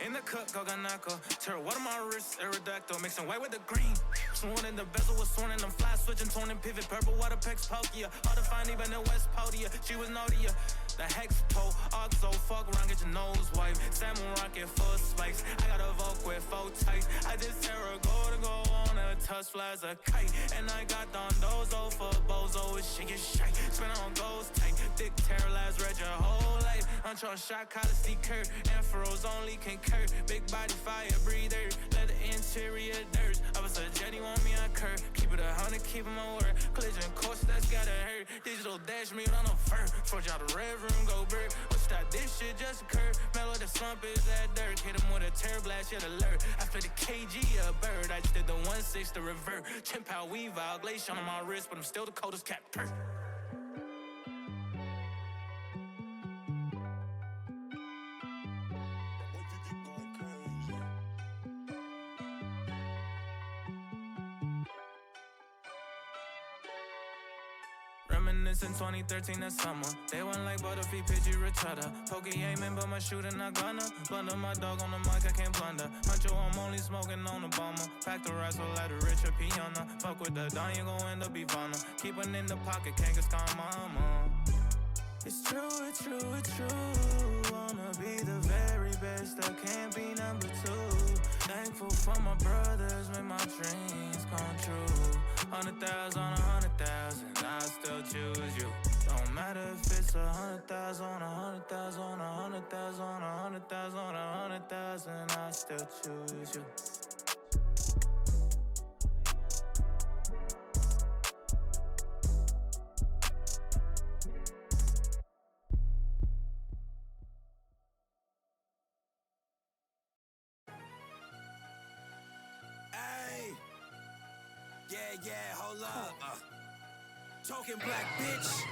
In the cut, Goganako. Tear one of my wrists, Aerodactyl. Mixing white with the green. Sworn in the bezel was sworn in them fly. Switching, tone and pivot. Purple water pecs, Palkia. Hard to find even in West Podia. She was naughtier. The hex toe, oxo, fuck around, get your nose wiped. Salmon rocket full spikes. I got a Volk with 4 tights. I just tear a go on a touch flies a kite. And I got Dondozo for Bozo. She get shite. Spin on goes tight. Thick terror lies, read your whole life. Hunch on shot, collar, see curve. Afros only concur. Big body fire breather. Let the interior dirt. I was a jetty, want me on curve. Keep it 100, keep it my word. Collision course, that's gotta hurt. Digital dash me on a fur. Forge out the red room, go bird. What's that? This shit just occurred. Mellow the slump is that dirt. Hit him with a terror blast, yet alert. I split a kg a bird. I just did the 1/6 to revert. 10 pound weave out, glacier on my wrist, but I'm still the coldest cat perk. In 2013 that summer, they went like Butterfly, Pidgey, Richada. Pokey aiming, but my shooter not gonna blunder. My dog on the mic, I can't blunder. Huncho, I'm only smoking on the bomber. Pack the rice with like a Richard Piana. Fuck with the Don, you gon' end up Ivana. Keep one in the pocket, can't get scar mama. It's true, it's true, it's true. Wanna be the very best, I can't be number 2. Thankful for my brothers, make my dreams come true. 100,000 on 100,000, I still choose you. Don't matter if it's 100,000 on 100,000 on 100,000 on 100,000 on 100,000, I still choose you. Yeah, hold up. Token black bitch.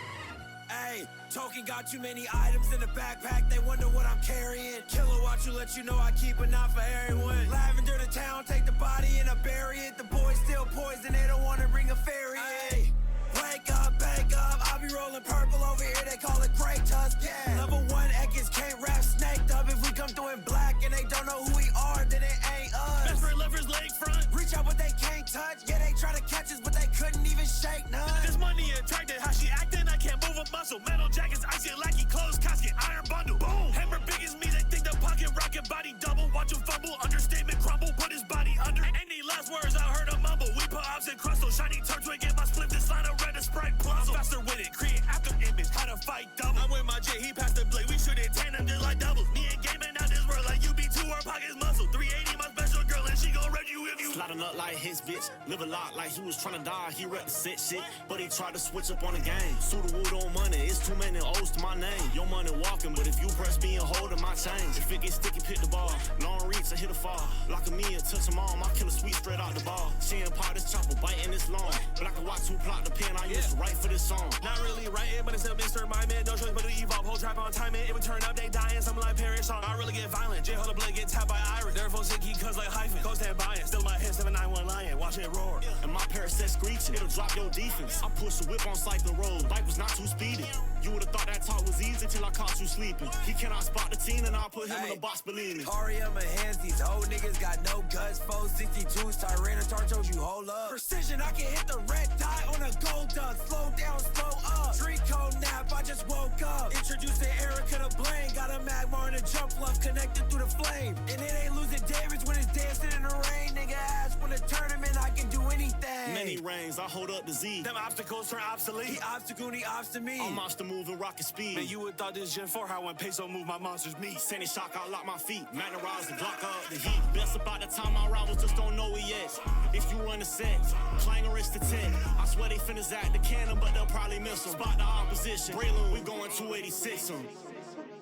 Ayy, Token got too many items in the backpack, they wonder what I'm carrying. Kilowatt you let you know I keep it not for everyone. Lavender to town, take the body and I bury it. The boys still poison, they don't wanna bring a fairy in. Wake up, bank up, I'll be rolling purple over here, they call it Grey Tusk, yeah. Level 1 Ekans can't rap snaked up. If we come through in black and they don't know who we are, then it ain't us. Best friend levers leg front. Reach out but they can't touch, yeah they try to catch us but they couldn't even shake none. This money attracted, how she acting, I can't move a muscle. Metal jackets, icy lackey clothes, casket, iron bundle. Boom, hammer big as me, they think the pocket rocket body double. Watch him fumble, understatement crumble, put his body under. Any last words I heard him mumble. We put ops in crustal, shiny turf twig in my split. This line of red and Sprite plus. I'm faster with it, create after image, how to fight double. I'm with my J, he passed the blade, we shoot it tandem just like doubles. Me and gaming out this world like UB2, our pockets muscle. 380 my special girl and she gon' rep you if you sliding up like his bitch. Live a lot like he was trying to die, he read the set shit, but he tried to switch up on the game. Suit the wood on money, it's too many O's to my name. Your money walking, but if you press me and hold in my change. If it gets sticky, pick the ball. Long reach, I hit a fall. Lock me and touch them all, my killer sweet straight out the ball. She and pot this chopper, biting this long. Black and white, two plot the pen I used to write for this song. Not really writing, but it's a Mr. My man. No choice but to evolve, whole trap on timing. If we turn up, they dying, something like Paris song. I really get violent, J hold the blade, get tapped by Iris. Therefore, sick, he cuts like hyphen. Go stand by it, still my head, 791 lion, watch it roar. And my parasite screeching, it'll drop your defense. I push the whip on cycle road, bike was not too speedy. You would've thought that talk was easy till I caught you sleeping. He cannot spot the team and I'll put him in the box, believe me. Ari on my hands, these old niggas got no guts. 462s, Tyrannosaurus told you hold up. Precision, I can hit the red dot on a gold dust. Slow down, slow up. Tree code nap, I just woke up. Introducing Erica to Blaine. Got a magmar and a jump left connected through the flame. And it ain't losing Davis when it's dancing in the rain. Nigga ass when the tournament, I can do anything. Many rings, I hold up the Z. Them obstacles turn obsolete. He obstacle, he ops to me. I'm monster moving rocket speed. Man, you would thought this Gen 4 how when peso move my monsters meet. Sandy shock, I lock my feet. Magnerize the block up the heat. Best about the time my rivals just don't know it yet. If you run the set, clangerish to 10. I swear they finna zack the cannon, but they'll probably miss them. Spot the opposition. Breloom, we going 286 them.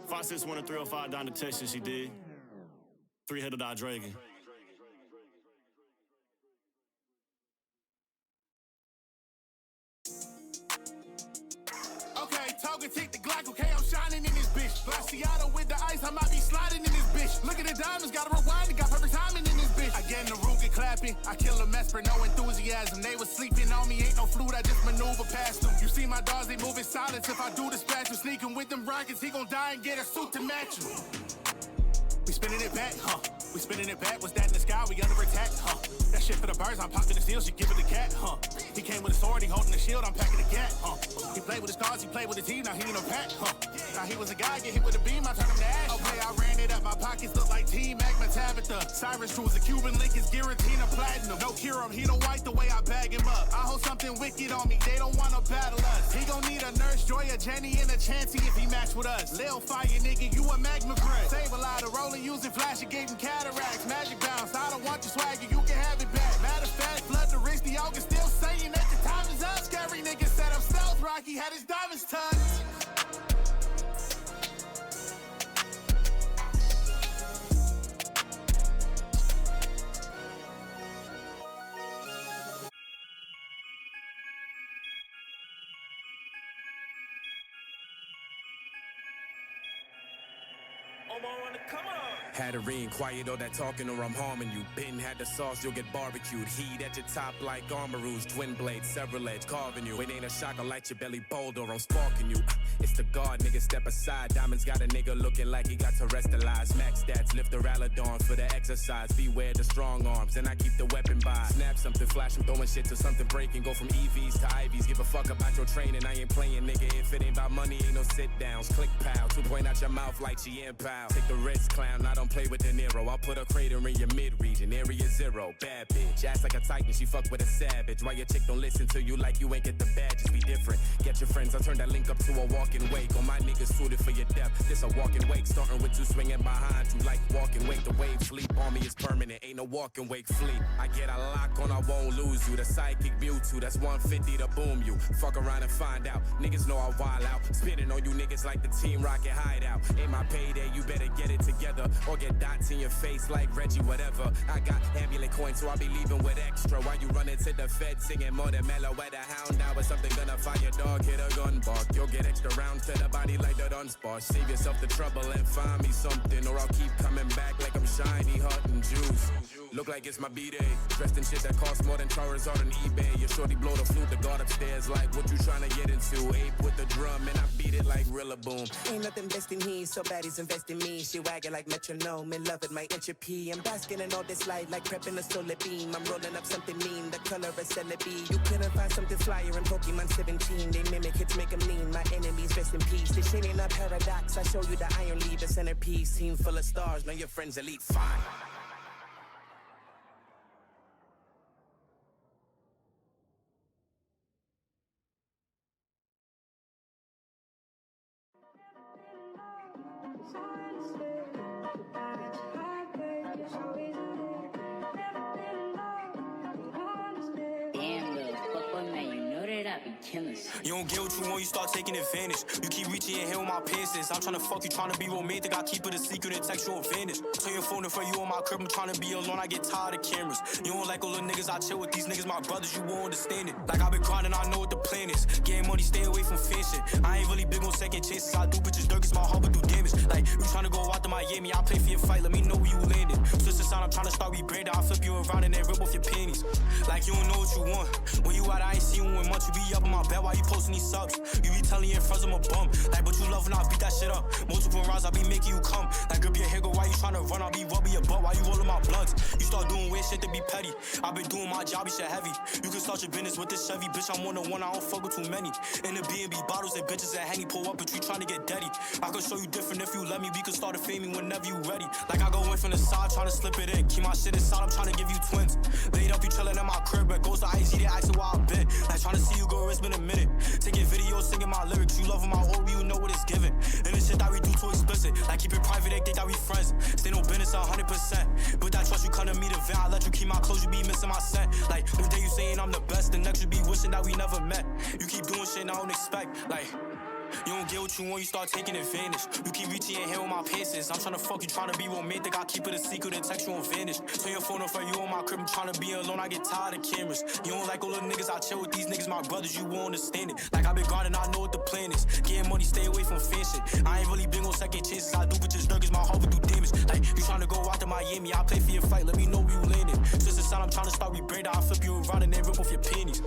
561 and 305 down to Texas, she did. 3-headed eye dragon. Okay, talking, take the Glock, okay, I'm shining in this bitch. Glaciato with the ice, I might be sliding in this bitch. Look at the diamonds, gotta rewind it, got perfect timing in this bitch. I get in the room, get clapping. I kill a mess for no enthusiasm. They was sleeping on me, ain't no flute, I just maneuver past them. You see my dogs, they move in silence. If I do dispatch them, sneaking with them rockets, he gon' die and get a suit to match him. We spinning it back, huh? We spinning it back. What's that in the sky? We under attack, huh? That shit for the birds. I'm popping the steel. She give it the cat, huh? He came with a sword. He holding the shield. I'm packing the gat, huh? He played with his stars. He played with his team. Now he in a pack, huh? Now he was a guy. Get hit with a beam. I turn him to ash. Okay, I ran it up. My pockets look like T-Mac, Tabitha. Cyrus Cruz, the Cuban link is guaranteed a platinum. No cure him. He don't white the way I bag him up. I hold something wicked on me. They don't wanna battle us. He gon' need a Nurse Joy, a Jenny, and a Chansey if he match with us. Lil Fire, nigga, you a magma grip. Save a lot of rolling using flash and gave him cataracts. Magic bounce. I don't want your swagger. You can have it back. Matter of fact, flood the wrist. The August still saying that the time is up. Scary nigga set up stealth. Rocky had his diamonds touched. Had to re-inquire all that talking or I'm harming you. Been had the sauce, you'll get barbecued. Heat at your top like armorous. Twin blades, several edge, carving you. It ain't a shock, I'll light your belly boulder, I'm sparking you. It's the guard, nigga, step aside. Diamonds got a nigga looking like he got terrestrialized. Max stats, lift the Ralladon for the exercise. Beware the strong arms, and I keep the weapon by. Snap something, flash, I'm throwing shit to something breaking. Go from EVs to IVs, give a fuck about your training. I ain't playing, nigga, if it ain't about money, ain't no sit downs. Click pal, 2 point out your mouth like she in pal. Take the risk, clown, I don't play with De Niro. I'll put a crater in your mid-region, area 0. Bad bitch, ass like a titan, she fuck with a savage. Why your chick don't listen to you like you ain't get the badges? We different, get your friends, I turn that link up to a walking wake. On my niggas suited for your death, this a walking wake. Starting with 2 swinging behind you like walking wake. The wave sleep on me is permanent, ain't no walking wake fleet. I get a lock on, I won't lose you. The sidekick Mewtwo, that's 150 to boom you. Fuck around and find out, niggas know I wild out. Spitting on you niggas like the Team Rocket hideout. Ain't my payday, you better get it together or get dots in your face like Reggie, whatever. I got ambulance coins, so I'll be leaving with extra. While you running to the Fed, singing more than mellow at a hound. Now it's something gonna fire dog, hit a gun bark. You'll get extra rounds to the body like the Dunsparce. Save yourself the trouble and find me something, or I'll keep coming back like I'm shiny, hot and juice. Look like it's my B-day. Dressed in shit that costs more than Charizard on eBay. Your shorty blow the flute, the guard upstairs like what you trying to get into. Ape with the drum and I beat it like Rillaboom. Ain't nothing best in me, so baddies invest in me. She wagging like metronome, in love with my entropy. I'm basking in all this light like prepping a solar beam. I'm rolling up something mean, the color of celebi. You couldn't find something flyer in Pokemon 17. They mimic hits, make them lean. My enemies rest in peace. This shit ain't a paradox. I show you the iron lead, the centerpiece. Team full of stars, know your friends elite. Fine. You don't get what you want, you start taking advantage. You keep reaching in here with my pieces. I'm tryna fuck you, tryna be romantic. I keep it a secret and text you advantage. Turn your phone in for you on my crib. I'm tryna be alone, I get tired of cameras. You don't like all the niggas I chill with. These niggas my brothers, you won't understand it. Like I've been grinding, I know what the plan is. Getting money, stay away from fashion. I ain't really big on second chances. I do bitches dirt, 'cause my heart would do damage. Like you tryna go out to Miami, I play for your fight. Let me know where you landed. Switch the sound, I'm tryna start rebranding. I'll flip you around and then rip off your panties. Like you don't know what you want. When you out, I ain't seen you in months. You be up on my bed while you posting these subs. You be telling your friends I'm a bum. Like, but you love when I beat that shit up. Multiple rounds, I be making you come. Like, grip your hair, go while you tryna run. I be rubbing your butt while you rolling my blunts. You start doing weird shit to be petty. I been doing my job, you shit heavy. You can start your business with this Chevy. Bitch, I'm one-on-one, I don't fuck with too many. In the B&B bottles and bitches that hang, pull up, but you tryna get dirty. I can show you different if you let me. We can start a family whenever you ready. Like, I go in from the side, tryna slip it in. Keep my shit inside, I'm tryna give you twins. Laid up, you chillin' in my crib, but goes to IG, they askin' why I been. Like, tryna see you go, it's been a minute. Taking videos, singing my lyrics. You loving my old, you know what it's giving. And the shit that we do too explicit. Like, keep it private, they think that we friends. Stay no business 100%. But that trust you come to me to vent. I let you keep my clothes, you be missing my scent. Like, one day you saying I'm the best, the next you be wishing that we never met. You keep doing shit I don't expect. Like, you don't get what you want, you start taking advantage. You keep reaching in here with my paces. I'm tryna fuck you, tryna be romantic. I keep it a secret and text you on Vanish. Turn your phone off for you on my crib. I'm tryna be alone, I get tired of cameras. You don't like all the niggas I chill with. These niggas my brothers, you won't understand it. Like I've been grinding, I know what the plan is. Getting money, stay away from fashion. I ain't really big on second chances. I do bitches dirt, 'cause my heart would do damage. Like you tryna go walk to Miami, I'll play for your flight, let me know where you landing. Since the sound I'm trying to start rebranding, I'll flip you around and then rip off your panties.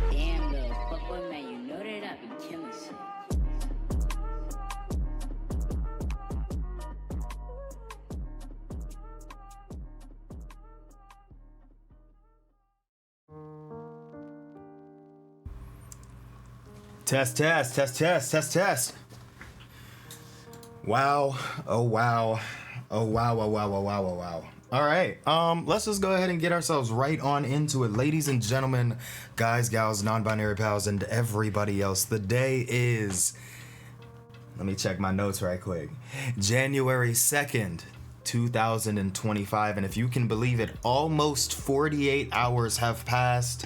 Damn, little fuckboy, man, you know that I be killing shit. Test. Wow. Oh wow. All right. Let's just go ahead and get ourselves right on into it. Ladies and gentlemen, guys, gals, non-binary pals, and everybody else. The day is, let me check my notes right quick. January 2nd, 2025. And if you can believe it, almost 48 hours have passed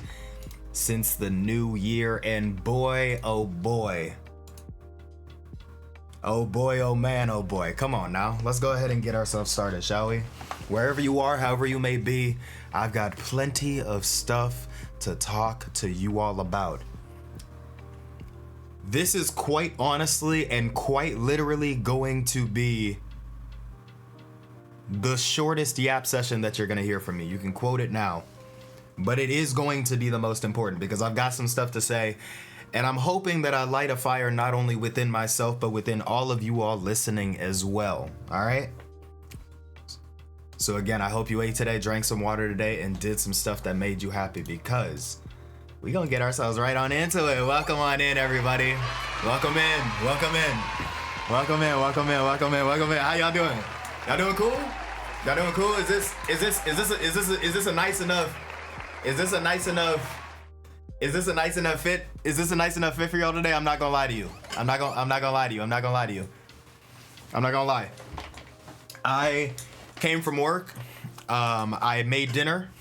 since the new year, and boy, oh boy, oh man, oh boy, come on now, let's go ahead and get ourselves started, shall we? Wherever you are, however you may be, I've got plenty of stuff to talk to you all about. This is quite honestly and quite literally going to be the shortest yap session that you're gonna hear from me. You can quote it now. But it is going to be the most important because I've got some stuff to say, and I'm hoping that I light a fire not only within myself, but within all of you all listening as well. All right? So again, I hope you ate today, drank some water today, and did some stuff that made you happy, because we're going to get ourselves right on into it. Welcome on in, everybody. Welcome in. How y'all doing? Y'all doing cool? Is this a nice enough fit? Is this a nice enough fit for y'all today? I'm not gonna lie to you. I'm not gonna lie. I came from work. I made dinner,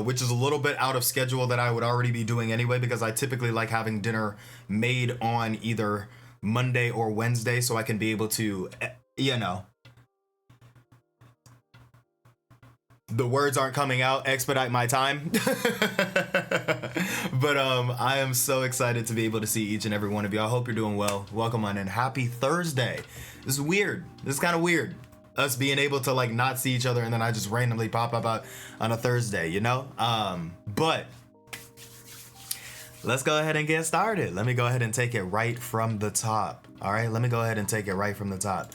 which is a little bit out of schedule that I would already be doing anyway, because I typically like having dinner made on either Monday or Wednesday so I can be able to, the words aren't coming out, expedite my time. But I am so excited to be able to see each and every one of you. I hope you're doing well. Welcome on in. Happy Thursday. This is weird. This is kind of weird. Us being able to like not see each other and then I just randomly pop up out on a Thursday, you know? But let's go ahead and get started. Let me go ahead and take it right from the top. All right, let me go ahead and take it right from the top.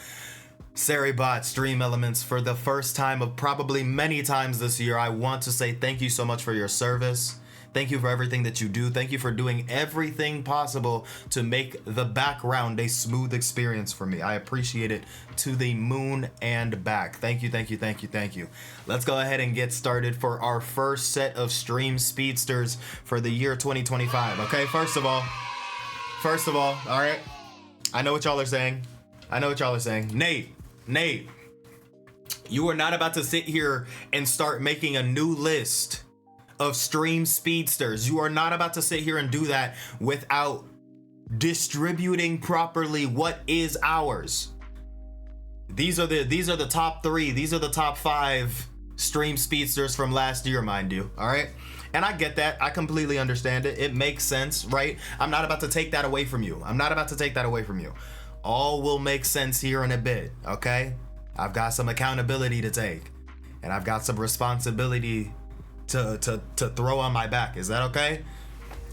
Saribot Stream Elements, for the first time of probably many times this year, I want to say thank you so much for your service. Thank you for everything that you do. Thank you for doing everything possible to make the background a smooth experience for me. I appreciate it to the moon and back. Thank you. Let's go ahead and get started for our first set of stream speedsters for the year 2025. Okay, first of all, all right, I know what y'all are saying. Nate, you are not about to sit here and start making a new list of stream speedsters. You are not about to sit here and do that without distributing properly what is ours. These are the top 3. These are the top 5 stream speedsters from last year, mind you. All right. And I get that. I completely understand it. It makes sense, right? I'm not about to take that away from you. All will make sense here in a bit, okay? I've got some accountability to take, and I've got some responsibility to throw on my back. Is that okay?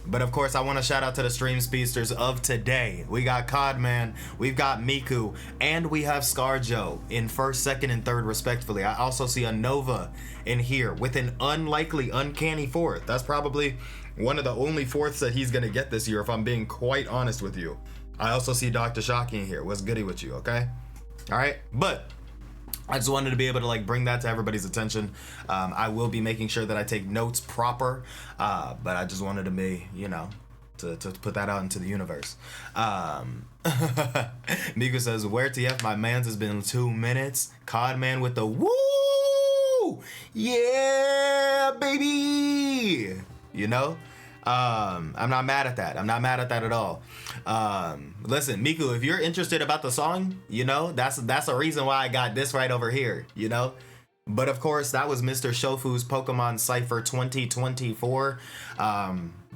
But of course, I want to shout out to the stream speedsters of today. We got Codman, we've got Miku, and we have Scarjo in first, second, and third respectively. I also see a Nova in here with an unlikely, uncanny fourth. That's probably one of the only fourths that he's gonna get this year, if I'm being quite honest with you. I also see Dr. Shocky in here. What's goody with you, okay? All right, but I just wanted to be able to like bring that to everybody's attention. I will be making sure that I take notes proper, but I just wanted to be, to put that out into the universe. Miku says, where TF, my mans has been 2 minutes. Codman with the woo! Yeah, baby! I'm not mad at that. I'm not mad at that at all. Listen, Miku, if you're interested about the song, that's a reason why I got this right over here, But of course, that was Mr. Shofu's Pokemon Cypher 2024.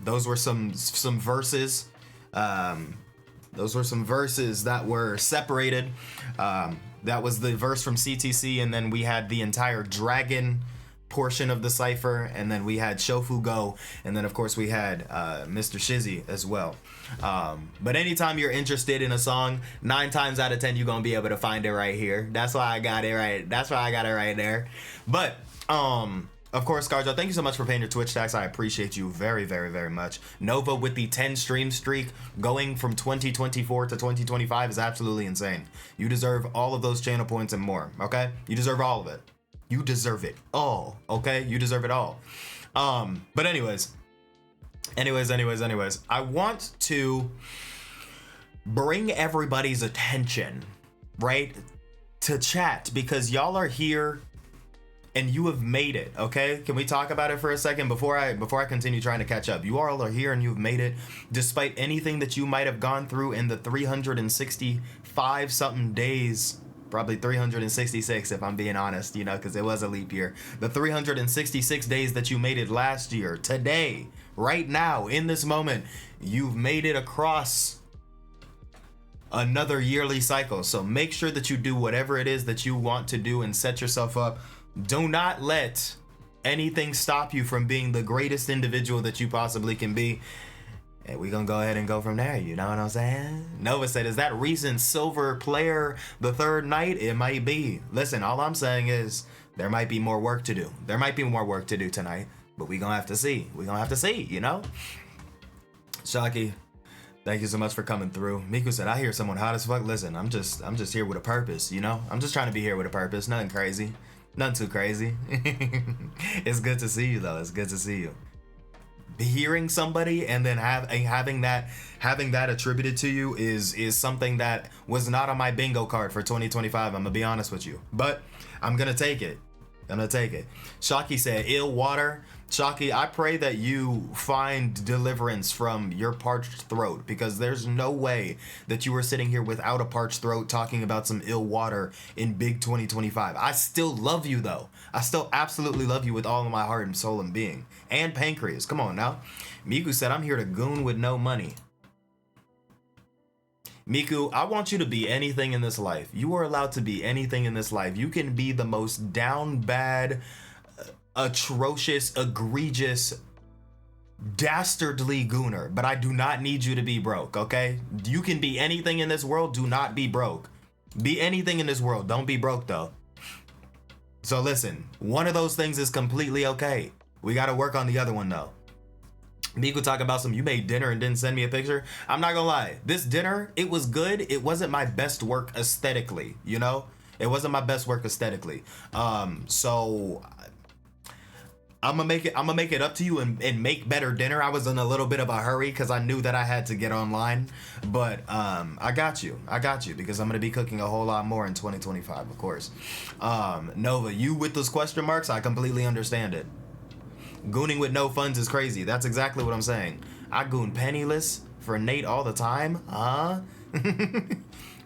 Those were some verses. Those were some verses that were separated. That was the verse from CTC, and then we had the entire dragon portion of the cipher, and then we had Shofu Go, and then of course we had Mr. Shizzy as well. But anytime you're interested in a song, 9 times out of 10 you're gonna be able to find it right here. That's why I got it right. That's why I got it right there. But of course, Scarjo, thank you so much for paying your Twitch tax. I appreciate you very, very, very much. Nova with the 10 stream streak going from 2024 to 2025 is absolutely insane. You deserve all of those channel points and more, okay? You deserve all of it. You deserve it all, okay? You deserve it all. But anyways, I want to bring everybody's attention, right, to chat, because y'all are here and you have made it, okay? Can we talk about it for a second before I continue trying to catch up? You all are here and you've made it despite anything that you might have gone through in the 365 something days. Probably 366 if I'm being honest, you know, because it was a leap year. The 366 days that you made it last year, today, right now, in this moment, you've made it across another yearly cycle. So make sure that you do whatever it is that you want to do and set yourself up. Do not let anything stop you from being the greatest individual that you possibly can be. And we're gonna go ahead and go from there, you know what I'm saying? Nova said, is that recent silver player the third night? It might be. Listen, all I'm saying is there might be more work to do. There might be more work to do tonight, but we're gonna have to see. We're gonna have to see, you know? Shaki, thank you so much for coming through. Miku said, I hear someone hot as fuck. Listen, I'm just here with a purpose, you know? I'm just trying to be here with a purpose. Nothing crazy. Nothing too crazy. It's good to see you though. It's good to see you. Hearing somebody and then having that attributed to you is something that was not on my bingo card for 2025. I'm gonna be honest with you, but I'm gonna take it. Shaki said, ill water. Shaki, I pray that you find deliverance from your parched throat, because there's no way that you were sitting here without a parched throat talking about some ill water in big 2025. I still love you though. I still absolutely love you with all of my heart and soul and being. And pancreas, come on now. Miku said, I'm here to goon with no money. Miku, I want you to be anything in this life. You are allowed to be anything in this life. You can be the most down bad, atrocious, egregious, dastardly gooner, but I do not need you to be broke, okay? You can be anything in this world. Do not be broke. Be anything in this world. Don't be broke though. So listen, one of those things is completely okay. We got to work on the other one though. Miku talk about some, you made dinner and didn't send me a picture. I'm not gonna lie, this dinner, it was good. It wasn't my best work aesthetically, you know? It wasn't my best work aesthetically. So I'm gonna make it up to you and make better dinner. I was in a little bit of a hurry because I knew that I had to get online, but I got you because I'm gonna be cooking a whole lot more in 2025, of course. Nova, you with those question marks, I completely understand it. Gooning with no funds is crazy. That's exactly what I'm saying. I goon penniless for Nate all the time, huh?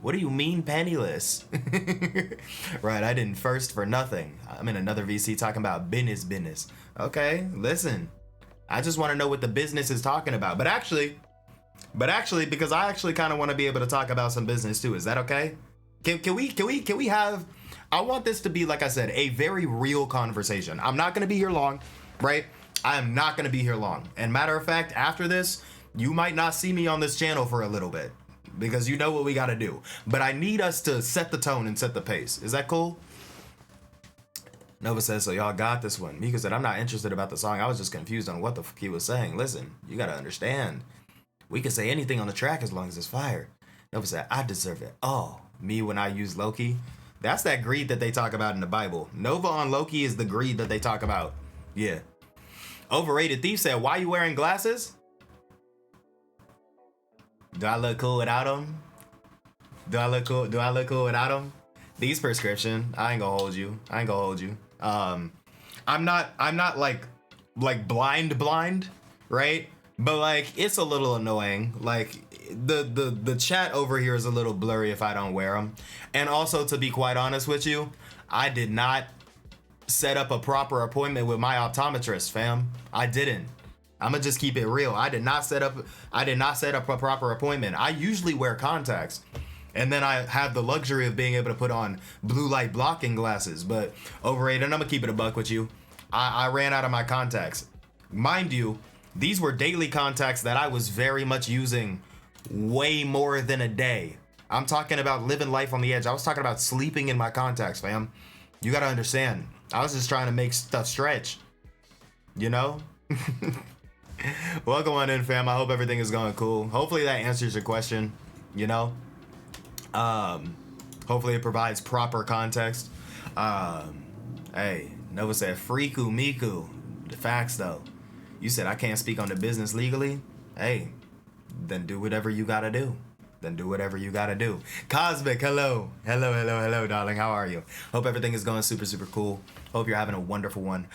What do you mean penniless? Right, I didn't first for nothing. I'm in another VC talking about business. Okay, listen. I just want to know what the business is talking about. But actually, because I actually kind of want to be able to talk about some business too. Is that okay? Can we have, I want this to be, like I said, a very real conversation. I'm not going to be here long, right? I am not going to be here long. And matter of fact, after this, you might not see me on this channel for a little bit, because you know what we got to do. But I need us to set the tone and set the pace. Is that cool? Nova says, so y'all got this one. Mika said, I'm not interested about the song. I was just confused on what the fuck he was saying. Listen, you got to understand. We can say anything on the track as long as it's fire. Nova said, I deserve it. Oh, me when I use Loki. That's that greed that they talk about in the Bible. Nova on Loki is the greed that they talk about. Yeah. Overrated Thief said, why you wearing glasses? Do I look cool without them? Do I look cool without them? These prescription, I ain't gonna hold you. I'm not like blind, right? But like, it's a little annoying. Like the chat over here is a little blurry if I don't wear them. And also, to be quite honest with you, I did not set up a proper appointment with my optometrist, fam. I didn't. I'm gonna just keep it real. I did not set up a proper appointment. I usually wear contacts, and then I have the luxury of being able to put on blue light blocking glasses. But overrated, and I'm gonna keep it a buck with you. I ran out of my contacts. Mind you, these were daily contacts that I was very much using way more than a day. I'm talking about living life on the edge. I was talking about sleeping in my contacts, fam. You gotta understand. I was just trying to make stuff stretch. You know? Welcome on in, fam. I hope everything is going cool. Hopefully that answers your question, you know? Hopefully it provides proper context. Hey, Nova said, Freaku Miku. The facts, though. You said I can't speak on the business legally? Hey, then do whatever you gotta do. Cosmic, hello, darling. How are you? Hope everything is going super, super cool. Hope you're having a wonderful one.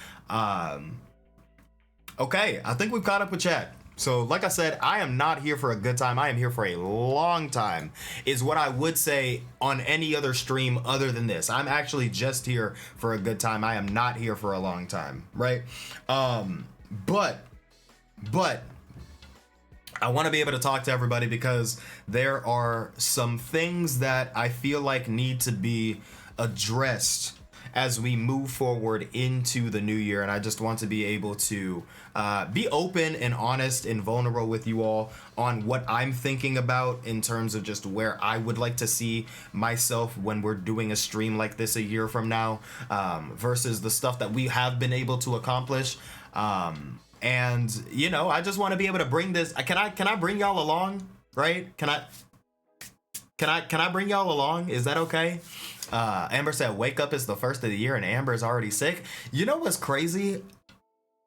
Okay, I think we've caught up with chat. So, like I said, I am not here for a good time. I am here for a long time, is what I would say on any other stream other than this. I'm actually just here for a good time. I am not here for a long time, right? But I want to be able to talk to everybody because there are some things that I feel like need to be addressed as we move forward into the new year. And I just want to be able to be open and honest and vulnerable with you all on what I'm thinking about in terms of just where I would like to see myself when we're doing a stream like this a year from now, versus the stuff that we have been able to accomplish. And you know, I just want to be able to bring this. Can I bring y'all along? Right? Can I bring y'all along? Is that okay? Amber said, wake up, it's the first of the year and Amber is already sick. You know what's crazy?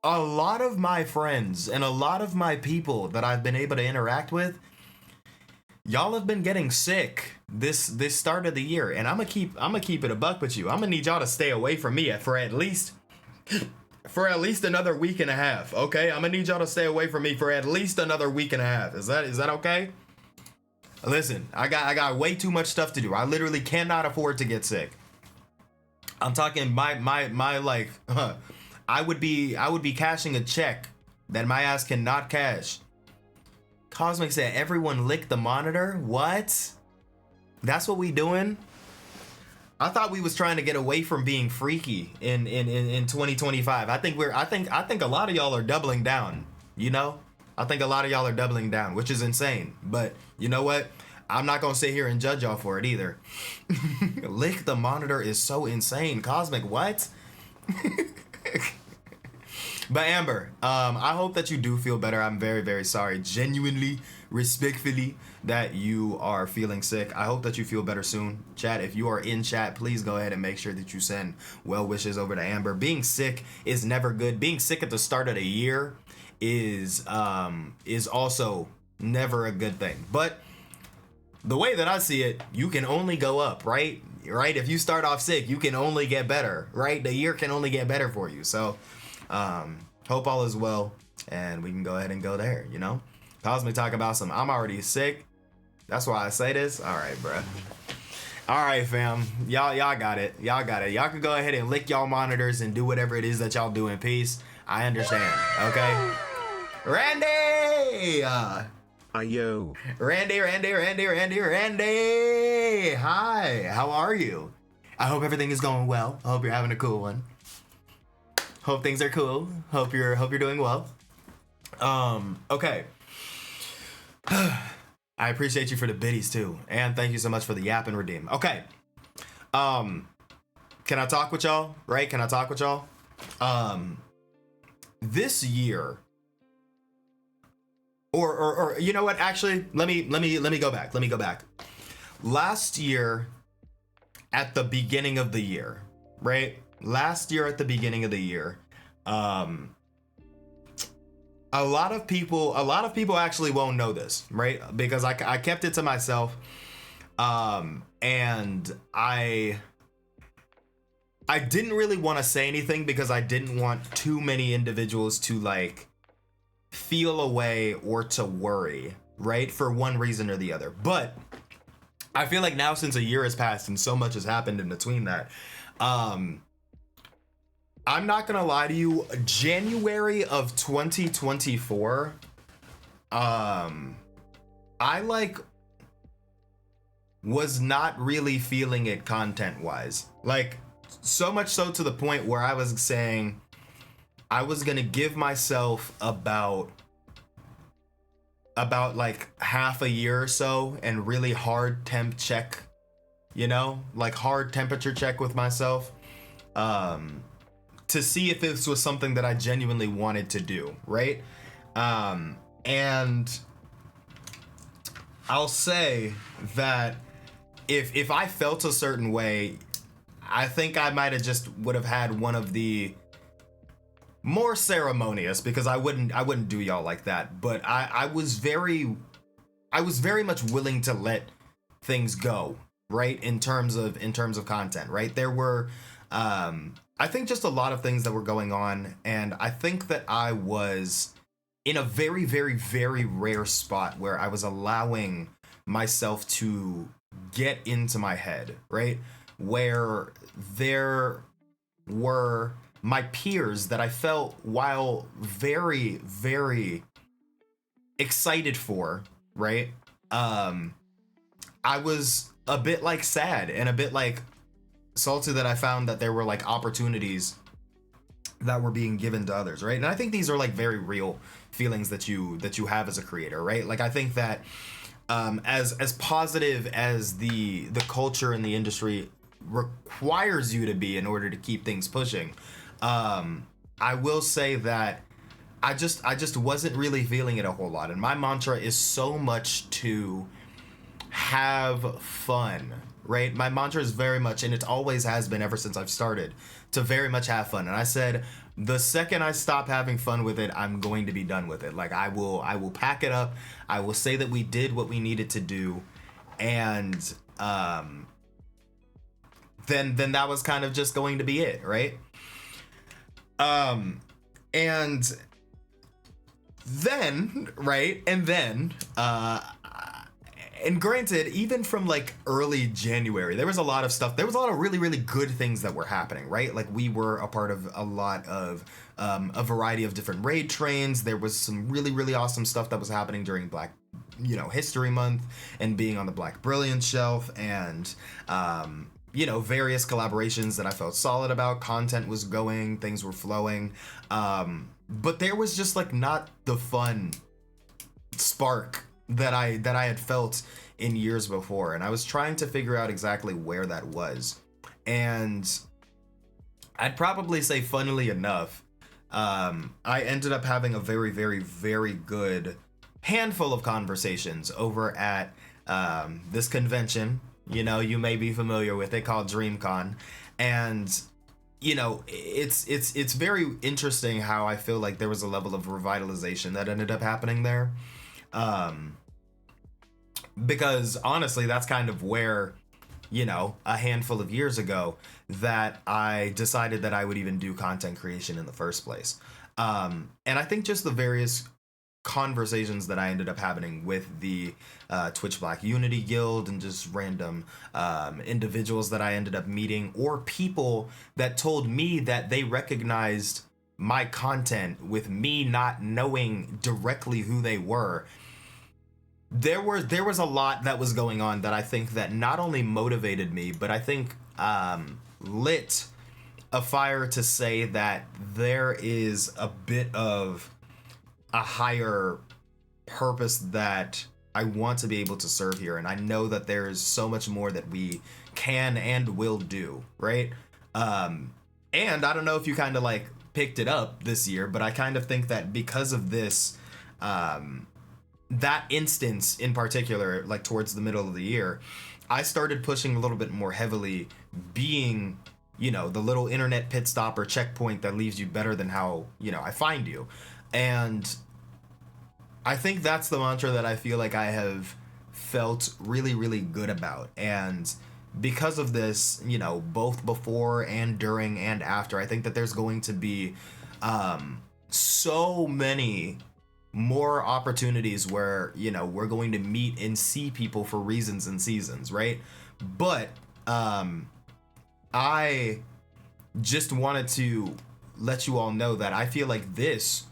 A lot of my friends and a lot of my people that I've been able to interact with, y'all have been getting sick this start of the year. And I'm gonna keep it a buck with you. I'm gonna need y'all to stay away from me for at least another week and a half. Okay? I'm gonna need y'all to stay away from me for at least another week and a half. Is that okay? Listen, I got way too much stuff to do. I literally cannot afford to get sick. I'm talking my like, I would be cashing a check that my ass cannot cash. Cosmic said, everyone lick the monitor? What? That's what we doing? I thought we was trying to get away from being freaky in 2025. I think a lot of y'all are doubling down, you know? I think a lot of y'all are doubling down, which is insane. But you know what? I'm not gonna sit here and judge y'all for it either. Lick the monitor is so insane. Cosmic, what? But Amber, I hope that you do feel better. I'm very, very sorry. Genuinely, respectfully, that you are feeling sick. I hope that you feel better soon. Chat, if you are in chat, please go ahead and make sure that you send well wishes over to Amber. Being sick is never good. Being sick at the start of the year is also never a good thing. But the way that I see it, you can only go up, right? If you start off sick, you can only get better, right? The year can only get better for you. So hope all is well and we can go ahead and go there, you know? Cosmic talk about some, I'm already sick. That's why I say this. All right, bruh. All right, fam. Y'all got it. Y'all can go ahead and lick y'all monitors and do whatever it is that y'all do in peace. I understand, okay? Randy! Ayo. Randy. Hi, how are you? I hope everything is going well. I hope you're having a cool one. Hope things are cool. Hope you're doing well. Okay. I appreciate you for the biddies too. And thank you so much for the yap and redeem. Okay. Can I talk with y'all? Right? Can I talk with y'all? This year, or you know what? Actually, let me go back. Last year, at the beginning of the year, right? Last year at the beginning of the year, a lot of people actually won't know this, right? Because I kept it to myself, and I didn't really want to say anything because I didn't want too many individuals to like feel away or to worry, right? For one reason or the other. But I feel like now, since a year has passed and so much has happened in between that, I'm not gonna lie to you, January of 2024, I like was not really feeling it content wise. Like, so much so to the point where I was saying I was gonna give myself about like half a year or so and really hard temp check, you know, like hard temperature check with myself, to see if this was something that I genuinely wanted to do, right? And I'll say that if I felt a certain way, I think I might have just would have had one of the more ceremonious, because I wouldn't do y'all like that, but I was very much willing to let things go, right? In terms of content, right? There were I think just a lot of things that were going on, and I think that I was in a very, very, very rare spot where I was allowing myself to get into my head, right? Where there were my peers that I felt, while very, very excited for, right? I was a bit like sad and a bit like salty that I found that there were like opportunities that were being given to others, right? And I think these are like very real feelings that you have as a creator, right? Like, I think that as positive as the culture and the industry requires you to be in order to keep things pushing, I will say that I just wasn't really feeling it a whole lot. And my mantra is so much to have fun, right? My mantra is very much, and it always has been ever since I've started, to very much have fun. And I said, the second I stop having fun with it, I'm going to be done with it. Like, I will pack it up. I will say that we did what we needed to do. And then that was kind of just going to be it, right? And then, right? And then, and granted, even from like early January, there was a lot of stuff. There was a lot of really, really good things that were happening, right? Like, we were a part of a lot of a variety of different raid trains. There was some really, really awesome stuff that was happening during Black, History Month, and being on the Black Brilliance shelf, and various collaborations that I felt solid about. Content was going, things were flowing, but there was just like not the fun spark that I had felt in years before, and I was trying to figure out exactly where that was. And I'd probably say, funnily enough, I ended up having a very, very, very good handful of conversations over at this convention, you may be familiar with it, called DreamCon. And it's very interesting how I feel like there was a level of revitalization that ended up happening there. Because honestly, that's kind of where, a handful of years ago, that I decided that I would even do content creation in the first place. And I think just the various conversations that I ended up having with the Twitch Black Unity Guild, and just random individuals that I ended up meeting, or people that told me that they recognized my content with me not knowing directly who they were. There was a lot that was going on that I think that not only motivated me, but I think lit a fire to say that there is a bit of a higher purpose that I want to be able to serve here. And I know that there's so much more that we can and will do, right? And I don't know if you kind of like picked it up this year, but I kind of think that because of this, that instance in particular, like towards the middle of the year, I started pushing a little bit more heavily, being, the little internet pit stop or checkpoint that leaves you better than how, I find you. And I think that's the mantra that I feel like I have felt really, really good about. And because of this, both before and during and after, I think that there's going to be so many more opportunities where, we're going to meet and see people for reasons and seasons, right? But I just wanted to let you all know that I feel like this,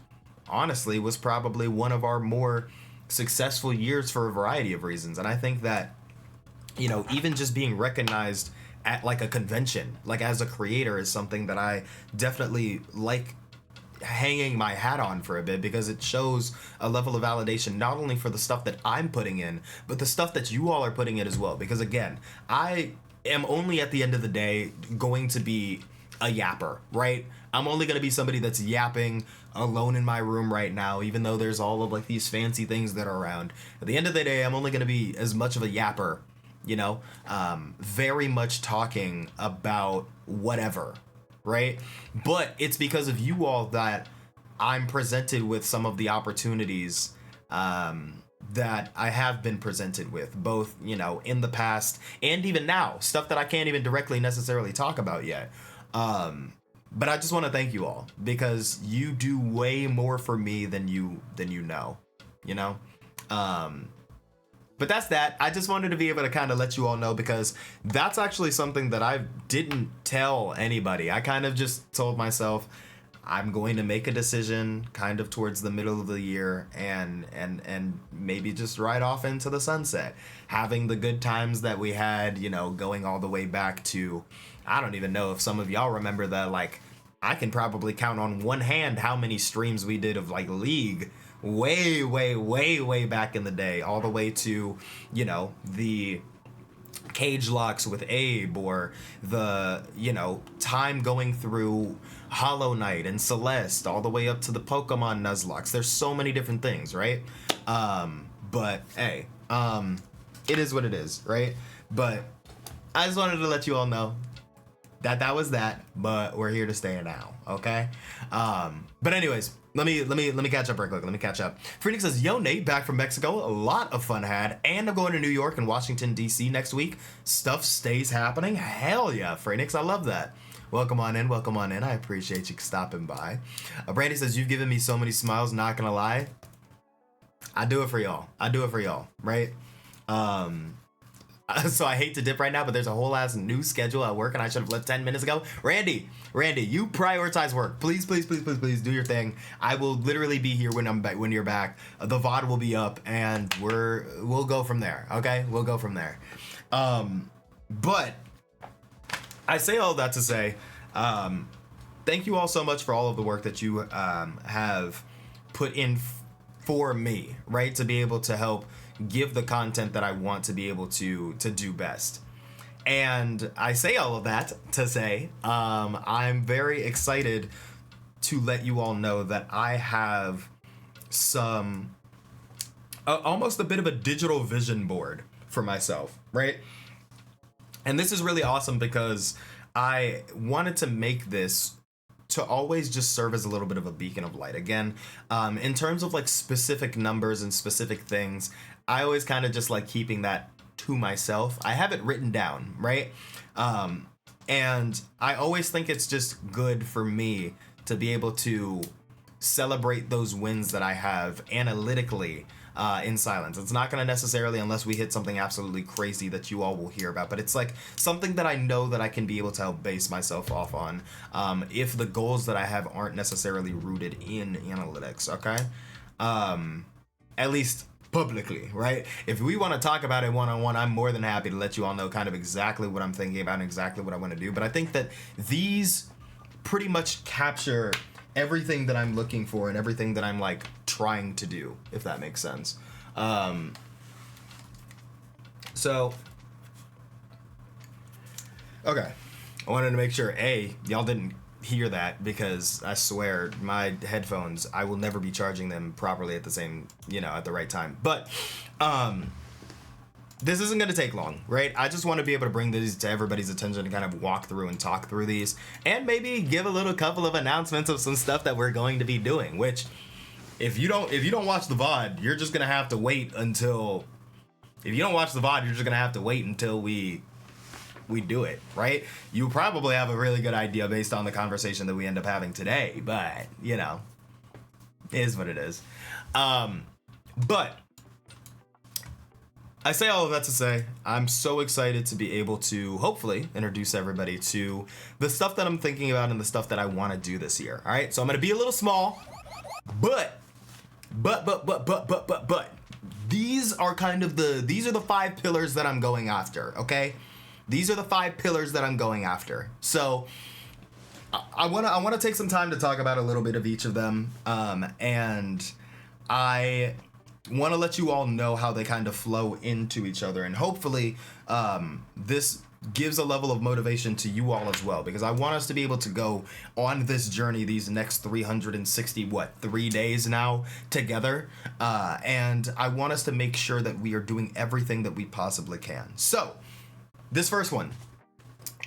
honestly, was probably one of our more successful years for a variety of reasons. And I think that, you know, even just being recognized at like a convention, like as a creator, is something that I definitely like hanging my hat on for a bit, because it shows a level of validation not only for the stuff that I'm putting in, but the stuff that you all are putting in as well. Because again, I am only at the end of the day going to be a yapper, right? I'm only going to be somebody that's yapping alone in my room right now, even though there's all of like these fancy things that are around. At the end of the day, I'm only going to be as much of a yapper, you know, very much talking about whatever, right? But it's because of you all that I'm presented with some of the opportunities that I have been presented with, both, you know, in the past and even now, stuff that I can't even directly necessarily talk about yet. But I just want to thank you all, because you do way more for me than you know, you know? But that's that. I just wanted to be able to kind of let you all know, because that's actually something that I didn't tell anybody. I kind of just told myself I'm going to make a decision kind of towards the middle of the year and maybe just ride off into the sunset, having the good times that we had, you know, going all the way back to, I don't even know if some of y'all remember that, like, I can probably count on one hand how many streams we did of like League way back in the day, all the way to, you know, the cage locks with Abe, or the, you know, time going through Hollow Knight and Celeste, all the way up to the Pokemon Nuzlocke. There's so many different things, right? But hey, it is what it is, right? But I just wanted to let you all know that was that, but we're here to stay now, okay? But anyways, let me catch up real quick. Let me catch up. Phoenix says, "Yo, Nate, back from Mexico. A lot of fun had, and I'm going to New York and Washington D.C. next week. Stuff stays happening. Hell yeah, Phoenix, I love that. Welcome on in. I appreciate you stopping by." Brandy says, "You've given me so many smiles. Not gonna lie, I do it for y'all. Right? So I hate to dip right now, but there's a whole ass new schedule at work, and I should have left 10 minutes ago. Randy, you prioritize work. Please do your thing. I will literally be here when I'm back. When you're back, the VOD will be up, and we'll go from there. Okay, we'll go from there. But I say all that to say, thank you all so much for all of the work that you have put in for me, right? To be able to help give the content that I want to be able to do best. And I say all of that to say, I'm very excited to let you all know that I have some, almost a bit of a digital vision board for myself, right? And this is really awesome because I wanted to make this to always just serve as a little bit of a beacon of light. Again, in terms of like specific numbers and specific things, I always kind of just like keeping that to myself. I have it written down, right? And I always think it's just good for me to be able to celebrate those wins that I have analytically in silence. It's not going to necessarily, unless we hit something absolutely crazy that you all will hear about, but it's like something that I know that I can be able to help base myself off on if the goals that I have aren't necessarily rooted in analytics, okay? At least publicly, right? If we want to talk about it one-on-one, I'm more than happy to let you all know kind of exactly what I'm thinking about and exactly what I want to do. But I think that these pretty much capture everything that I'm looking for and everything that I'm like trying to do, if that makes sense. So, okay. I wanted to make sure, y'all didn't hear that, because I swear my headphones, I will never be charging them properly at the same, at the right time. But this isn't going to take long, right? I just want to be able to bring these to everybody's attention and kind of walk through and talk through these, and maybe give a little couple of announcements of some stuff that we're going to be doing, which if you don't watch the VOD, you're just going to have to wait until, if you don't watch the VOD, you're just going to have to wait until we do it, right? You probably have a really good idea based on the conversation that we end up having today, but, it is what it is. But I say all of that to say I'm so excited to be able to hopefully introduce everybody to the stuff that I'm thinking about and the stuff that I want to do this year. All right, so I'm gonna be a little small, but these are the 5 pillars that I'm going after. Okay, these are the 5 pillars that I'm going after. So I wanna take some time to talk about a little bit of each of them, and I want to let you all know how they kind of flow into each other, and hopefully this gives a level of motivation to you all as well, because I want us to be able to go on this journey these next 3 days now together, and I want us to make sure that we are doing everything that we possibly can. So this first one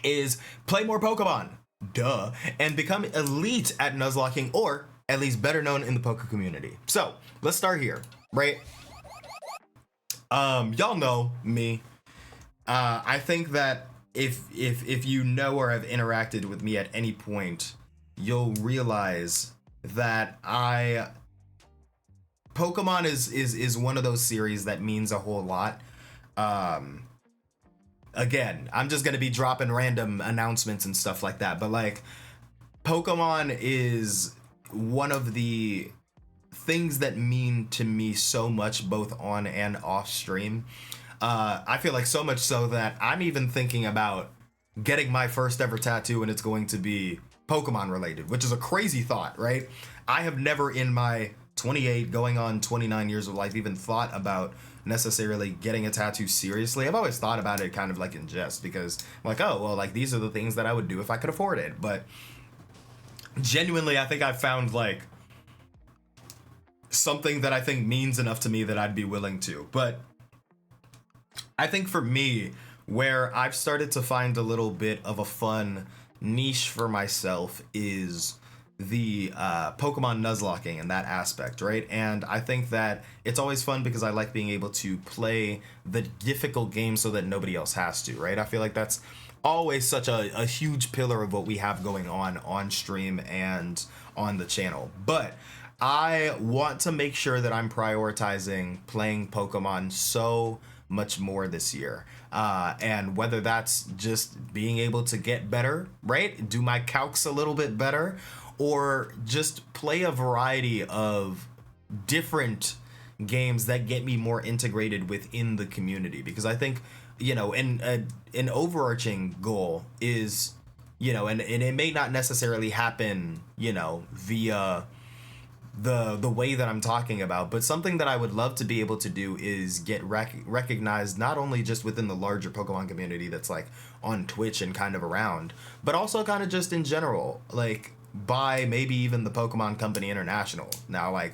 is play more Pokemon, duh, and become elite at Nuzlocking, or at least better known in the Poke community. So let's start here. Right? Y'all know me. I think that if you know or have interacted with me at any point, you'll realize that Pokemon is one of those series that means a whole lot. Again, I'm just gonna be dropping random announcements and stuff like that, but like, Pokemon is one of the things that mean to me so much, both on and off stream. I feel like so much so that I'm even thinking about getting my first ever tattoo, and it's going to be Pokemon related, which is a crazy thought, right? I have never in my 28 going on 29 years of life even thought about necessarily getting a tattoo seriously. I've always thought about it kind of like in jest, because I'm like, oh, well, like these are the things that I would do if I could afford it. But genuinely, I think I've found like something that I think means enough to me that I'd be willing to. But I think for me, where I've started to find a little bit of a fun niche for myself is the Pokemon Nuzlocking and that aspect, right? And I think that it's always fun because I like being able to play the difficult game so that nobody else has to, right? I feel like that's always such a huge pillar of what we have going on stream and on the channel. But I want to make sure that I'm prioritizing playing Pokemon so much more this year. And whether that's just being able to get better, right? Do my calcs a little bit better, or just play a variety of different games that get me more integrated within the community. Because I think, you know, an overarching goal is, you know, and it may not necessarily happen, you know, via the way that I'm talking about, but something that I would love to be able to do is get recognized not only just within the larger Pokemon community that's like on Twitch and kind of around, but also kind of just in general, like by maybe even the Pokemon Company International. Now, like,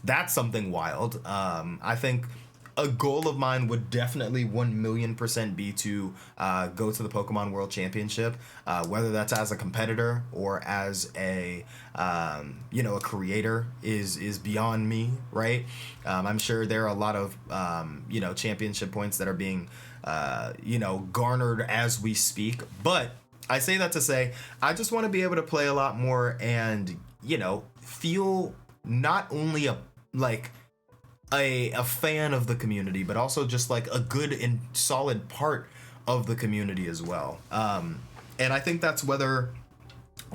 that's something wild. I think a goal of mine would definitely 1,000,000% be to go to the Pokemon World Championship, whether that's as a competitor or as a a creator is beyond me, right? I'm sure there are a lot of championship points that are being garnered as we speak, but I say that to say I just want to be able to play a lot more and feel not only a fan of the community, but also just like a good and solid part of the community as well. And I think that's whether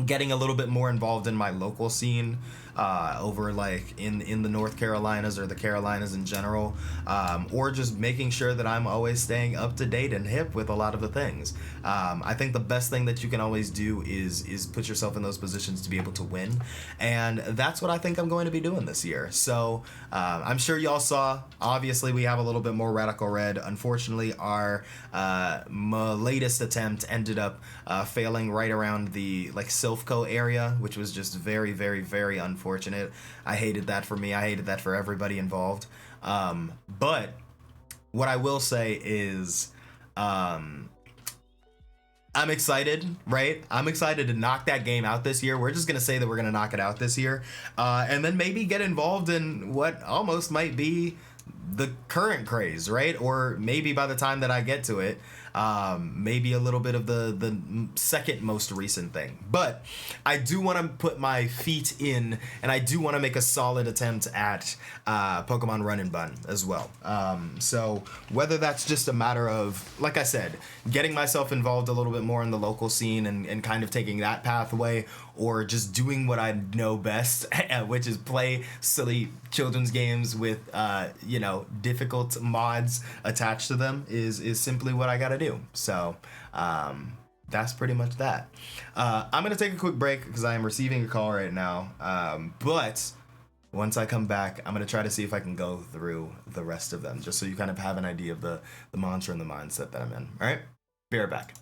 getting a little bit more involved in my local scene over like in the North Carolinas or the Carolinas in general, or just making sure that I'm always staying up to date and hip with a lot of the things. I think the best thing that you can always do is put yourself in those positions to be able to win, and that's what I think I'm going to be doing this year. So I'm sure y'all saw, obviously we have a little bit more Radical Red. Unfortunately, our latest attempt ended up failing right around the like Silphco area, which was just very, very, very unfortunate. I hated that for me. I hated that for everybody involved. But what I will say is I'm excited, right? I'm excited to knock that game out this year. We're just going to say that we're going to knock it out this year. And then maybe get involved in what almost might be the current craze, right? Or maybe by the time that I get to it, maybe a little bit of the second most recent thing. But I do want to put my feet in, and I do want to make a solid attempt at Pokemon Run and Bun as well. So whether that's just a matter of, like I said, getting myself involved a little bit more in the local scene and kind of taking that pathway, or just doing what I know best, which is play silly children's games with, difficult mods attached to them, is simply what I gotta do. So, that's pretty much that. I'm gonna take a quick break because I am receiving a call right now. But once I come back, I'm gonna try to see if I can go through the rest of them, just so you kind of have an idea of the mantra and the mindset that I'm in. All right, be right back.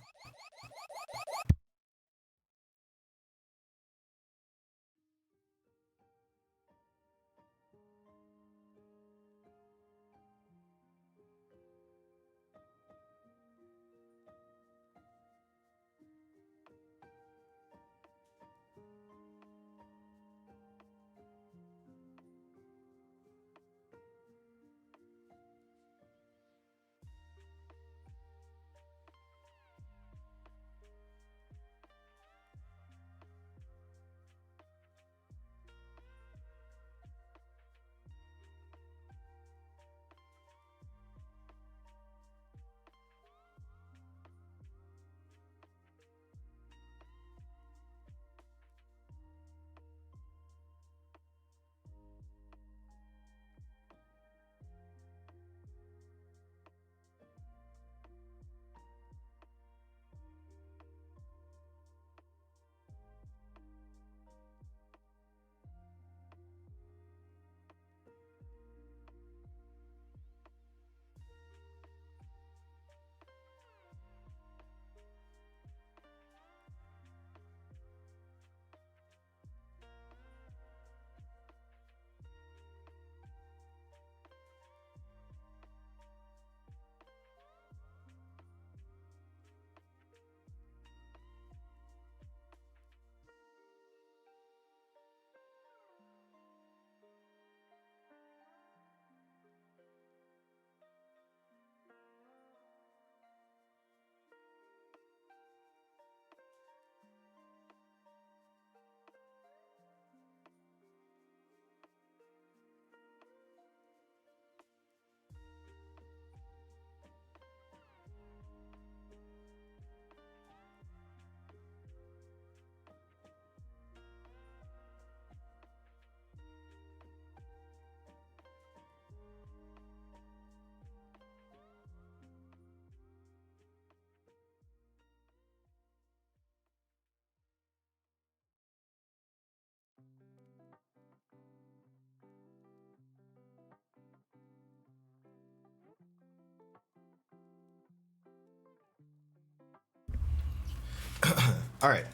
All right.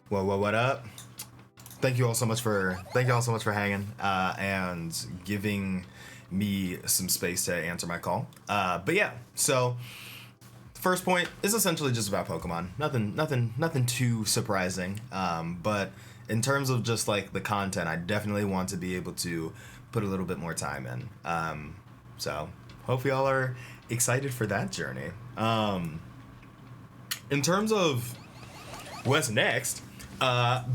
Well, what up? Thank you all so much for hanging and giving me some space to answer my call. But yeah, so first point is essentially just about Pokemon. Nothing too surprising. But in terms of just like the content, I definitely want to be able to put a little bit more time in. So hope y'all are excited for that journey. In terms of what's next,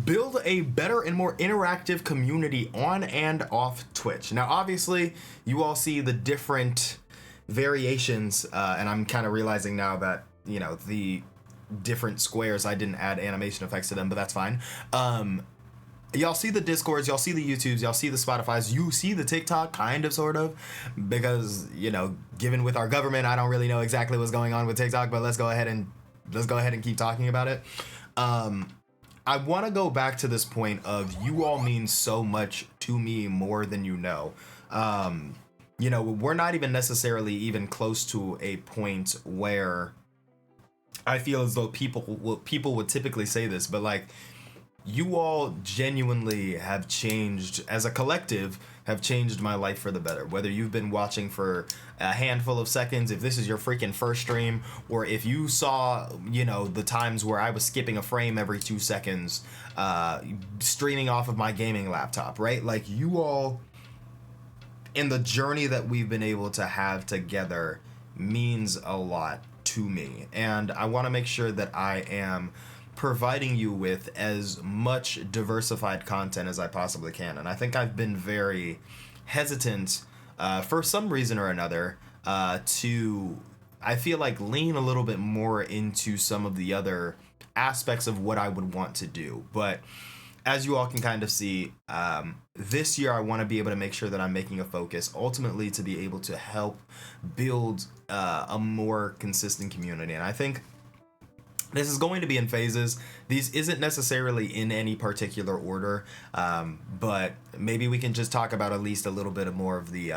build a better and more interactive community on and off Twitch. Now, obviously, you all see the different variations, and I'm kind of realizing now that, the different squares, I didn't add animation effects to them, but that's fine. Y'all see the Discords, y'all see the YouTubes, y'all see the Spotifys, you see the TikTok, kind of, sort of, because, given with our government, I don't really know exactly what's going on with TikTok, but let's go ahead and keep talking about it. I want to go back to this point of you all mean so much to me more than you know. We're not even necessarily even close to a point where I feel as though people would typically say this, but like, you all genuinely have changed, as a collective, have changed my life for the better. Whether you've been watching for a handful of seconds, if this is your freaking first stream, or if you saw, the times where I was skipping a frame every 2 seconds, streaming off of my gaming laptop, right? Like, you all, in the journey that we've been able to have together, means a lot to me, and I want to make sure that I am providing you with as much diversified content as I possibly can. And I think I've been very hesitant for some reason or another to, I feel like, lean a little bit more into some of the other aspects of what I would want to do. But as you all can kind of see, this year I want to be able to make sure that I'm making a focus ultimately to be able to help build a more consistent community. And I think this is going to be in phases. These isn't necessarily in any particular order, but maybe we can just talk about at least a little bit more of the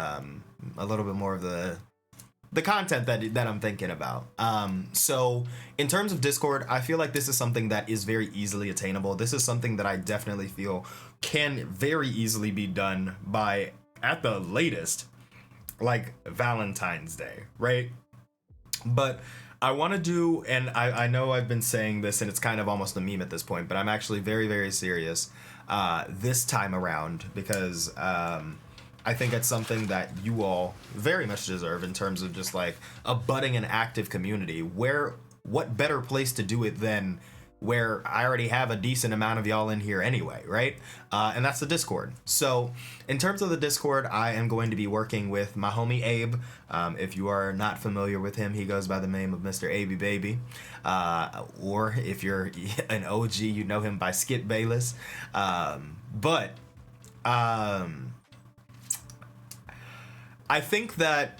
content that I'm thinking about. So in terms of Discord, I feel like this is something that is very easily attainable. This is something that I definitely feel can very easily be done by, at the latest, like Valentine's Day, right? But I want to do, and I know I've been saying this and it's kind of almost a meme at this point, but I'm actually very, very serious this time around, because I think it's something that you all very much deserve in terms of just like a budding and active community. What better place to do it than where I already have a decent amount of y'all in here anyway, right? And that's the Discord. So in terms of the Discord, I am going to be working with my homie Abe. If you are not familiar with him, he goes by the name of Mr. Abe Baby. Or if you're an OG, you know him by Skip Bayless. But I think that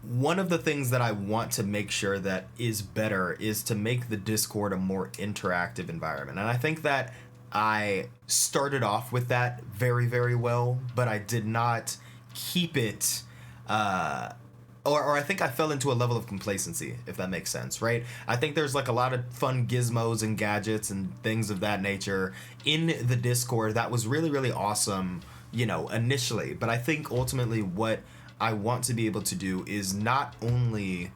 one of the things that I want to make sure that is better is to make the Discord a more interactive environment. And I think that I started off with that very, very well, but I did not keep it, or I think I fell into a level of complacency, if that makes sense, right? I think there's like a lot of fun gizmos and gadgets and things of that nature in the Discord that was really, really awesome, initially. But I think ultimately what I want to be able to do is not only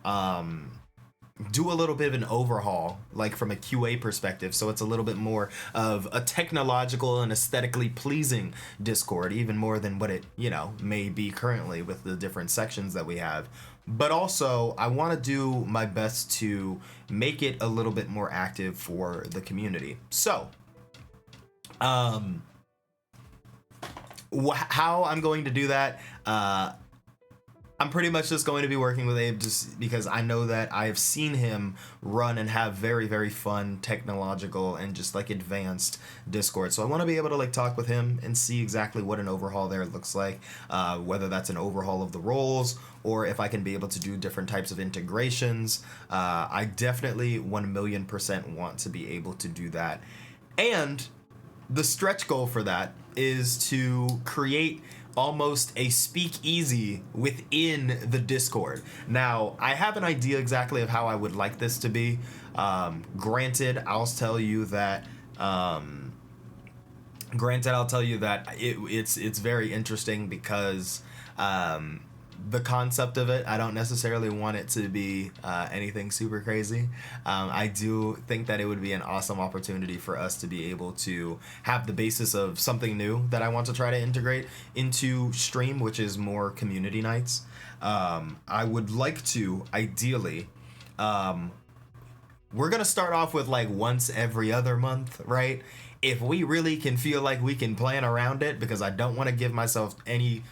do a little bit of an overhaul, like from a QA perspective, so it's a little bit more of a technological and aesthetically pleasing Discord, even more than what it, may be currently with the different sections that we have. But also, I want to do my best to make it a little bit more active for the community. So, how I'm going to do that, I'm pretty much just going to be working with Abe, just because I know that I have seen him run and have very, very fun technological and just like advanced Discord. So I want to be able to like talk with him and see exactly what an overhaul there looks like, whether that's an overhaul of the roles or if I can be able to do different types of integrations. I definitely 1,000,000% want to be able to do that. And the stretch goal for that is to create almost a speakeasy within the Discord. Now, I have an idea exactly of how I would like this to be. Granted, I'll tell you that it's very interesting because the concept of it, I don't necessarily want it to be anything super crazy. I do think that it would be an awesome opportunity for us to be able to have the basis of something new that I want to try to integrate into stream, which is more community nights. I would like to, ideally, we're going to start off with like once every other month, right? If we really can feel like we can plan around it, because I don't want to give myself any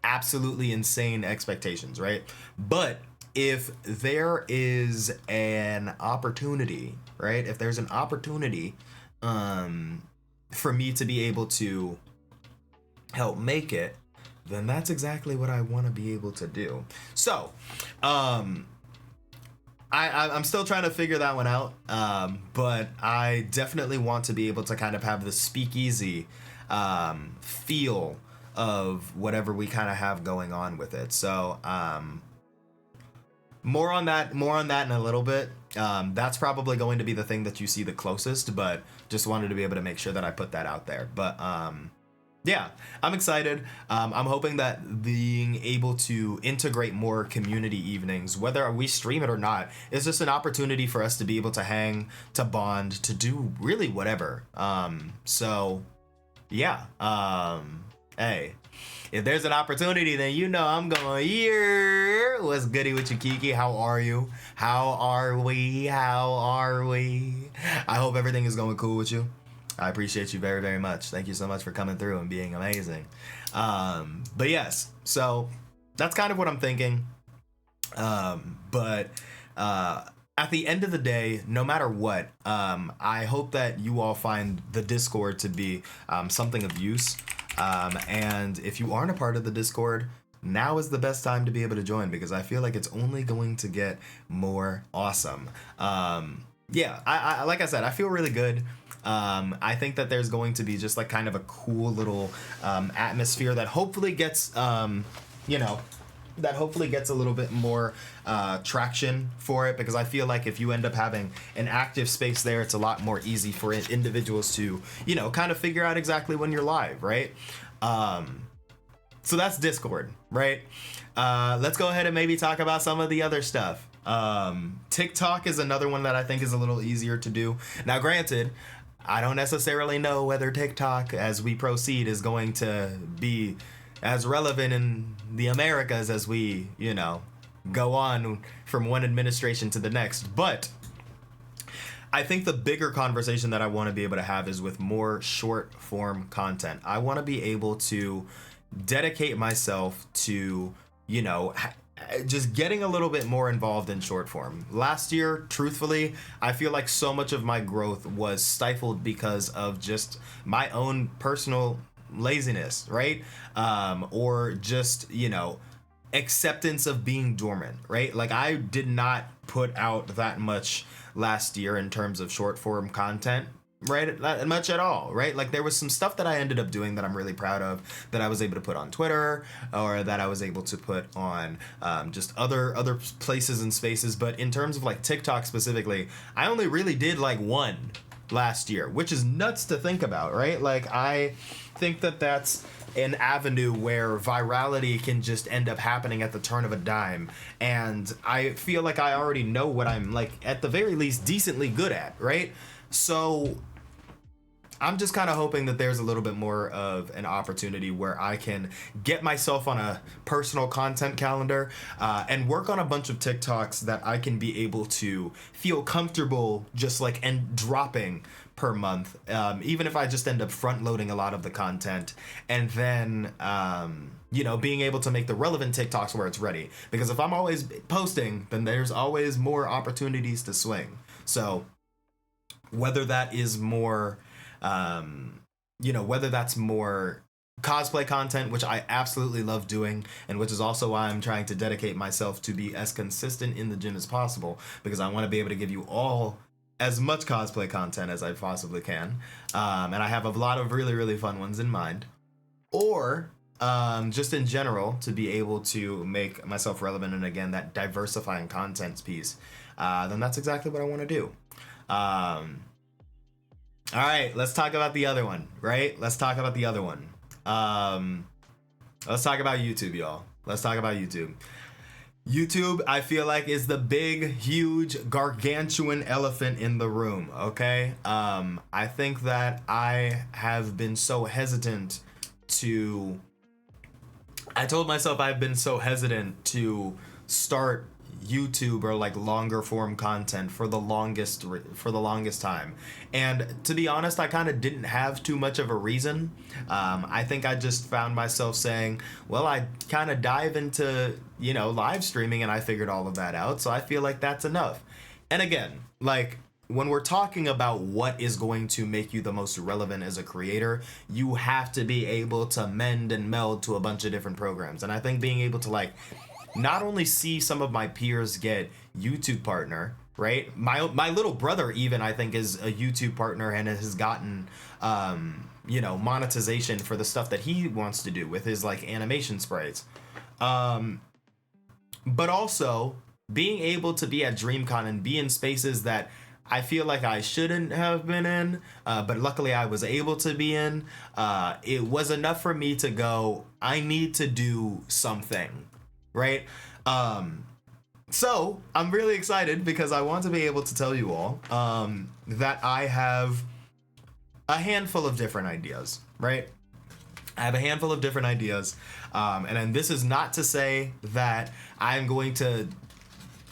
absolutely insane expectations, right? But if there is an opportunity, right? If there's an opportunity for me to be able to help make it, then that's exactly what I want to be able to do. So, I'm still trying to figure that one out, but I definitely want to be able to kind of have the speakeasy feel of whatever we kind of have going on with it. So more on that in a little bit. That's probably going to be the thing that you see the closest, but just wanted to be able to make sure that I put that out there. But yeah, I'm excited. I'm hoping that being able to integrate more community evenings, whether we stream it or not, is just an opportunity for us to be able to hang, to bond, to do really whatever. So yeah, hey, if there's an opportunity, then you know I'm going, yeah. What's goody with you, Kiki? How are you? How are we? How are we? I hope everything is going cool with you. I appreciate you very, very much. Thank you so much for coming through and being amazing. But yes, so that's kind of what I'm thinking. But at the end of the day, no matter what, I hope that you all find the Discord to be something of use. And if you aren't a part of the Discord, now is the best time to be able to join, because I feel like it's only going to get more awesome. Yeah, I like I said, I feel really good. I think that there's going to be just like kind of a cool little atmosphere that hopefully gets, that hopefully gets a little bit more traction for it, because I feel like if you end up having an active space there, it's a lot more easy for individuals to, kind of figure out exactly when you're live, right? So that's Discord, right? Let's go ahead and maybe talk about some of the other stuff. TikTok is another one that I think is a little easier to do. Now, granted, I don't necessarily know whether TikTok, as we proceed, is going to be as relevant in the Americas as we, go on from one administration to the next. But I think the bigger conversation that I want to be able to have is with more short form content. I want to be able to dedicate myself to, just getting a little bit more involved in short form. Last year, truthfully, I feel like so much of my growth was stifled because of just my own personal laziness, right? Or just, acceptance of being dormant, right? Like, I did not put out that much last year in terms of short form content, right? Not much at all, right? Like, there was some stuff that I ended up doing that I'm really proud of, that I was able to put on Twitter, or that I was able to put on just other places and spaces. But in terms of like TikTok specifically, I only really did like one last year, which is nuts to think about, right? Like, I think that that's an avenue where virality can just end up happening at the turn of a dime. And I feel like I already know what I'm, like, at the very least decently good at, right? So I'm just kind of hoping that there's a little bit more of an opportunity where I can get myself on a personal content calendar and work on a bunch of TikToks that I can be able to feel comfortable just like and dropping per month, even if I just end up front loading a lot of the content, and then being able to make the relevant TikToks where it's ready. Because if I'm always posting, then there's always more opportunities to swing. So whether that is more whether that's more cosplay content, which I absolutely love doing, and which is also why I'm trying to dedicate myself to be as consistent in the gym as possible, because I want to be able to give you all as much cosplay content as I possibly can. And I have a lot of really, really fun ones in mind. Or just in general, to be able to make myself relevant, and again, that diversifying content piece, then that's exactly what I want to do. All right, let's talk about the other one, right? Let's talk about the other one. Let's talk about YouTube, y'all. Let's talk about YouTube. YouTube, I feel like, is the big, huge, gargantuan elephant in the room, okay? I think that I have been so hesitant to... I told myself I've been so hesitant to start YouTube or like longer form content for the longest time, and to be honest, I kind of didn't have too much of a reason. I think I just found myself saying, well, I kind of dive into live streaming, and I figured all of that out, so I feel like that's enough. And again, like, when we're talking about what is going to make you the most relevant as a creator, you have to be able to mend and meld to a bunch of different programs. And I think being able to like not only see some of my peers get YouTube partner, right? My little brother even, I think, is a YouTube partner and has gotten, monetization for the stuff that he wants to do with his like animation sprites. But also being able to be at DreamCon and be in spaces that I feel like I shouldn't have been in, but luckily I was able to be in. It was enough for me to go, I need to do something. Right? So I'm really excited because I want to be able to tell you all that I have a handful of different ideas, right? I have a handful of different ideas, and then this is not to say that I'm going to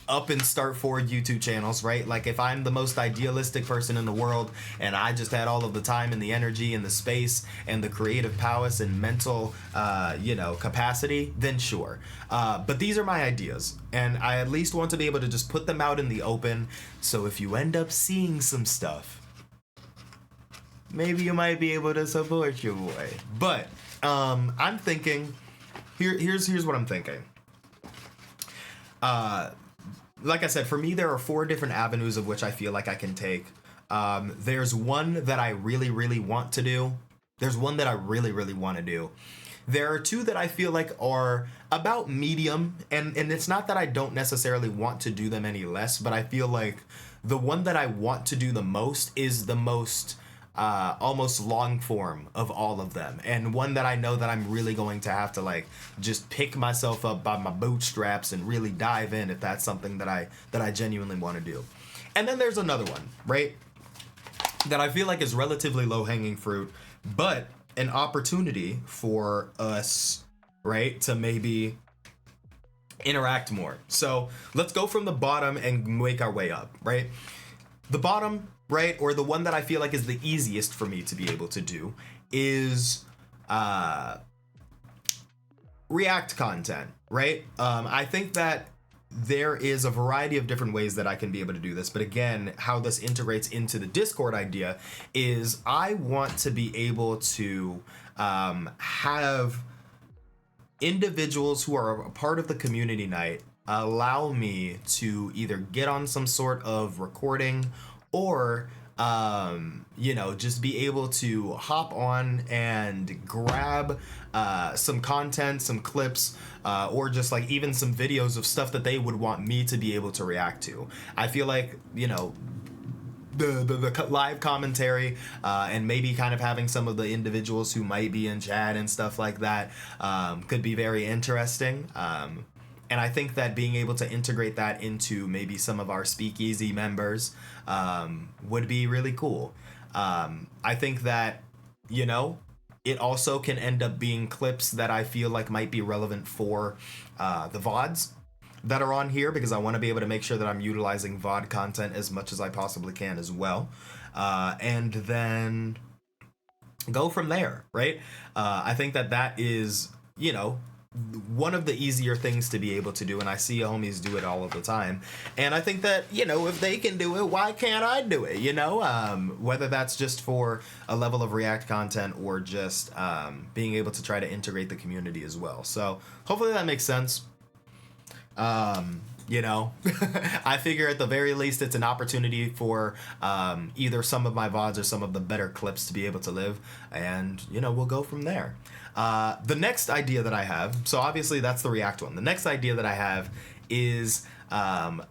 up and start 4 YouTube channels, right? Like, if I'm the most idealistic person in the world and I just had all of the time and the energy and the space and the creative prowess and mental, capacity, then sure. But these are my ideas, and I at least want to be able to just put them out in the open. So if you end up seeing some stuff, maybe you might be able to support your boy. But I'm thinking, here's what I'm thinking. Like I said, for me, there are 4 different avenues of which I feel like I can take. There's one that I really, really want to do. There's one that I really, really want to do. There are 2 that I feel like are about medium, and it's not that I don't necessarily want to do them any less, but I feel like the one that I want to do the most is the most almost long form of all of them, and one that I know that I'm really going to have to like just pick myself up by my bootstraps and really dive in if that's something that I genuinely want to do. And then there's another one, right, that I feel like is relatively low-hanging fruit, but an opportunity for us, right, to maybe interact more. So let's go from the bottom and make our way up, right? The bottom, right, or the one that I feel like is the easiest for me to be able to do is React content, right? I think that there is a variety of different ways that I can be able to do this, but again, how this integrates into the Discord idea is I want to be able to have individuals who are a part of the community night allow me to either get on some sort of recording or just be able to hop on and grab some content, some clips, or just like even some videos of stuff that they would want me to be able to react to. I feel like, the live commentary and maybe kind of having some of the individuals who might be in chat and stuff like that could be very interesting. And I think that being able to integrate that into maybe some of our speakeasy members would be really cool. I think that, it also can end up being clips that I feel like might be relevant for the VODs that are on here, because I want to be able to make sure that I'm utilizing VOD content as much as I possibly can as well. And then go from there, right? I think that is, one of the easier things to be able to do, and I see homies do it all of the time. And I think that, if they can do it, why can't I do it, whether that's just for a level of React content or just being able to try to integrate the community as well. So hopefully that makes sense. I figure at the very least it's an opportunity for either some of my VODs or some of the better clips to be able to live, and we'll go from there. The next idea that I have, so obviously that's the React one. The next idea that I have is a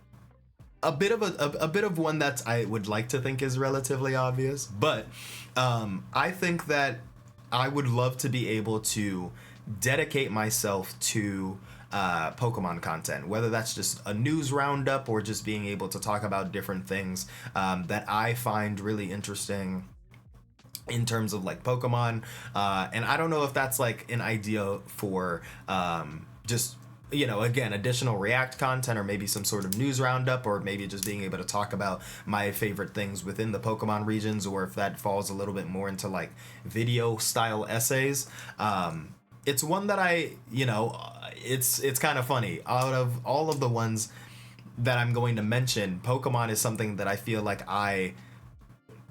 bit of one that I would like to think is relatively obvious, but I think that I would love to be able to dedicate myself to Pokemon content, whether that's just a news roundup or just being able to talk about different things that I find really interesting in terms of like Pokemon, and I don't know if that's like an idea for just again, additional React content, or maybe some sort of news roundup, or maybe just being able to talk about my favorite things within the Pokemon regions, or if that falls a little bit more into like video style essays. It's one that it's kind of funny. Out of all of the ones that I'm going to mention, Pokemon is something that I feel like I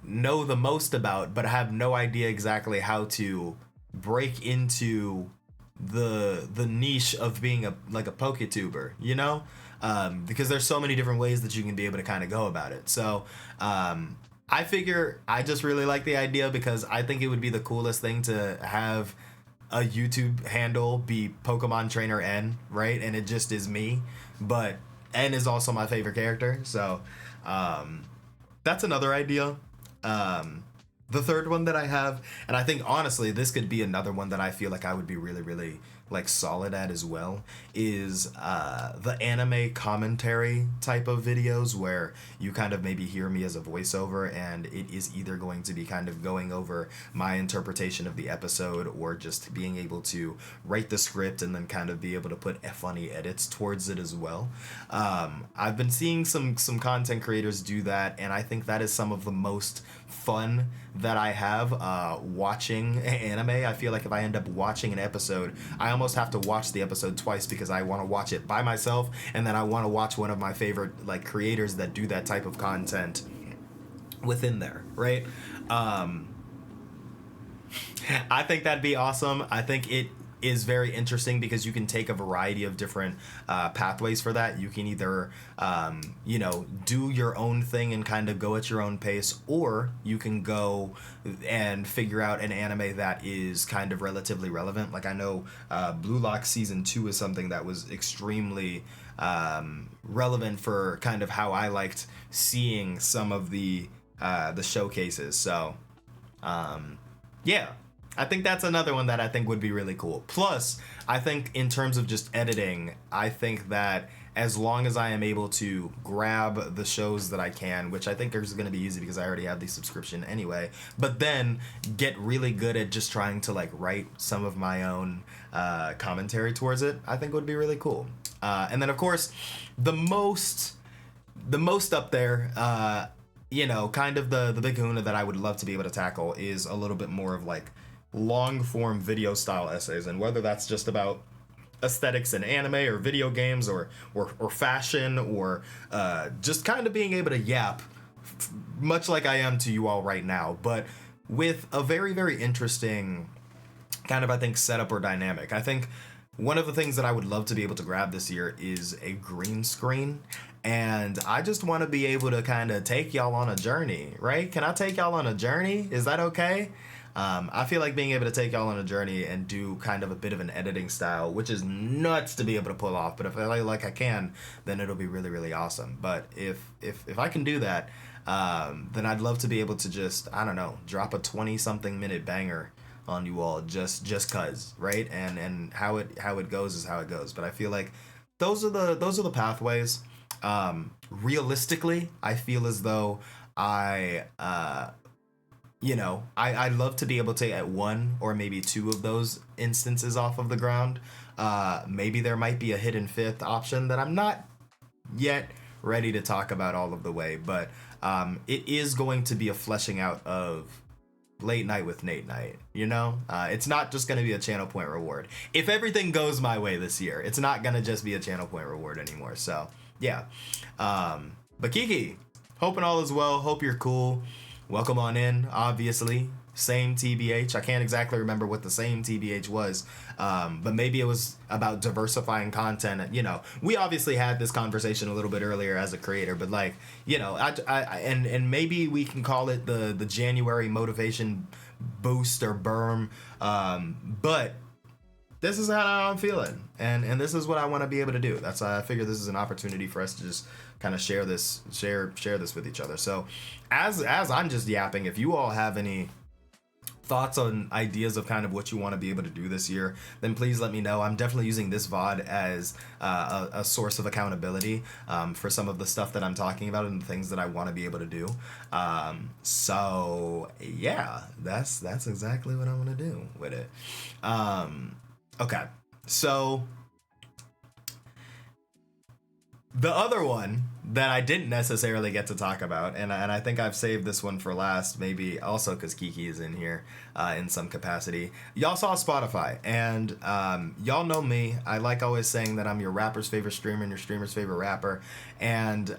know the most about, but have no idea exactly how to break into the niche of being a PokeTuber, because there's so many different ways that you can be able to kind of go about it. So I figure I just really like the idea, because I think it would be the coolest thing to have a YouTube handle be Pokemon Trainer N, right? And it just is me, but N is also my favorite character. So that's another idea. The third one that I have, and I think honestly this could be another one that I feel like I would be really, really like solid at as well, is the anime commentary type of videos where you kind of maybe hear me as a voiceover, and it is either going to be kind of going over my interpretation of the episode or just being able to write the script and then kind of be able to put funny edits towards it as well. I've been seeing some content creators do that, and I think that is some of the most fun that I have watching anime. I feel like if I end up watching an episode, I almost have to watch the episode twice because I want to watch it by myself, and then I want to watch one of my favorite like creators that do that type of content within there, right? I think that'd be awesome. I think it is very interesting because you can take a variety of different pathways for that. You can either, do your own thing and kind of go at your own pace, or you can go and figure out an anime that is kind of relatively relevant. Like I know Blue Lock Season 2 is something that was extremely relevant for kind of how I liked seeing some of the showcases. So, yeah. I think that's another one that I think would be really cool. Plus, I think in terms of just editing, I think that as long as I am able to grab the shows that I can, which I think is going to be easy because I already have the subscription anyway, but then get really good at just trying to like write some of my own commentary towards it, I think would be really cool. And then of course, the most up there, kind of the big kahuna that I would love to be able to tackle is a little bit more of like long form video style essays, and whether that's just about aesthetics in anime or video games or fashion or just kind of being able to yap much like I am to you all right now, but with a very, very interesting kind of, I think, setup or dynamic. I think one of the things that I would love to be able to grab this year is a green screen, and I just want to be able to kind of take y'all on a journey, right? Can I take y'all on a journey? Is that okay? I feel like being able to take y'all on a journey and do kind of a bit of an editing style, which is nuts to be able to pull off, but if I like I can, then it'll be really, really awesome. But if I can do that, then I'd love to be able to just, I don't know, drop a 20-something minute banger on you all just cuz, right? And how it goes is how it goes. But I feel like those are the pathways. Realistically, I feel as though I'd love to be able to get one or maybe two of those instances off of the ground. Maybe there might be a hidden fifth option that I'm not yet ready to talk about all of the way, but it is going to be a fleshing out of Late Night with Nate Night, It's not just going to be a channel point reward. If everything goes my way this year, it's not going to just be a channel point reward anymore. So, yeah. But Kiki, hoping all is well. Hope you're cool. Welcome on in, obviously. Same TBH. I can't exactly remember what the same TBH was, but maybe it was about diversifying content. We obviously had this conversation a little bit earlier as a creator, but and maybe we can call it the January motivation boost or berm, but this is how I'm feeling, and this is what I want to be able to do. That's I figure this is an opportunity for us to just kind of share this with each other. So as I'm just yapping, if you all have any thoughts on ideas of kind of what you want to be able to do this year, then please let me know. I'm definitely using this VOD as a source of accountability for some of the stuff that I'm talking about and the things that I want to be able to do. So yeah, that's exactly what I want to do with it. Okay, so the other one that I didn't necessarily get to talk about, and I think I've saved this one for last, maybe also because Kiki is in here in some capacity. Y'all saw Spotify, and y'all know me. I like always saying that I'm your rapper's favorite streamer and your streamer's favorite rapper, and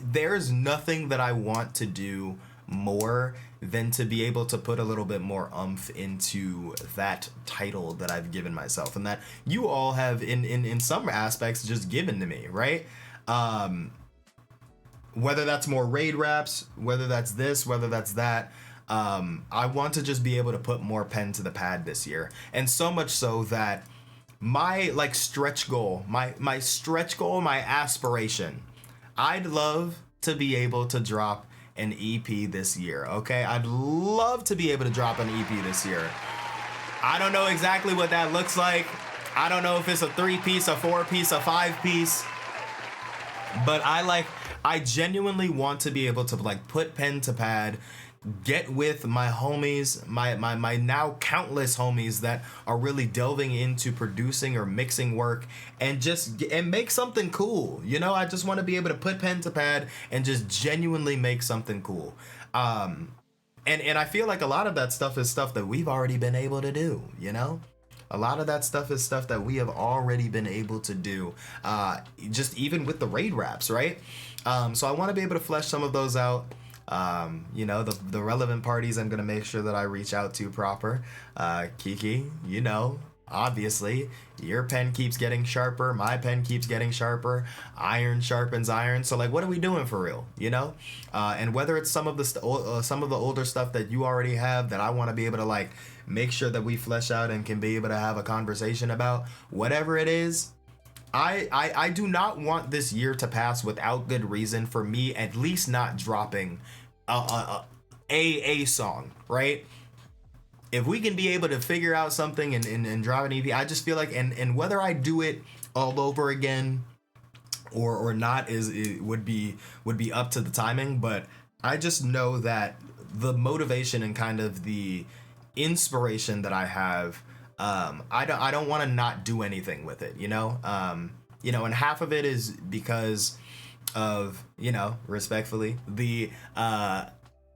there's nothing that I want to do more than to be able to put a little bit more oomph into that title that I've given myself and that you all have in some aspects just given to me, right? Whether that's more raid raps, whether that's this, whether that's that, I want to just be able to put more pen to the pad this year. And so much so that my stretch goal, my aspiration, I'd love to be able to drop an EP this year, okay? I'd love to be able to drop an EP this year. I don't know exactly what that looks like. I don't know if it's a 3-piece, a 4-piece, a 5-piece. But I genuinely want to be able to like put pen to pad, get with my homies, my now countless homies that are really delving into producing or mixing work and make something cool. You know, I just want to be able to put pen to pad and just genuinely make something cool. And I feel like a lot of that stuff is stuff that we've already been able to do, you know? A lot of that stuff is stuff that we have already been able to do, just even with the raid raps, right? So I want to be able to flesh some of those out. You know, the relevant parties I'm going to make sure that I reach out to proper. Kiki, you know, obviously, your pen keeps getting sharper. My pen keeps getting sharper. Iron sharpens iron. So, like, what are we doing for real, you know? And whether it's some of the older stuff that you already have that I want to be able to, like, make sure that we flesh out and can be able to have a conversation about, whatever it is, I do not want this year to pass without good reason for me at least not dropping a song, right? If we can be able to figure out something and drop an EP, I just feel like, and whether I do it all over again or not would be up to the timing, but I just know that the motivation and kind of the inspiration that I have, I don't want to not do anything with it, you know? And half of it is because of, you know, respectfully, the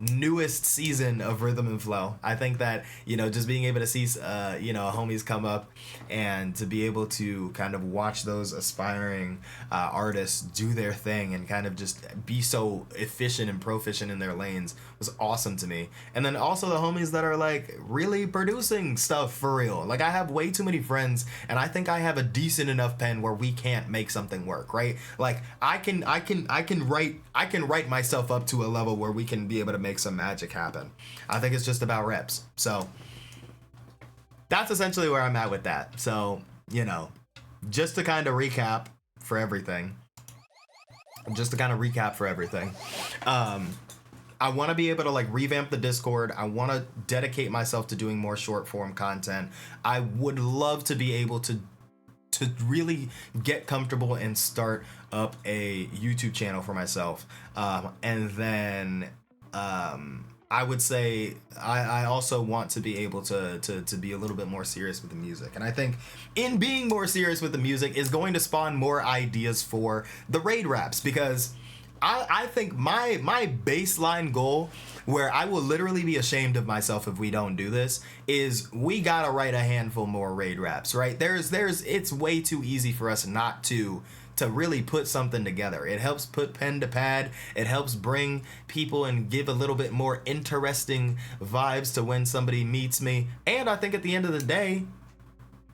newest season of Rhythm and Flow. I think that, you know, just being able to see, homies come up and to be able to kind of watch those aspiring artists do their thing and kind of just be so efficient and proficient in their lanes was awesome to me. And then also the homies that are like really producing stuff for real. Like, I have way too many friends and I think I have a decent enough pen where we can't make something work, right? Like, I can write myself up to a level where we can be able to make some magic happen. I think it's just about reps. So that's essentially where I'm at with that. So, you know, just to kind of recap for everything. I want to be able to like revamp the Discord. I want to dedicate myself to doing more short form content. I would love to be able to really get comfortable and start up a YouTube channel for myself. And then I would say I also want to be able to be a little bit more serious with the music. And I think in being more serious with the music is going to spawn more ideas for the raid raps, because I think my baseline goal, where I will literally be ashamed of myself if we don't do this, is we gotta write a handful more raid raps, right? It's way too easy for us not to really put something together. It helps put pen to pad. It helps bring people and give a little bit more interesting vibes to when somebody meets me. And I think at the end of the day,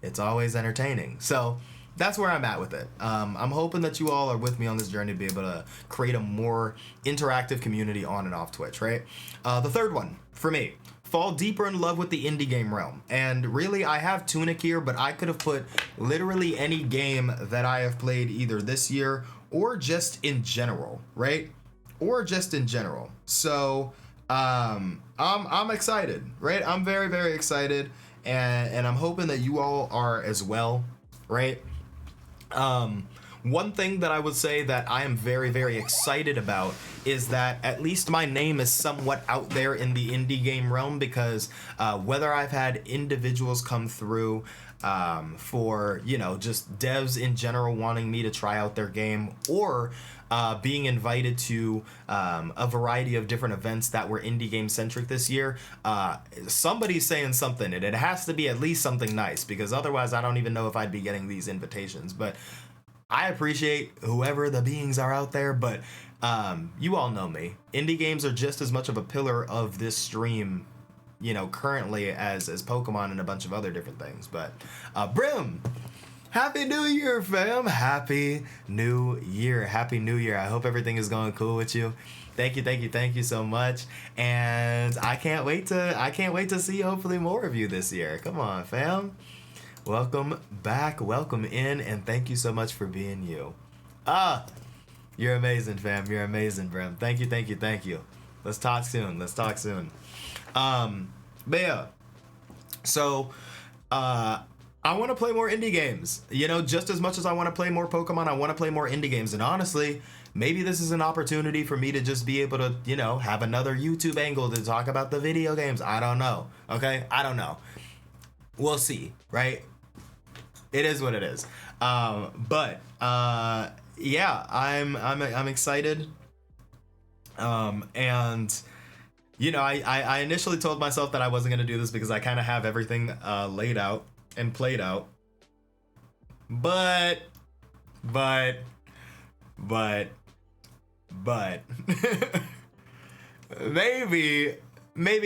it's always entertaining. So that's where I'm at with it. I'm hoping that you all are with me on this journey to be able to create a more interactive community on and off Twitch, right? The third one, for me, fall deeper in love with the indie game realm. And really, I have Tunic here, but I could have put literally any game that I have played either this year or just in general, right? So I'm excited, right? I'm very, very excited, and I'm hoping that you all are as well, right? One thing that I would say that I am very, very excited about is that at least my name is somewhat out there in the indie game realm, because whether I've had individuals come through for, you know, just devs in general wanting me to try out their game, or being invited to a variety of different events that were indie game centric this year, somebody's saying something, and it has to be at least something nice, because otherwise I don't even know if I'd be getting these invitations. But I appreciate whoever the beings are out there, but you all know me. Indie games are just as much of a pillar of this stream, you know, currently as Pokemon and a bunch of other different things. But Brim, Happy New Year, fam. Happy New Year. I hope everything is going cool with you. Thank you so much. And I can't wait to see hopefully more of you this year. Come on, fam. Welcome back, welcome in, and thank you so much for being you. You're amazing, fam. You're amazing, Brim. Thank you. Let's talk soon. But yeah, so I want to play more indie games. You know, just as much as I want to play more Pokemon, I want to play more indie games. And honestly, maybe this is an opportunity for me to just be able to, you know, have another YouTube angle to talk about the video games. I don't know. Okay, I don't know. We'll see, right? It is what it is. Yeah, I'm excited. And you know, I initially told myself that I wasn't gonna do this because I kind of have everything laid out and played out. But maybe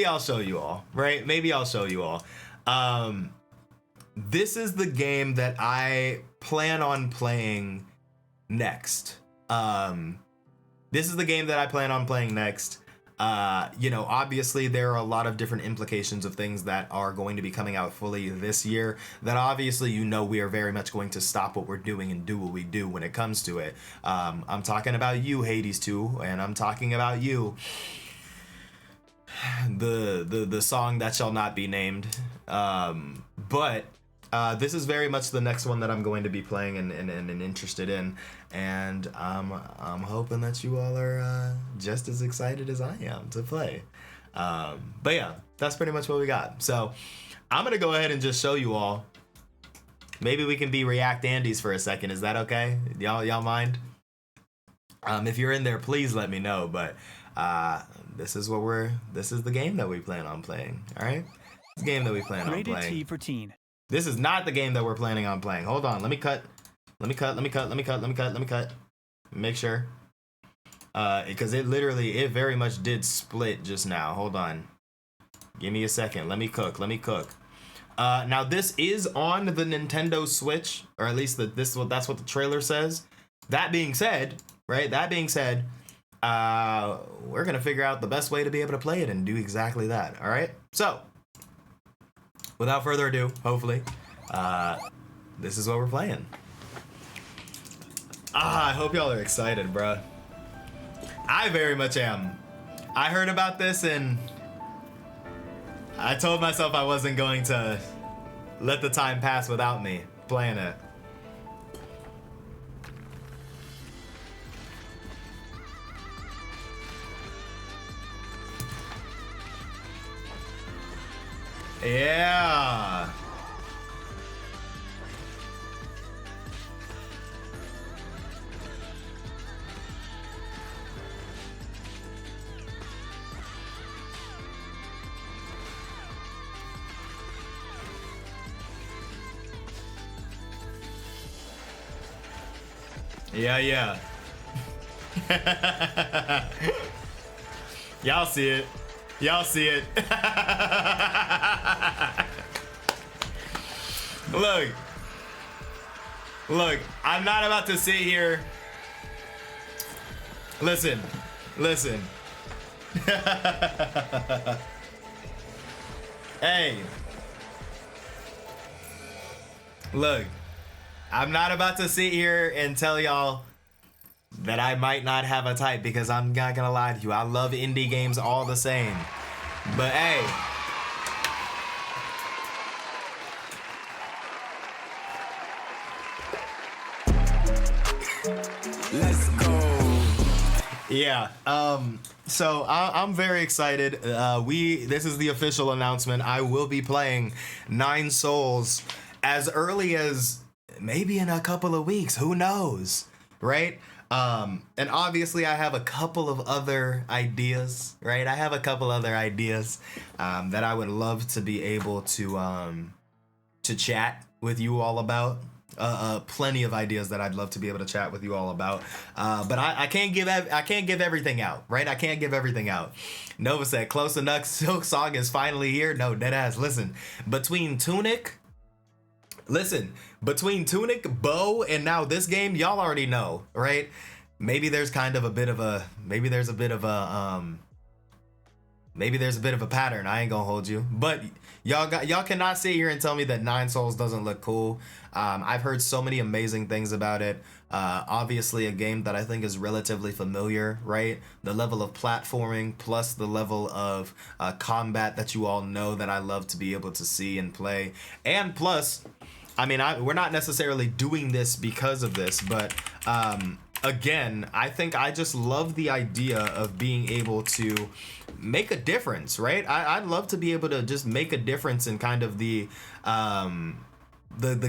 I'll show you all, right? Maybe I'll show you all. This is the game that I plan on playing next. This is the game that I plan on playing next. You know, obviously there are a lot of different implications of things that are going to be coming out fully this year that obviously, you know, we are very much going to stop what we're doing and do what we do when it comes to it. I'm talking about you, Hades 2, and I'm talking about you, the song that shall not be named. But this is very much the next one that I'm going to be playing and interested in, and I'm hoping that you all are just as excited as I am to play. But yeah, that's pretty much what we got. So I'm gonna go ahead and just show you all. Maybe we can be React Andes for a second. Is that okay? Y'all mind? If you're in there, please let me know. But this is the game that we plan on playing. All right, the game that we plan on playing. Rated T for teen. This is not the game that we're planning on playing. Hold on, let me cut. Make sure. Because it very much did split just now. Hold on. Give me a second. Let me cook. Now this is on the Nintendo Switch, or at least that's what the trailer says. That being said, we're gonna figure out the best way to be able to play it and do exactly that. All right. So, without further ado, hopefully, this is what we're playing. I hope y'all are excited, bruh. I very much am. I heard about this and I told myself I wasn't going to let the time pass without me playing it. Yeah. Yeah. Y'all see it. Look, I'm not about to sit here. Listen. Hey. Look, I'm not about to sit here and tell y'all that I might not have a type, because I'm not gonna lie to you. I love indie games all the same. But hey. Let's go. Yeah. So I'm very excited. This is the official announcement. I will be playing Nine Souls as early as maybe in a couple of weeks. Who knows, right? And obviously I have a couple of other ideas, right? I have a couple other ideas that I would love to be able to chat with you all about. Plenty of ideas that I'd love to be able to chat with you all about. But I can't give everything out, right? I can't give everything out. Nova said, close enough. Silk Song is finally here. No, deadass. Listen, between Tunic, Bow, and now this game, y'all already know, right? Maybe there's a bit of a Maybe there's a bit of a pattern. I ain't gonna hold you, but y'all cannot sit here and tell me that Nine Souls doesn't look cool. I've heard so many amazing things about it. Obviously a game that I think is relatively familiar, right? The level of platforming plus the level of combat that you all know that I love to be able to see and play. And plus, I mean, we're not necessarily doing this because of this, but again, I think I just love the idea of being able to make a difference, right? I'd love to be able to just make a difference in kind of the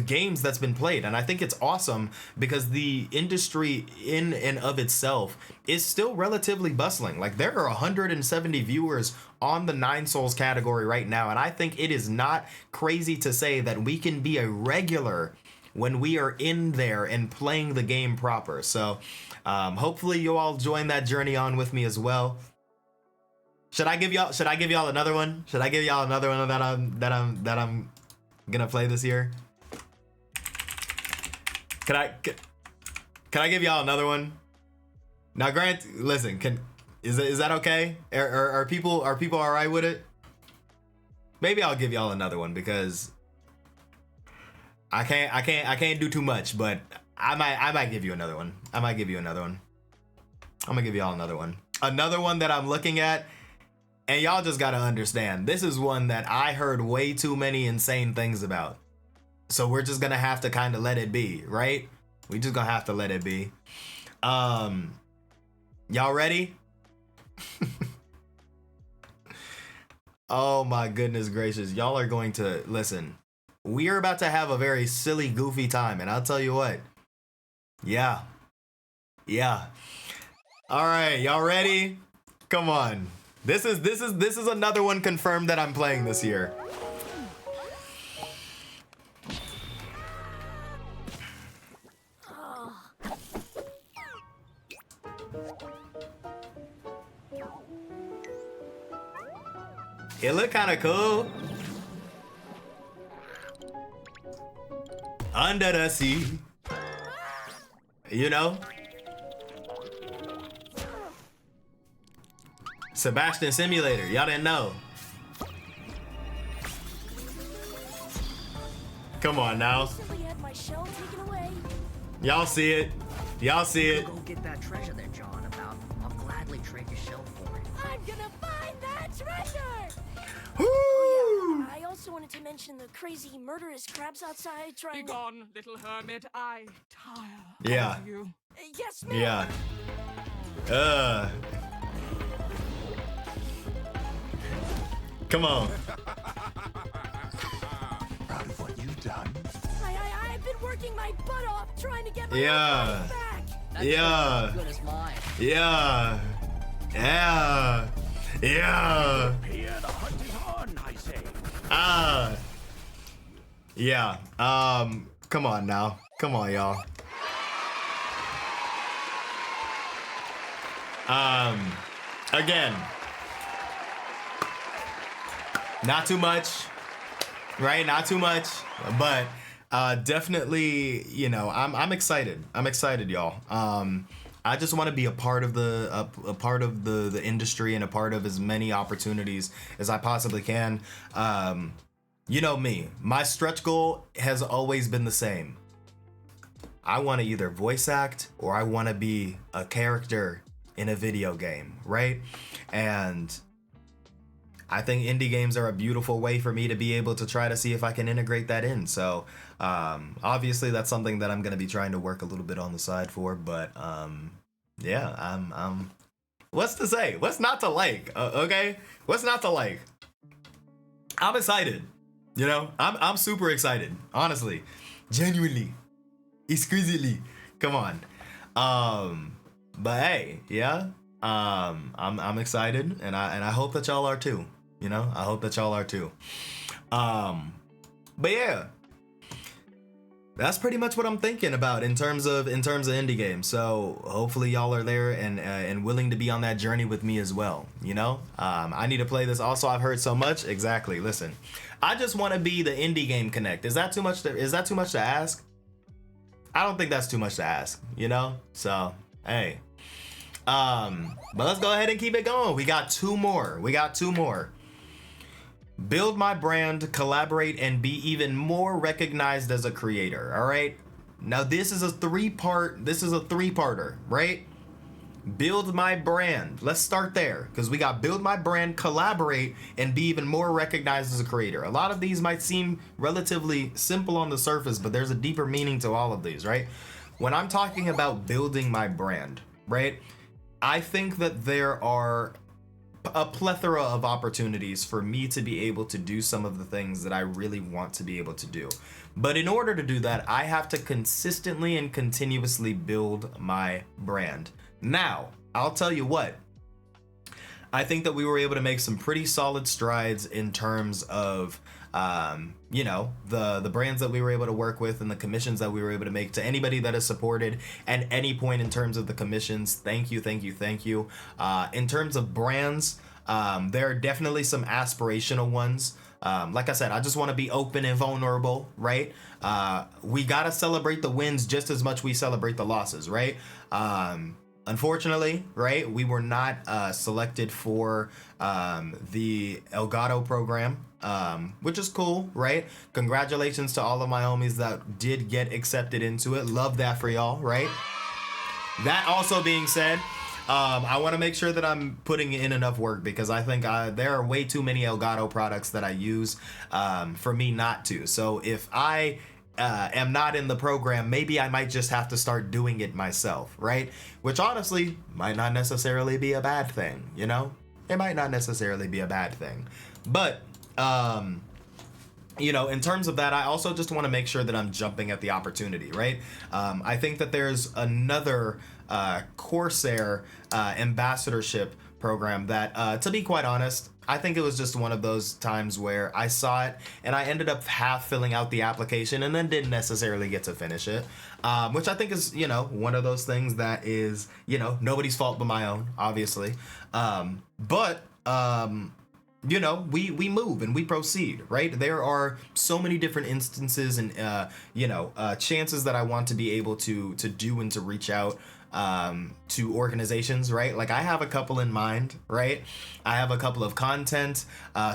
games that's been played. And I think it's awesome because the industry in and of itself is still relatively bustling. Like, there are 170 viewers on the Nine Souls category right now, and I think it is not crazy to say that we can be a regular when we are in there and playing the game proper. So hopefully you all join that journey on with me as well. Should I give y'all another one? Should I give y'all another one that I'm gonna play this year? Can I give y'all another one? Now, Grant, listen, is that okay? Are people all right with it? Maybe I'll give y'all another one because I can't do too much, but I might give you another one. I'm gonna give y'all another one. Another one that I'm looking at, and y'all just gotta understand, this is one that I heard way too many insane things about. So we're just gonna have to kind of let it be, right? We just gonna have to let it be. Y'all ready? Oh my goodness gracious. Y'all are going to listen. We are about to have a very silly, goofy time, and I'll tell you what. Yeah. All right, y'all ready? Come on. This is another one confirmed that I'm playing this year. It look kind of cool. Under the sea. You know? Sebastian Simulator. Y'all didn't know. Come on now. Y'all see it. Y'all see it. Go get that treasure that John about. I'll gladly trade your shell for it. I'm gonna find that treasure! Woo! Oh, yeah. I also wanted to mention the crazy murderous crabs outside trying Be gone, little hermit. I tire Yeah. of you. Yes, ma'am. Yeah. Come on. Proud of what you've done. I've been working my butt off trying to get my Yeah. back. That's Yeah. as good as mine. Yeah. Here the hunt is on, I say. Yeah. Come on now. Come on, y'all. Again. Not too much. Right? Not too much. But definitely, you know, I'm excited. I'm excited, y'all. I just want to be a part of the industry and a part of as many opportunities as I possibly can. You know me, my stretch goal has always been the same. I want to either voice act or I want to be a character in a video game, right? And I think indie games are a beautiful way for me to be able to try to see if I can integrate that in. So obviously that's something that I'm going to be trying to work a little bit on the side for, but yeah, I'm what's to say? What's not to like? Okay? What's not to like? I'm excited. You know, I'm super excited, honestly, genuinely, exquisitely. Come on. But hey, yeah, I'm excited, and I hope that y'all are too. You know, I hope that y'all are too. But yeah, that's pretty much what I'm thinking about in terms of indie games. So hopefully y'all are there and willing to be on that journey with me as well. You know, I need to play this. Also, I've heard so much. Exactly. Listen, I just want to be the indie game connect. Is that too much to ask? I don't think that's too much to ask. You know. So hey, But let's go ahead and keep it going. We got two more. Build my brand, collaborate, and be even more recognized as a creator. All right. Now this is a three-parter, right? Build my brand. Let's start there, because we got build my brand, collaborate, and be even more recognized as a creator. A lot of these might seem relatively simple on the surface, but there's a deeper meaning to all of these, right? When I'm talking about building my brand, right? I think that there are a plethora of opportunities for me to be able to do some of the things that I really want to be able to do. But in order to do that, I have to consistently and continuously build my brand. Now, I'll tell you what, I think that we were able to make some pretty solid strides in terms of, you know, the brands that we were able to work with and the commissions that we were able to make. To anybody that has supported at any point in terms of the commissions, thank you. In terms of brands, there are definitely some aspirational ones. Like I said, I just want to be open and vulnerable, right? We got to celebrate the wins just as much we celebrate the losses, right? Unfortunately, right, we were not selected for the Elgato program, which is cool, right? Congratulations to all of my homies that did get accepted into it. Love that for y'all, right? That also being said, I want to make sure that I'm putting in enough work, because I think there are way too many Elgato products that I use for me not to. So if I am not in the program, maybe I might just have to start doing it myself, right? Which honestly might not necessarily be a bad thing, you know? It might not necessarily be a bad thing. But, you know, in terms of that, I also just want to make sure that I'm jumping at the opportunity, right? I think that there's another Corsair ambassadorship program that, to be quite honest, I think it was just one of those times where I saw it and I ended up half filling out the application and then didn't necessarily get to finish it, which I think is, you know, one of those things that is, you know, nobody's fault but my own, obviously. But you know, we move and we proceed, right? There are so many different instances and, you know, chances that I want to be able to do and to reach out to organizations, right? Like I have a couple in mind, right? I have a couple of content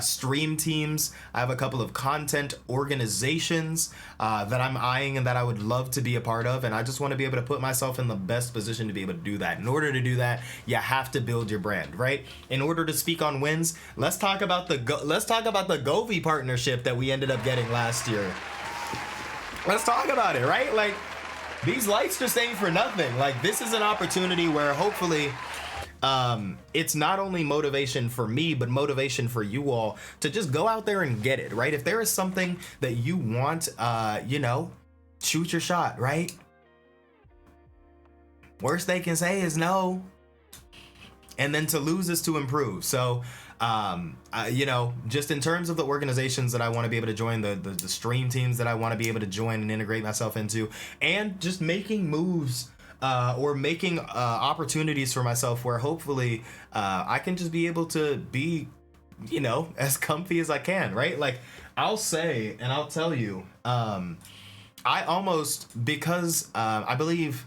stream teams. I have a couple of content organizations that I'm eyeing and that I would love to be a part of. And I just want to be able to put myself in the best position to be able to do that. In order to do that, you have to build your brand, right? In order to speak on wins, let's talk about the Govee partnership that we ended up getting last year. Let's talk about it, right? Like, these lights just ain't for nothing. Like, this is an opportunity where hopefully it's not only motivation for me, but motivation for you all to just go out there and get it, right? If there is something that you want, you know, shoot your shot, right? Worst they can say is no. And then to lose is to improve. So, you know, just in terms of the organizations that I want to be able to join, the stream teams that I want to be able to join and integrate myself into, and just making moves or making opportunities for myself where hopefully I can just be able to be, you know, as comfy as I can, right? Like, I'll say and I'll tell you, I almost, because I believe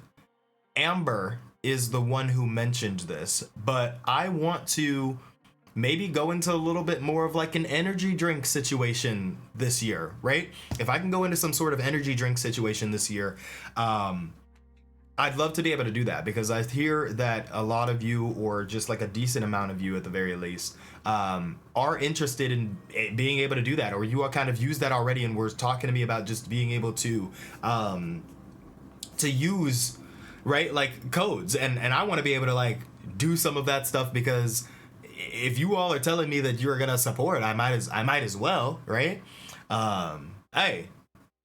Amber is the one who mentioned this, but I want to maybe go into a little bit more of like an energy drink situation this year, right? If I can go into some sort of energy drink situation this year, I'd love to be able to do that, because I hear that a lot of you, or just like a decent amount of you at the very least, are interested in being able to do that, or you are kind of used that already and were talking to me about just being able to use, right, like codes, and I want to be able to like do some of that stuff, because if you all are telling me that you're gonna support, I might as well, right? Hey,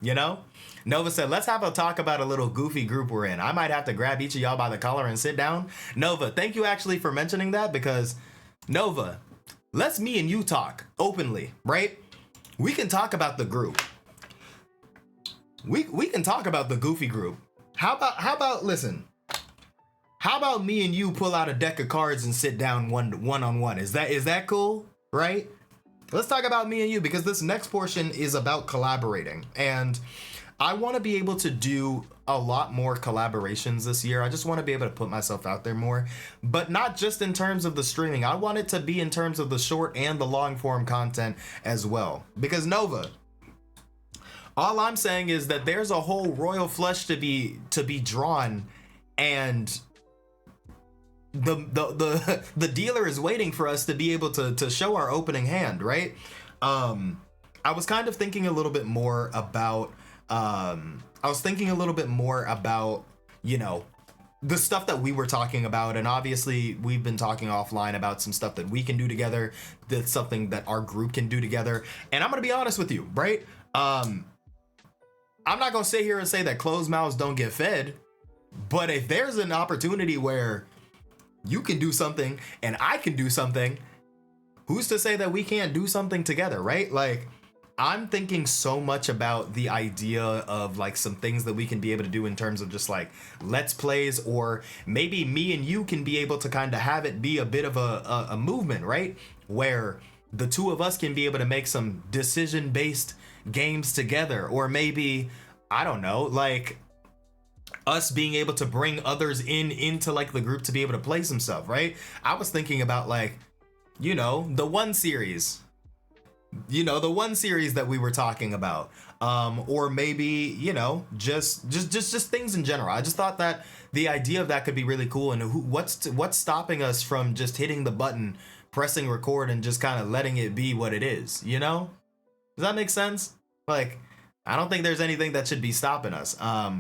you know, Nova said, let's have a talk about a little goofy group we're in. I might have to grab each of y'all by the collar and sit down. Nova, thank you actually for mentioning that, because Nova, let's me and you talk openly, right? We can talk about the group. We can talk about the goofy group. How about listen? How about me and you pull out a deck of cards and sit down one on one? Is that cool? Right? Let's talk about me and you, because this next portion is about collaborating. And I want to be able to do a lot more collaborations this year. I just want to be able to put myself out there more, but not just in terms of the streaming. I want it to be in terms of the short and the long form content as well. Because Nova, all I'm saying is that there's a whole royal flush to be drawn, and the dealer is waiting for us to be able to show our opening hand, right? I was kind of thinking a little bit more about you know, the stuff that we were talking about, and obviously we've been talking offline about some stuff that we can do together, that's something that our group can do together. And I'm gonna be honest with you, right? I'm not gonna sit here and say that closed mouths don't get fed, but if there's an opportunity where you can do something and I can do something, who's to say that we can't do something together, right? Like, I'm thinking so much about the idea of like some things that we can be able to do in terms of just like let's plays, or maybe me and you can be able to kind of have it be a bit of a movement, right? Where the two of us can be able to make some decision-based games together, or maybe, I don't know, like us being able to bring others into like the group to be able to play some stuff, right? I was thinking about like, you know, the one series that we were talking about, or maybe, you know, just things in general. I just thought that the idea of that could be really cool. And what's stopping us from just hitting the button, pressing record, and just kind of letting it be what it is, you know? Does that make sense? Like, I don't think there's anything that should be stopping us.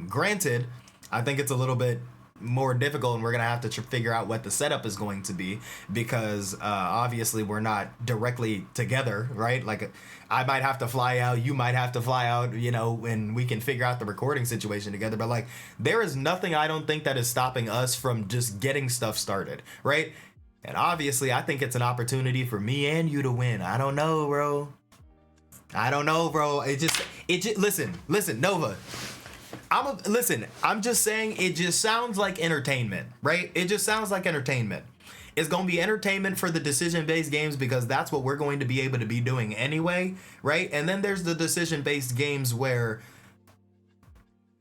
Granted, I think it's a little bit more difficult, and we're gonna have to figure out what the setup is going to be, because obviously we're not directly together, right? Like, I might have to fly out, you might have to fly out, you know, and we can figure out the recording situation together. But like, there is nothing, I don't think, that is stopping us from just getting stuff started, right? And obviously I think it's an opportunity for me and you to win. I don't know, bro. It just listen, Nova. I'm just saying, it just sounds like entertainment, right? It just sounds like entertainment. It's going to be entertainment for the decision-based games, because that's what we're going to be able to be doing anyway, right? And then there's the decision-based games where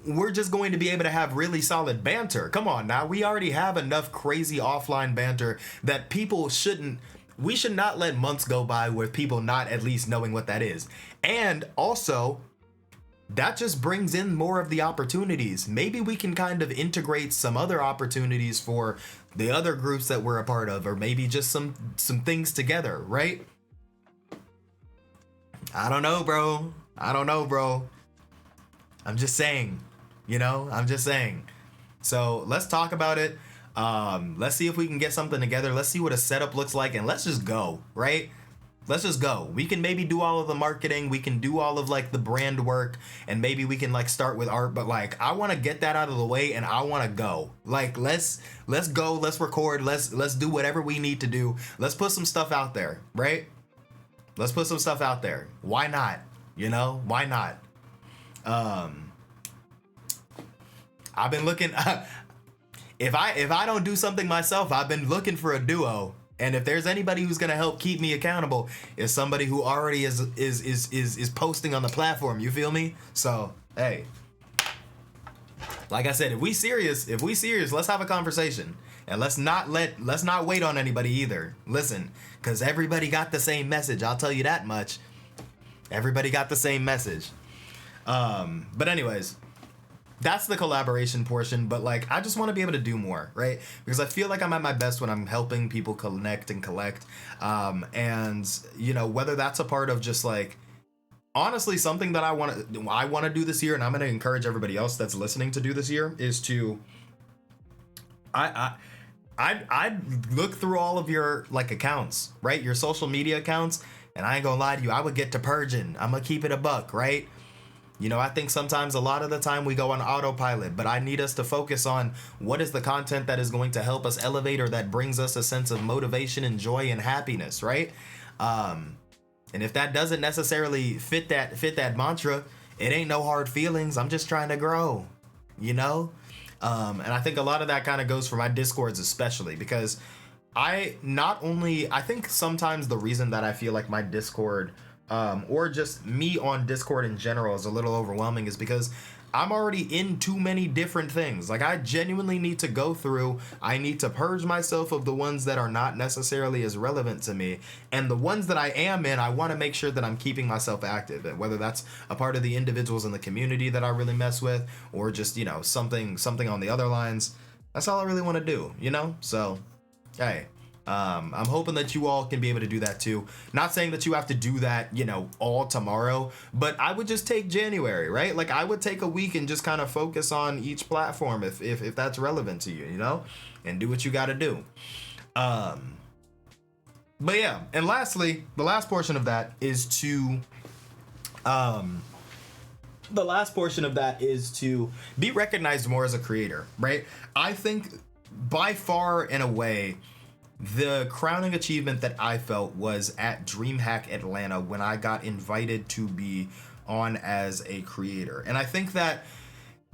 we're just going to be able to have really solid banter. Come on now, we already have enough crazy offline banter that we should not let months go by with people not at least knowing what that is. And also, that just brings in more of the opportunities. Maybe we can kind of integrate some other opportunities for the other groups that we're a part of, or maybe just some things together, right? I don't know, bro. I'm just saying, you know, So let's talk about it. Let's see if we can get something together. Let's see what a setup looks like, and let's just go, right? Let's just go. We can maybe do all of the marketing. We can do all of like the brand work, and maybe we can like start with art. But like, I want to get that out of the way, and I want to go. Like, let's go. Let's record. Let's do whatever we need to do. Let's put some stuff out there, right? Let's put some stuff out there. Why not? You know, why not? I've been looking. If I don't do something myself, I've been looking for a duo. And if there's anybody who's gonna help keep me accountable, is somebody who already is posting on the platform. You feel me? So hey, like I said, if we serious, let's have a conversation, and let's not wait on anybody either. Listen, cause everybody got the same message. I'll tell you that much. Everybody got the same message. But anyways, that's the collaboration portion. But like, I just want to be able to do more, right? Because I feel like I'm at my best when I'm helping people connect and collect. And you know, whether that's a part of just like, honestly, something that I want to do this year, and I'm going to encourage everybody else that's listening to do this year, is to I'd look through all of your like accounts, right? Your social media accounts, and I ain't gonna lie to you, I would get to purging. I'm gonna keep it a buck, right? You know, I think sometimes a lot of the time we go on autopilot, but I need us to focus on what is the content that is going to help us elevate, or that brings us a sense of motivation and joy and happiness, right? And if that doesn't necessarily fit that mantra, it ain't no hard feelings. I'm just trying to grow, you know? And I think a lot of that kind of goes for my Discords especially, because I think sometimes the reason that I feel like my Discord or just me on Discord in general is a little overwhelming is because I'm already in too many different things. Like, I genuinely need to go through, I need to purge myself of the ones that are not necessarily as relevant to me. And the ones that I am in, I want to make sure that I'm keeping myself active. And whether that's a part of the individuals in the community that I really mess with, or just, you know, something on the other lines, that's all I really want to do, you know? So, hey. I'm hoping that you all can be able to do that too. Not saying that you have to do that, you know, all tomorrow, but I would just take January, right? Like, I would take a week and just kind of focus on each platform if that's relevant to you, you know, and do what you got to do. But yeah, and lastly, the last portion of that is to be recognized more as a creator, right? I think by far and away, the crowning achievement that I felt was at DreamHack Atlanta when I got invited to be on as a creator. And I think that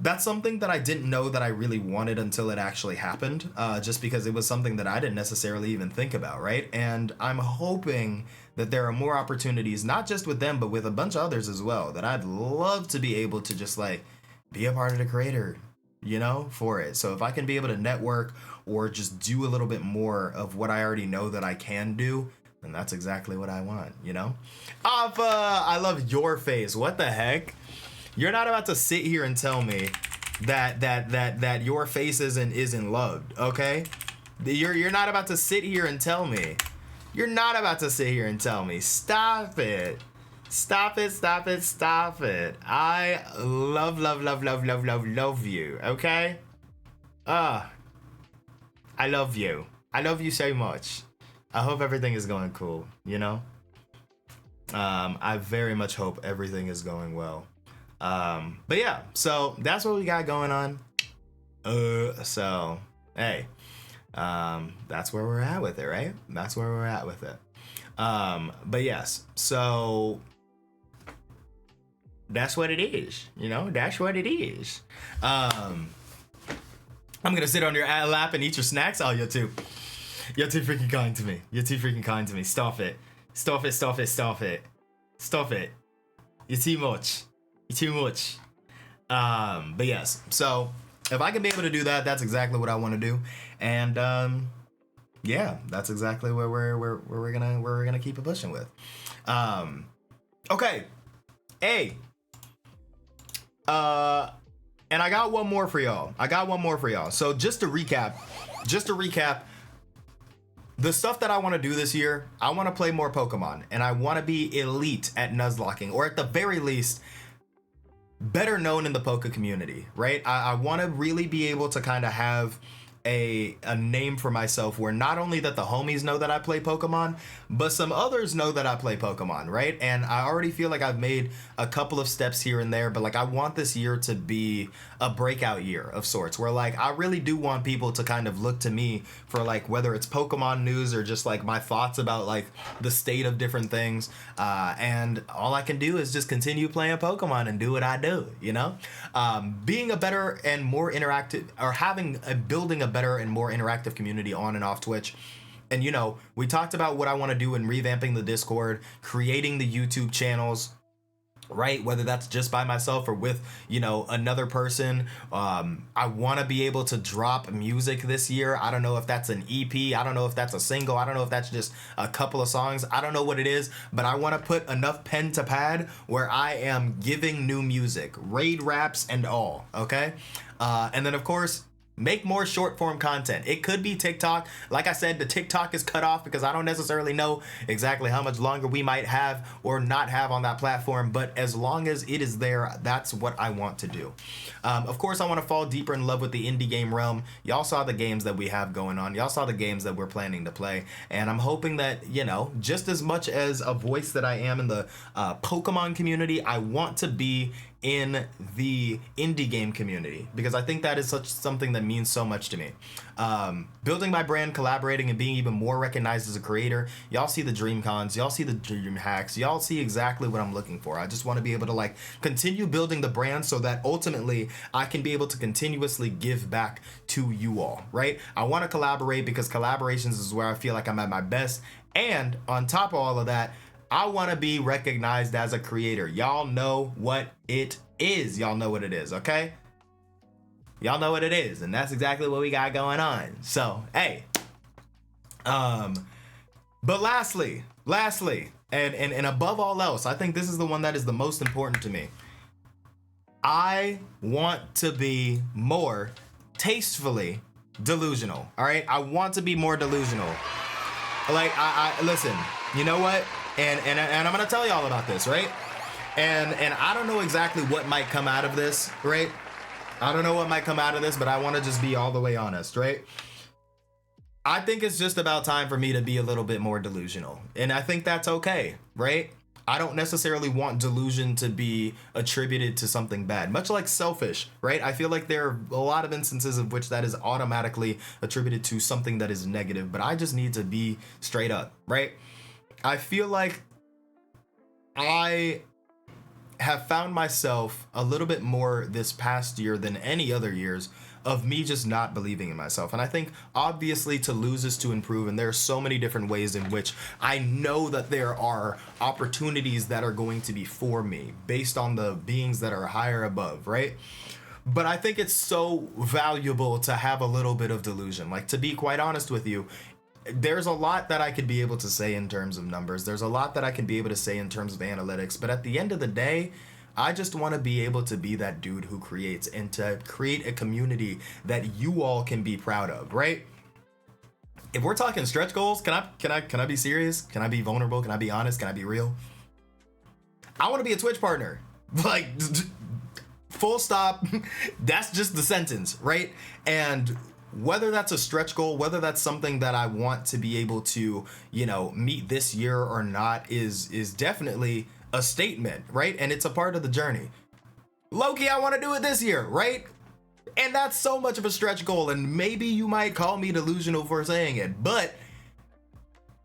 that's something that I didn't know that I really wanted until it actually happened, just because it was something that I didn't necessarily even think about, right? And I'm hoping that there are more opportunities, not just with them, but with a bunch of others as well, that I'd love to be able to just like be a part of the creator, you know, for it. So if I can be able to network or just do a little bit more of what I already know that I can do, then that's exactly what I want, you know? I love your face. What the heck? You're not about to sit here and tell me that your face isn't loved, okay? You're not about to sit here and tell me. You're not about to sit here and tell me. Stop it. Stop it, stop it, stop it. I love you, okay? I love you. I love you so much. I hope everything is going cool, you know? I very much hope everything is going well. But yeah, so that's what we got going on. So, hey, that's where we're at with it, right? That's where we're at with it. But yes, so that's what it is, you know? That's what it is. I'm gonna sit on your lap and eat your snacks. Oh, you're too freaking kind to me. You're too freaking kind to me. Stop it. Stop it, stop it, stop it. Stop it. You're too much. You're too much. But yes, so if I can be able to do that, that's exactly what I want to do. And yeah, that's exactly where we're gonna keep it pushing with. Okay. Hey. And I got one more for y'all. So just to recap, the stuff that I want to do this year, I want to play more Pokemon, and I want to be elite at Nuzlocking, or at the very least, better known in the Poke community, right? I want to really be able to kind of have a name for myself where not only that the homies know that I play Pokemon, but some others know that I play Pokemon, right? And I already feel like I've made a couple of steps here and there, but like I want this year to be a breakout year of sorts where like I really do want people to kind of look to me for like whether it's Pokemon news or just like my thoughts about like the state of different things, and all I can do is just continue playing Pokemon and do what I do, you know? Being a better and more interactive, or building a better and more interactive community on and off Twitch. And you know, we talked about what I want to do in revamping the Discord, creating the YouTube channels, right? Whether that's just by myself or with, you know, another person. I want to be able to drop music this year. I don't know if that's an EP. I don't know if that's a single. I don't know if that's just a couple of songs. I don't know what it is, but I want to put enough pen to pad where I am giving new music, raid raps and all, okay? And then of course, make more short form content. It could be TikTok. Like I said, the TikTok is cut off because I don't necessarily know exactly how much longer we might have or not have on that platform. But as long as it is there, that's what I want to do. Of course, I want to fall deeper in love with the indie game realm. Y'all saw the games that we have going on. Y'all saw the games that we're planning to play. And I'm hoping that, you know, just as much as a voice that I am in the Pokemon community, I want to be in the indie game community because I think that is something that means so much to me. Building my brand, collaborating, and being even more recognized as a creator. Y'all see the dream cons, y'all see the dream hacks, y'all see exactly what I'm looking for. I just want to be able to like continue building the brand so that ultimately I can be able to continuously give back to you all, right? I want to collaborate because collaborations is where I feel like I'm at my best. And on top of all of that, I want to be recognized as a creator. Y'all know what it is. Y'all know what it is, okay? Y'all know what it is, and that's exactly what we got going on. So, hey. But lastly, and above all else, I think this is the one that is the most important to me. I want to be more tastefully delusional. All right, I want to be more delusional. Like, I listen. You know what? And I'm gonna tell y'all about this, right? And I don't know exactly what might come out of this, right? I don't know what might come out of this, but I want to just be all the way honest, right? I think it's just about time for me to be a little bit more delusional, and I think that's okay, right? I don't necessarily want delusion to be attributed to something bad, much like selfish, right? I feel like there are a lot of instances of which that is automatically attributed to something that is negative, but I just need to be straight up, right? I feel like I have found myself a little bit more this past year than any other years of me just not believing in myself. And I think obviously to lose is to improve, and there are so many different ways in which I know that there are opportunities that are going to be for me based on the beings that are higher above, right? But I think it's so valuable to have a little bit of delusion. Like, to be quite honest with you, there's a lot that I could be able to say in terms of numbers. There's a lot that I can be able to say in terms of analytics. But at the end of the day, I just want to be able to be that dude who creates, and to create a community that you all can be proud of, right? If we're talking stretch goals, can I be serious? Can I be vulnerable? Can I be honest? Can I be real? I want to be a Twitch partner. Like, full stop. That's just the sentence, right? And whether that's a stretch goal, whether that's something that I want to be able to, meet this year or not, is definitely a statement, right? And it's a part of the journey. Loki, I want to do it this year, right? And that's so much of a stretch goal, and maybe you might call me delusional for saying it, but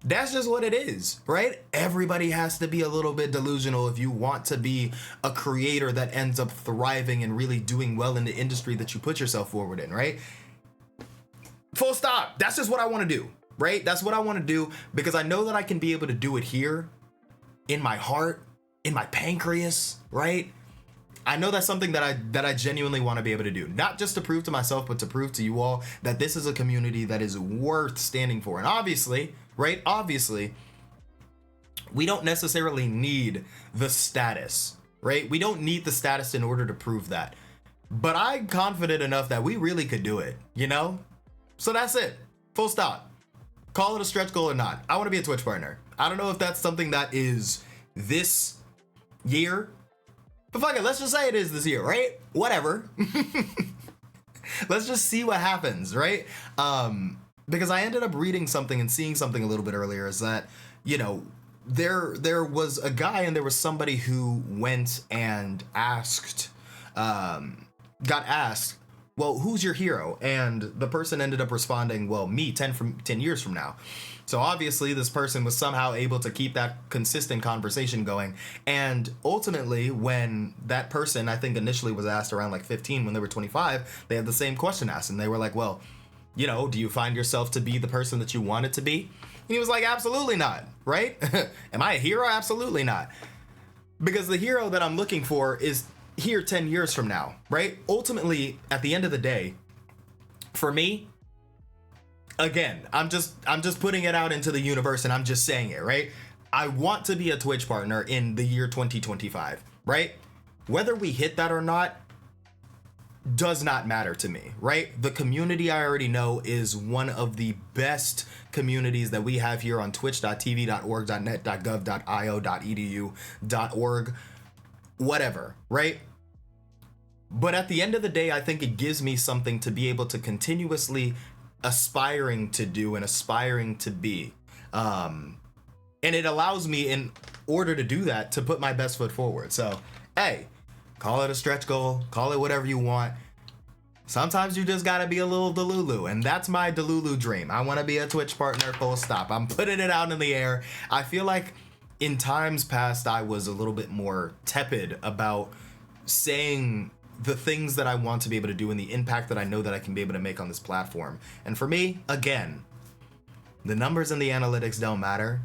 that's just what it is, right? Everybody has to be a little bit delusional if you want to be a creator that ends up thriving and really doing well in the industry that you put yourself forward in, right? Full stop. That's just what I want to do, right? That's what I want to do, because I know that I can be able to do it here in my heart, in my pancreas, right? I know that's something that I genuinely want to be able to do, not just to prove to myself, but to prove to you all that this is a community that is worth standing for. And obviously, right? Obviously, we don't necessarily need the status, right? We don't need the status in order to prove that. But I'm confident enough that we really could do it, So that's it. Full stop. Call it a stretch goal or not. I want to be a Twitch partner. I don't know if that's something that is this year, but fuck it, let's just say it is this year, right? Whatever. Let's just see what happens, right? Because I ended up reading something and seeing something a little bit earlier, is that, there was a guy, and there was somebody who went and got asked, well, who's your hero? And the person ended up responding, well, me, 10 years from now. So obviously this person was somehow able to keep that consistent conversation going. And ultimately, when that person, I think initially was asked around like 15, when they were 25, they had the same question asked. And they were like, well, do you find yourself to be the person that you wanted to be? And he was like, absolutely not, right? Am I a hero? Absolutely not. Because the hero that I'm looking for is here 10 years from now, right? Ultimately, at the end of the day, for me, again, I'm just putting it out into the universe, and I'm just saying it, right? I want to be a Twitch partner in the year 2025, right? Whether we hit that or not does not matter to me, right? The community I already know is one of the best communities that we have here on twitch.tv.org.net.gov.io.edu.org, whatever, right? But at the end of the day, I think it gives me something to be able to continuously aspiring to do and aspiring to be. And it allows me, in order to do that, to put my best foot forward. So, hey, call it a stretch goal, call it whatever you want. Sometimes you just gotta be a little Delulu, and that's my Delulu dream. I wanna be a Twitch partner, full stop. I'm putting it out in the air. I feel like in times past, I was a little bit more tepid about saying the things that I want to be able to do and the impact that I know that I can be able to make on this platform. And for me, again, the numbers and the analytics don't matter.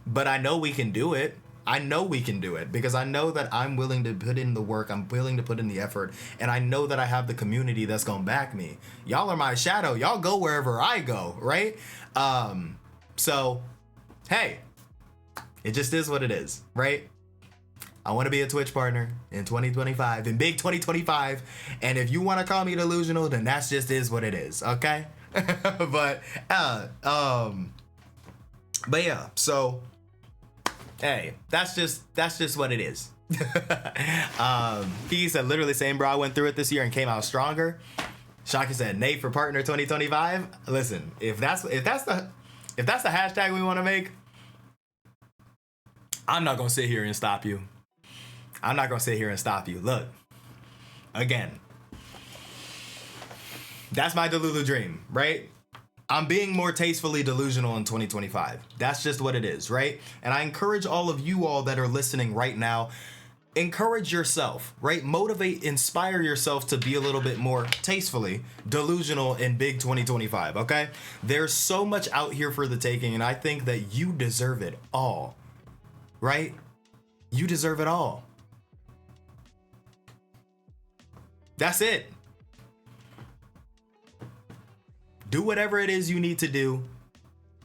but I know we can do it. I know we can do it because I know that I'm willing to put in the work. I'm willing to put in the effort. And I know that I have the community that's going to back me. Y'all are my shadow. Y'all go wherever I go, right? So, hey, it just is what it is, right? I want to be a Twitch partner in 2025, in big 2025. And if you want to call me delusional, then that's just is what it is, okay? But yeah, so hey, that's just what it is. He said literally saying, bro, I went through it this year and came out stronger. Shaki said, Nate for partner 2025. Listen, if that's the hashtag we want to make, I'm not gonna sit here and stop you. I'm not gonna sit here and stop you. Look, again, that's my Delulu dream, right? I'm being more tastefully delusional in 2025. That's just what it is, right? And I encourage all of you all that are listening right now, encourage yourself, right? Motivate, inspire yourself to be a little bit more tastefully delusional in big 2025, okay? There's so much out here for the taking, and I think that you deserve it all, right? You deserve it all. That's it. Do whatever it is you need to do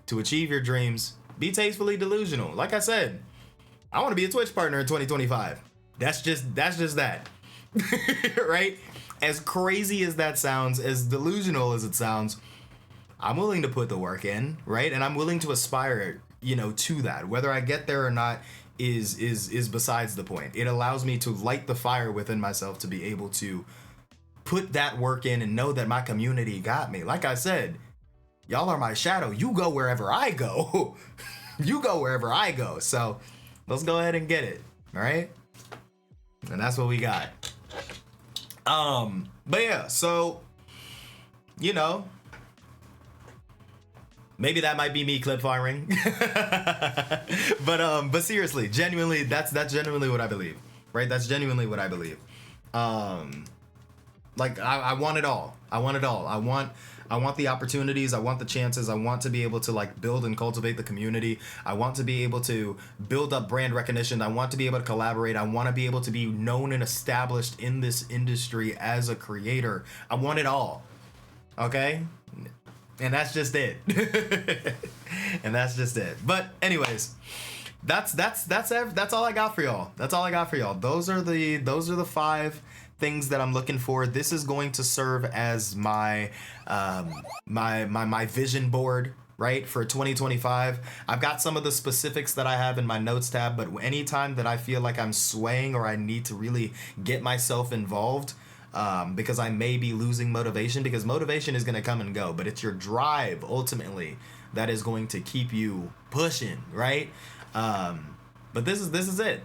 to achieve your dreams. Be tastefully delusional. Like I said, I want to be a Twitch partner in 2025. That's just that. Right? As crazy as that sounds, as delusional as it sounds, I'm willing to put the work in, right? And I'm willing to aspire, to that. Whether I get there or not is besides the point. It allows me to light the fire within myself to be able to put that work in and know that my community got me. Like I said, y'all are my shadow. You go wherever I go. You go wherever I go. So let's go ahead and get it. All right. And that's what we got. But yeah, so, maybe that might be me clip firing. But seriously, genuinely, that's genuinely what I believe, right? That's genuinely what I believe. Like I want it all. I want it all. I want the opportunities. I want the chances. I want to be able to build and cultivate the community. I want to be able to build up brand recognition. I want to be able to collaborate. I want to be able to be known and established in this industry as a creator. I want it all. Okay? And that's just it. And that's just it. But anyways, that's all I got for y'all. That's all I got for y'all. Those are the 5 things that I'm looking for. This is going to serve as my my vision board, right, for 2025. I've got some of the specifics that I have in my notes tab, but anytime that I feel like I'm swaying or I need to really get myself involved, because I may be losing motivation, because motivation is going to come and go, but it's your drive ultimately that is going to keep you pushing, right? But this is it,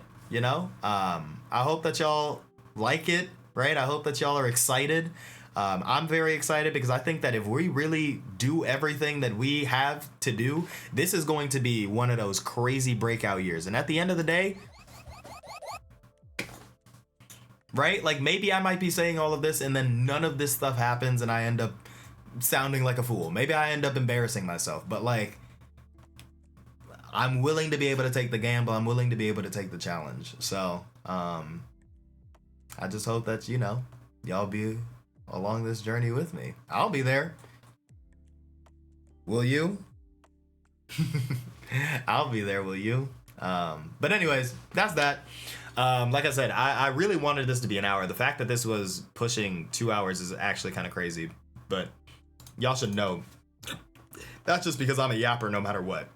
I hope that y'all like it, right? I hope that y'all are excited. I'm very excited because I think that if we really do everything that we have to do, this is going to be one of those crazy breakout years. And at the end of the day, right? Maybe I might be saying all of this and then none of this stuff happens and I end up sounding like a fool. Maybe I end up embarrassing myself, but I'm willing to be able to take the gamble. I'm willing to be able to take the challenge. So, I just hope that, y'all be along this journey with me. I'll be there. Will you? I'll be there, will you? But anyways, that's that. Like I said, I really wanted this to be an hour. The fact that this was pushing 2 hours is actually kind of crazy, but y'all should know that's just because I'm a yapper no matter what.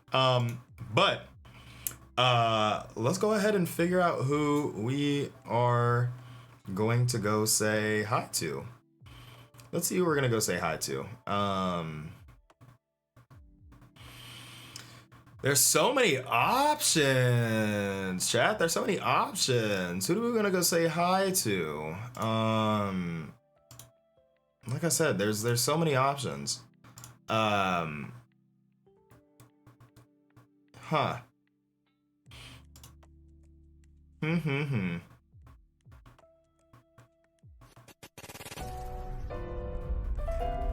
But let's go ahead and figure out who we are going to go say hi to. Let's see who we're gonna go say hi to. There's so many options, chat. There's so many options. Who are we gonna go say hi to? Like I said, there's so many options.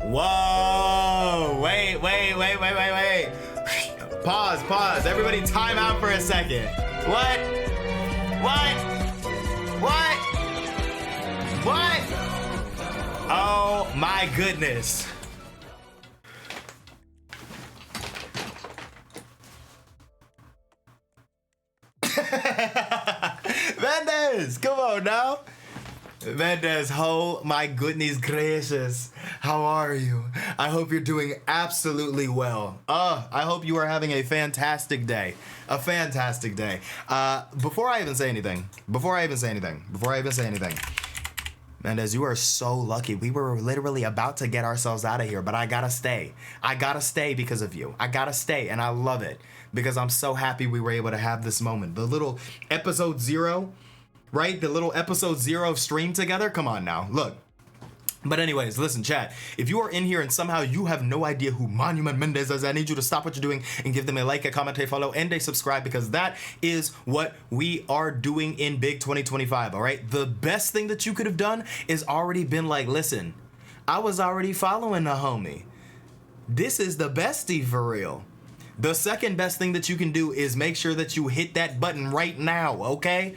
Whoa! Wait. Pause. Everybody time out for a second. What? Oh my goodness. Mendez, come on now. Mendez, oh my goodness gracious. How are you? I hope you're doing absolutely well. I hope you are having a fantastic day. A fantastic day. Before I even say anything, Mendez, you are so lucky. We were literally about to get ourselves out of here, but I gotta stay. I gotta stay because of you. I gotta stay, and I love it because I'm so happy we were able to have this moment. The little episode 0, right? The little episode 0 of stream together. Come on now, look. But anyways, listen, chat. If you are in here and somehow you have no idea who Monument Mendez is, I need you to stop what you're doing and give them a like, a comment, a follow, and a subscribe, because that is what we are doing in Big 2025, all right? The best thing that you could have done is already been like, listen, I was already following the homie. This is the bestie for real. The second best thing that you can do is make sure that you hit that button right now, okay?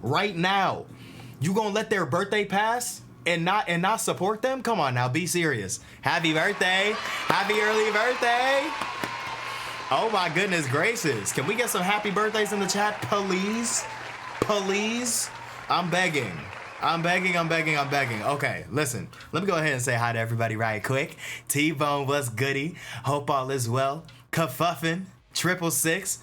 Right now. You gonna let their birthday pass and not support them? Come on now, be serious. Happy birthday. Happy early birthday. Oh my goodness gracious. Can we get some happy birthdays in the chat, please? Please? I'm begging. Okay, listen. Let me go ahead and say hi to everybody right quick. T-Bone, what's goody? Hope all is well. Kafuffin, 666.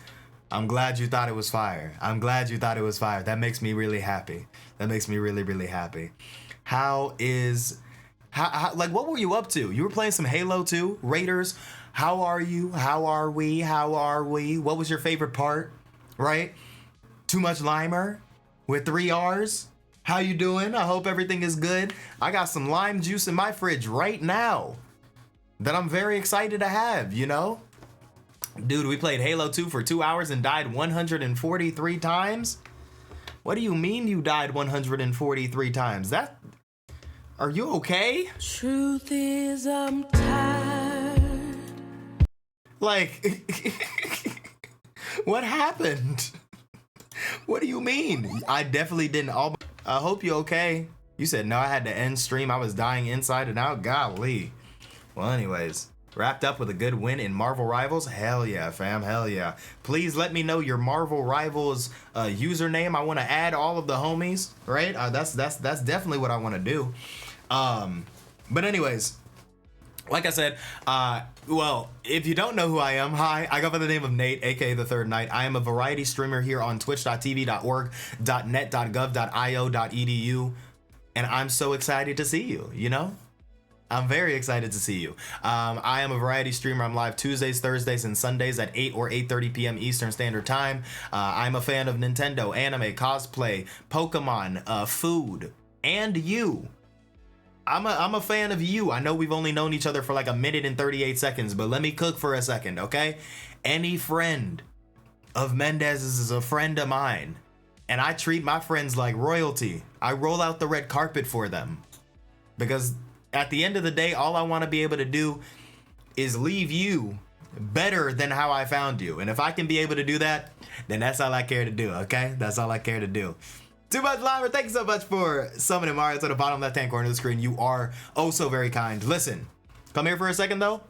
I'm glad you thought it was fire. That makes me really happy. That makes me really, really happy. How like, what were you up to? You were playing some Halo 2, Raiders. How are you? How are we? What was your favorite part? Right? Too much limer with 3 R's. How you doing? I hope everything is good. I got some lime juice in my fridge right now that I'm very excited to have, you know? Dude, we played Halo 2 for 2 hours and died 143 times? What do you mean you died 143 times? Are you okay? Truth is, I'm tired. Like, what happened? What do you mean? I definitely didn't. I hope you're okay. You said no, I had to end stream. I was dying inside and out. Golly. Well, anyways, wrapped up with a good win in Marvel Rivals. Hell yeah, fam. Hell yeah. Please let me know your Marvel Rivals username. I want to add all of the homies, right? That's definitely what I want to do. But anyways, like I said, well, if you don't know who I am, hi, I go by the name of Nate, aka The Third Night. I am a variety streamer here on twitch.tv.org.net.gov.io.edu, and I'm so excited to see you, you know? I'm very excited to see you. I am a variety streamer. I'm live Tuesdays, Thursdays, and Sundays at 8 or 8:30 p.m. Eastern Standard Time. I'm a fan of Nintendo, anime, cosplay, Pokemon, food, and you. I'm a fan of you. I know we've only known each other for like 1 minute and 38 seconds, but let me cook for a second, okay? Any friend of Mendez's is a friend of mine, and I treat my friends like royalty. I roll out the red carpet for them, because at the end of the day, all I want to be able to do is leave you better than how I found you. And if I can be able to do that, then that's all I care to do, okay? That's all I care to do. Too much limer, thank you so much for summoning Mario to the bottom left-hand corner of the screen. You are oh so very kind. Listen, come here for a second though.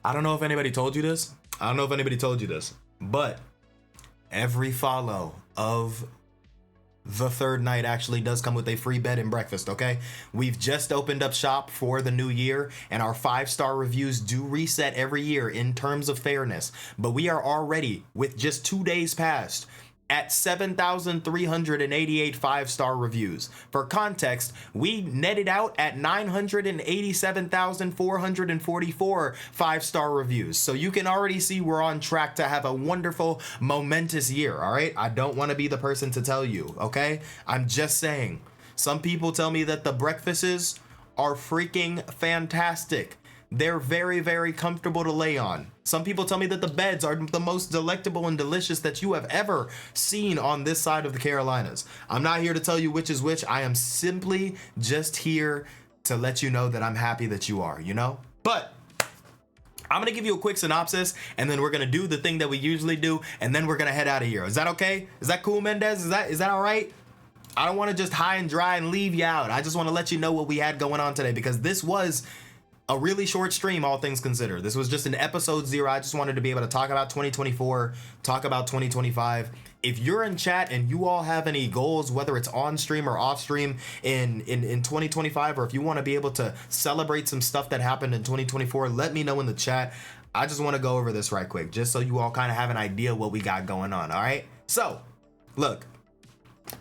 I don't know if anybody told you this. But every follow of The Third Night actually does come with a free bed and breakfast, okay? We've just opened up shop for the new year, and our 5-star reviews do reset every year in terms of fairness. But we are already, with just 2 days past, at 7,388 5-star reviews. For context, we netted out at 987,444 5-star reviews. So you can already see we're on track to have a wonderful, momentous year, all right? I don't want to be the person to tell you, okay? I'm just saying. Some people tell me that the breakfasts are freaking fantastic. They're very, very comfortable to lay on. Some people tell me that the beds are the most delectable and delicious that you have ever seen on this side of the Carolinas. I'm not here to tell you which is which. I am simply just here to let you know that I'm happy that you are, you know? But I'm going to give you a quick synopsis, and then we're going to do the thing that we usually do, and then we're going to head out of here. Is that okay? Is that cool, Mendez? Is that all right? I don't want to just high and dry and leave you out. I just want to let you know what we had going on today, because this was a really short stream, all things considered. This was just an episode 0. I just wanted to be able to talk about 2024, talk about 2025. If you're in chat and you all have any goals, whether it's on stream or off stream in 2025, or if you want to be able to celebrate some stuff that happened in 2024, let me know in the chat. I just want to go over this right quick, just so you all kind of have an idea what we got going on, all right? So, look,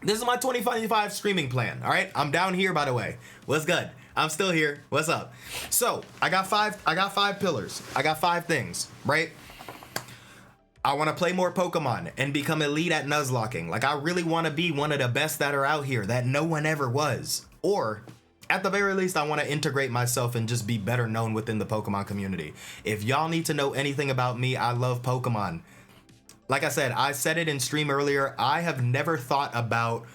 this is my 2025 streaming plan, all right? I'm down here, by the way. What's good? I'm still here. What's up? So, I got five pillars. I got 5 things, right? I want to play more Pokemon and become elite at Nuzlocking. Like, I really want to be one of the best that are out here that no one ever was. Or, at the very least, I want to integrate myself and just be better known within the Pokemon community. If y'all need to know anything about me, I love Pokemon. Like I said it in stream earlier, I have never thought about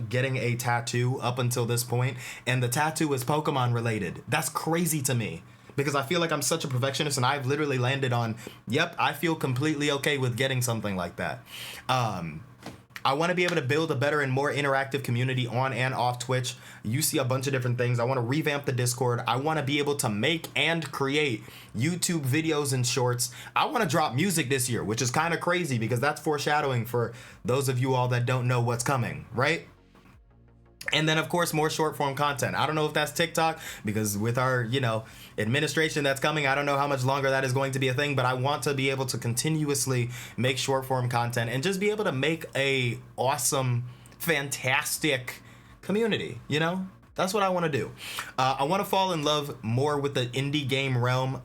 getting a tattoo up until this point, and the tattoo is Pokemon related. That's crazy to me, because I feel like I'm such a perfectionist, and I've literally landed on, yep, I feel completely okay with getting something like that. I want to be able to build a better and more interactive community on and off Twitch. You see a bunch of different things. I want to revamp the Discord. I want to be able to make and create YouTube videos and shorts. I want to drop music this year, which is kind of crazy because that's foreshadowing for those of you all that don't know what's coming, right? And then, of course, more short form content. I don't know if that's TikTok, because with our, administration that's coming, I don't know how much longer that is going to be a thing, but I want to be able to continuously make short form content and just be able to make a awesome, fantastic community, That's what I want to do. I want to fall in love more with the indie game realm.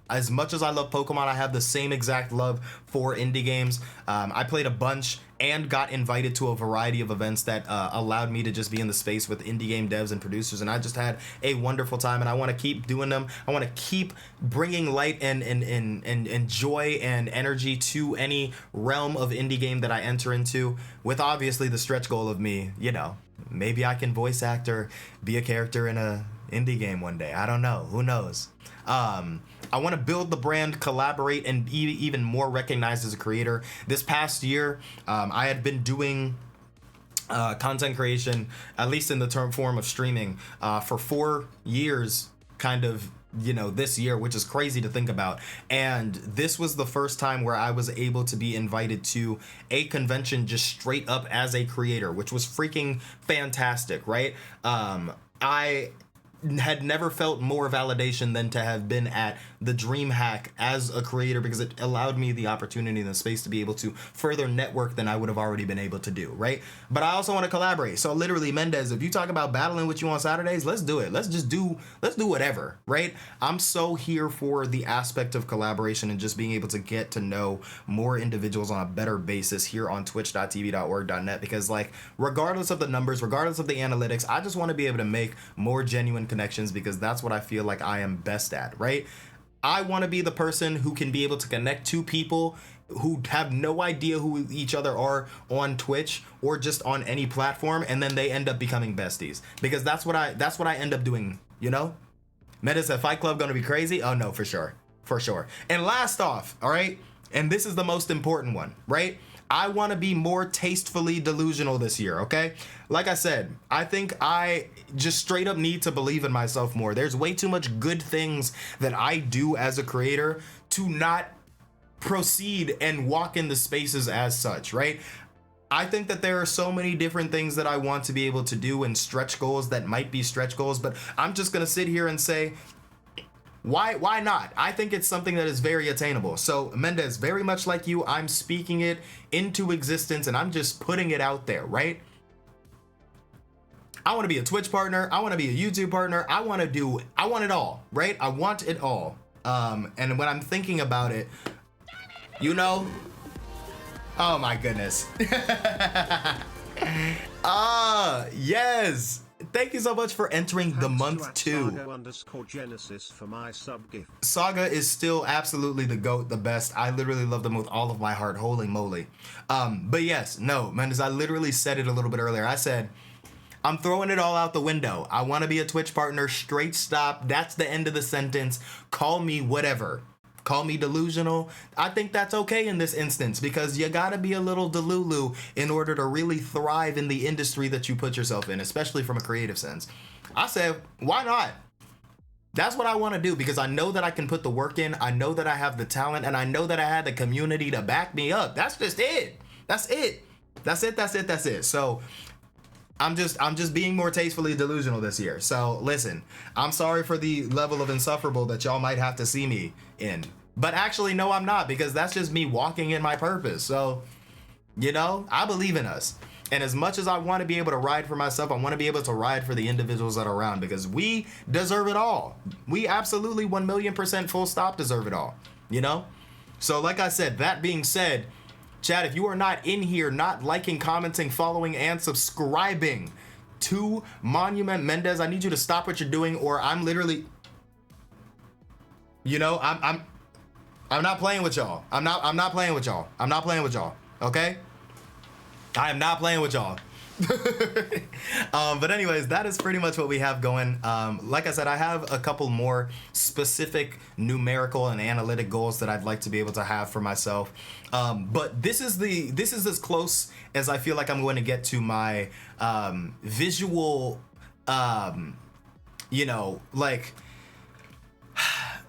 As much as I love Pokemon, I have the same exact love for indie games. I played a bunch and got invited to a variety of events that allowed me to just be in the space with indie game devs and producers, and I just had a wonderful time, and I want to keep doing them. I want to keep bringing light and joy and energy to any realm of indie game that I enter into, with obviously the stretch goal of me, maybe I can voice act or be a character in a indie game one day. I don't know. Who knows? I want to build the brand, collaborate, and be even more recognized as a creator. This past year, I had been doing content creation, at least in the form of streaming, for 4 years, kind of, this year, which is crazy to think about. And this was the first time where I was able to be invited to a convention just straight up as a creator, which was freaking fantastic, right? I had never felt more validation than to have been at the DreamHack as a creator, because it allowed me the opportunity and the space to be able to further network than I would have already been able to do, right? But I also want to collaborate. So literally, Mendez, if you talk about battling with you on Saturdays, let's do it. Let's do whatever, right? I'm so here for the aspect of collaboration and just being able to get to know more individuals on a better basis here on twitch.tv.org.net, because regardless of the numbers, regardless of the analytics, I just want to be able to make more genuine connections, because that's what I feel like I am best at, right? I want to be the person who can be able to connect to people who have no idea who each other are on Twitch or just on any platform, and then they end up becoming besties, because that's what I end up doing, Meta said Fight Club gonna be crazy? Oh no, for sure. And last off, all right, and this is the most important one, right? I want to be more tastefully delusional this year, okay? Like I said, I think I just straight up need to believe in myself more. There's way too much good things that I do as a creator to not proceed and walk in the spaces as such, right? I think that there are so many different things that I want to be able to do and stretch goals that might be stretch goals, but I'm just gonna sit here and say, why not? I think it's something that is very attainable. So Mendez, very much like you, I'm speaking it into existence and I'm just putting it out there, right? I want to be a Twitch partner. I want to be a YouTube partner. I want it all, right? I want it all. And when I'm thinking about it, oh my goodness. Yes. Thank you so much for entering the month 2. Saga_Genesis for my sub gift. Saga is still absolutely the GOAT, the best. I literally love them with all of my heart. Holy moly. But yes, no, Mendes, I literally said it a little bit earlier. I said, I'm throwing it all out the window. I want to be a Twitch partner, straight stop. That's the end of the sentence. Call me whatever. Call me delusional. I think that's okay in this instance because you gotta be a little delulu in order to really thrive in the industry that you put yourself in, especially from a creative sense. I said, why not? That's what I want to do because I know that I can put the work in. I know that I have the talent and I know that I had the community to back me up. That's just it. That's it. That's it. So I'm just being more tastefully delusional this year. So listen, I'm sorry for the level of insufferable that y'all might have to see me in. But actually, no, I'm not, because that's just me walking in my purpose. So, you know, I believe in us. And as much as I want to be able to ride for myself, I want to be able to ride for the individuals that are around because we deserve it all. We absolutely 1,000,000% full stop deserve it all, you know? So like I said, that being said, Chad, if you are not in here, not liking, commenting, following, and subscribing to Monument Mendez, I need you to stop what you're doing or I'm literally, you know, I'm not playing with y'all. I'm not playing with y'all. I'm not playing with y'all. Okay? I am not playing with y'all. But anyways, that is pretty much what we have going. Like I said, I have a couple more specific numerical and analytic goals that I'd like to be able to have for myself. But this is as close as I feel like I'm going to get to my visual, you know, like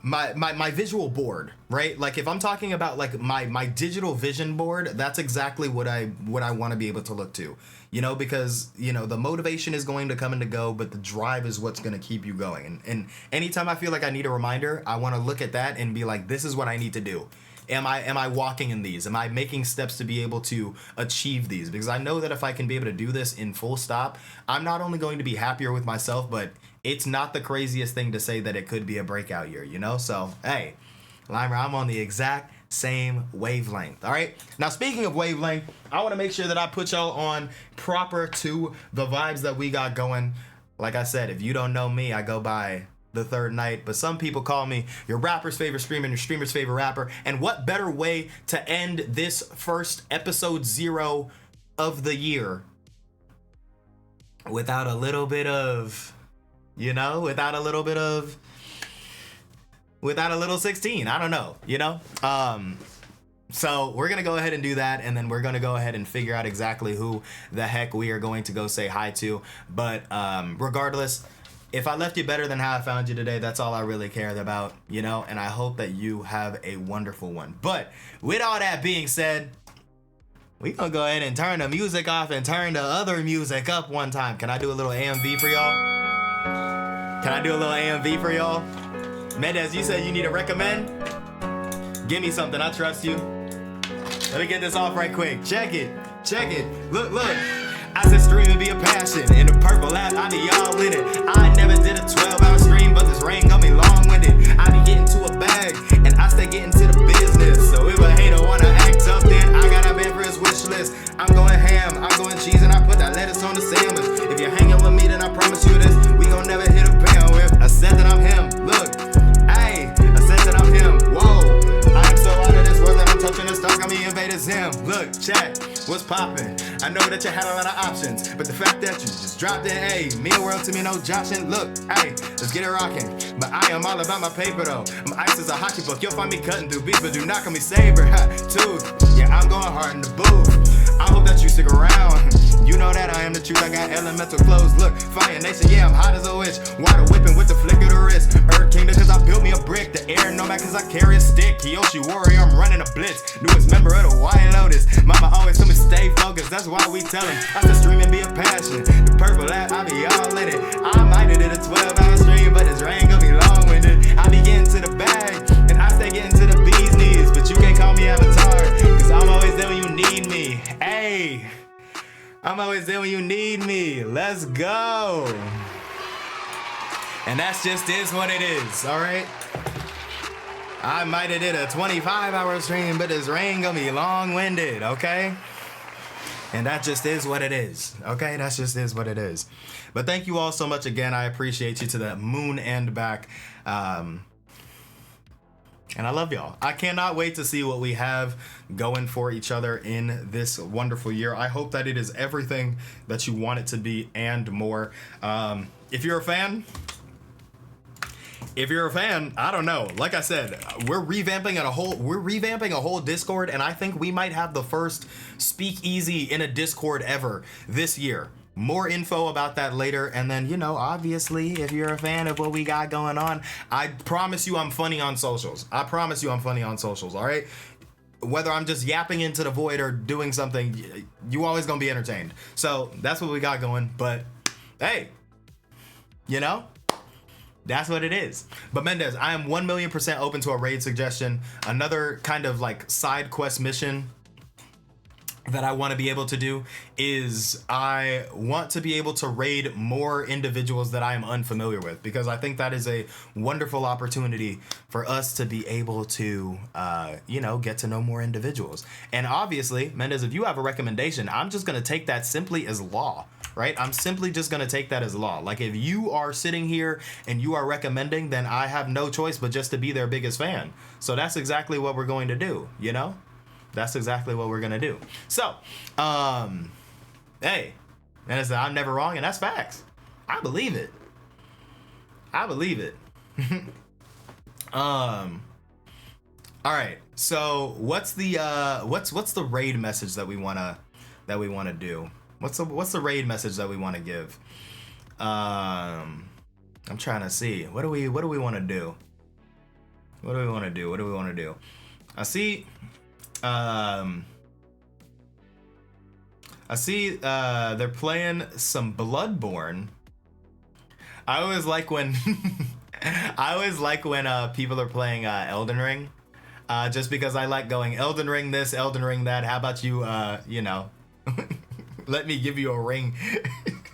my visual board, right? Like if I'm talking about like my digital vision board, that's exactly what I want to be able to look to, you know, because, you know, the motivation is going to come and to go, but the drive is what's going to keep you going. And anytime I feel like I need a reminder, I want to look at that and be like, this is what I need to do. Am I walking in these? Am I making steps to be able to achieve these? Because I know that if I can be able to do this in full stop, I'm not only going to be happier with myself, but it's not the craziest thing to say that it could be a breakout year, you know? So, hey, Limer, I'm on the exact same wavelength, all right? Now, speaking of wavelength, I want to make sure that I put y'all on proper to the vibes that we got going. Like I said, if you don't know me, I go by The Third Night, but some people call me your rapper's favorite streamer and your streamer's favorite rapper. And what better way to end this first episode 0 of the year without a little bit of, you know, without a little 16, I don't know, you know? So we're going to go ahead and do that, and then we're going to go ahead and figure out exactly who the heck we are going to go say hi to. But regardless, if I left you better than how I found you today, that's all I really cared about, you know? And I hope that you have a wonderful one. But with all that being said, we gonna go ahead and turn the music off and turn the other music up one time. Can I do a little AMV for y'all? Can I do a little AMV for y'all? Mendez, you said you need a recommend? Give me something, I trust you. Let me get this off right quick. Check it. Look. I said streaming be a passion. In the purple app, I be all in it. I never did a 12-hour stream, but this rain got me long-winded. I be getting to a bag, and I stay getting to the business. So if a hater wanna act up, then I got a bed for his wish list. I'm going ham, I'm going cheese, and I put that lettuce on the sandwich. If you're hanging with me, then I promise you this, we gon' never hit a bandwidth. I said that I'm him, look, ayy, I said that I'm him, whoa. I am so out of this world that I'm touching the stock, I'm invaders him. Look, chat, what's poppin'? I know that you had a lot of options, but the fact that you just dropped in, ayy, mean world to me, no joshing. Look, ayy, let's get it rockin'. But I am all about my paper though. My ice is a hockey book, you'll find me cutting through beef, but do not call me saber, tooth. Yeah, I'm going hard in the booth. I hope that you stick around. You know that I am the truth, I got elemental clothes. Look, Fire Nation, yeah, I'm hot as a witch. Water whipping with the flick of the wrist. Earth Kingdom, cause I built me a brick. The air nomad, cause I carry a stick. Kyoshi Warrior, I'm running a blitz. Newest member of the White Lotus. Mama always told me stay focused, that's why we tell him. I said streaming be a passion. The purple app, I be all in it. I might have did a 12-hour stream, but this rain gonna be long-winded. I be getting to the bag, and I stay getting to the bee's knees. But you can't call me Avatar, cause I'm always there when you need me. Hey, I'm always there when you need me. Let's go. And that's just is what it is, all right? I might have did a 25-hour stream, but this rain gonna be long-winded, okay? And that just is what it is, okay? That just is what it is. But thank you all so much again. I appreciate you to the moon and back. And I love y'all. I cannot wait to see what we have going for each other in this wonderful year. I hope that it is everything that you want it to be and more. If you're a fan, I don't know. Like I said, we're revamping a whole Discord, and I think we might have the first speakeasy in a Discord ever this year. More info about that later. And then, you know, obviously, if you're a fan of what we got going on, I promise you I'm funny on socials. All right? Whether I'm just yapping into the void or doing something, you always gonna be entertained. So that's what we got going. But hey, you know, that's what it is. But Mendez, I am 1,000,000% open to a raid suggestion. Another kind of like side quest mission that I want to be able to do is I want to be able to raid more individuals that I am unfamiliar with, because I think that is a wonderful opportunity for us to be able to, you know, get to know more individuals. And obviously, Mendez, if you have a recommendation, I'm just going to take that simply as law, right? I'm simply just going to take that as law. Like if you are sitting here and you are recommending, then I have no choice but just to be their biggest fan. So that's exactly what we're going to do, you know? That's exactly what we're gonna do. So, hey, and I'm never wrong, and that's facts. I believe it. All right. So, what's the raid message that we wanna do? What's the raid message that we wanna give? I'm trying to see. What do we want to do? What do we want to do? I see they're playing some Bloodborne. I always like when people are playing Elden Ring, just because I like going Elden Ring this, Elden Ring that. How about you, you know, let me give you a ring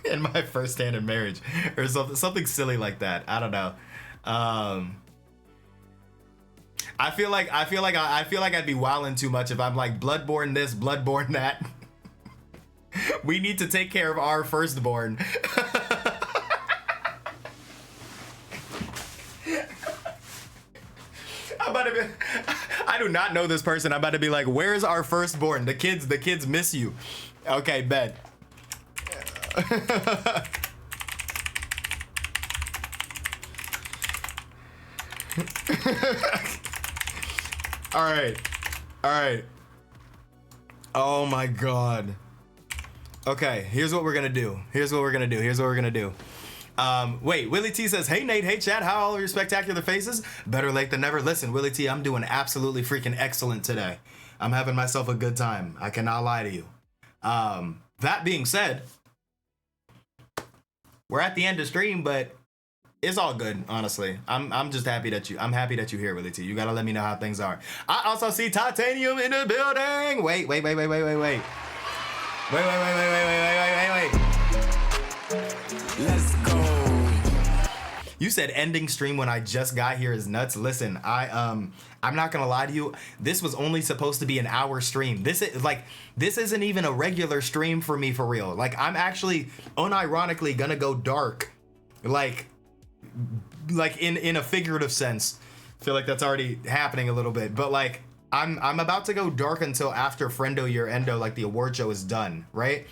in my first hand in marriage, or something silly like that. I don't know. I feel like I'd be wilding too much if I'm like Bloodborne this, Bloodborne that. We need to take care of our firstborn. I do not know this person. I'm about to be like, where's our firstborn? The kids miss you. Okay, bet. All right. Oh my God. Okay, here's what we're gonna do. Wait, Willie T says, hey Nate, hey Chad, how are all your spectacular faces? Better late than never. Listen, Willie T, I'm doing absolutely freaking excellent today. I'm having myself a good time. I cannot lie to you. That being said, we're at the end of stream, but it's all good, honestly. I'm just happy that I'm happy that you're here, Willie T. You gotta let me know how things are. I also see Titanium in the building. Wait. Let's go. You said ending stream when I just got here is nuts. Listen, I'm not gonna lie to you. This was only supposed to be an hour stream. This isn't even a regular stream for me, for real. Like, I'm actually unironically gonna go dark, like in a figurative sense. I feel like that's already happening a little bit, but like I'm about to go dark until after Friendo Year Endo, like the award show is done, right?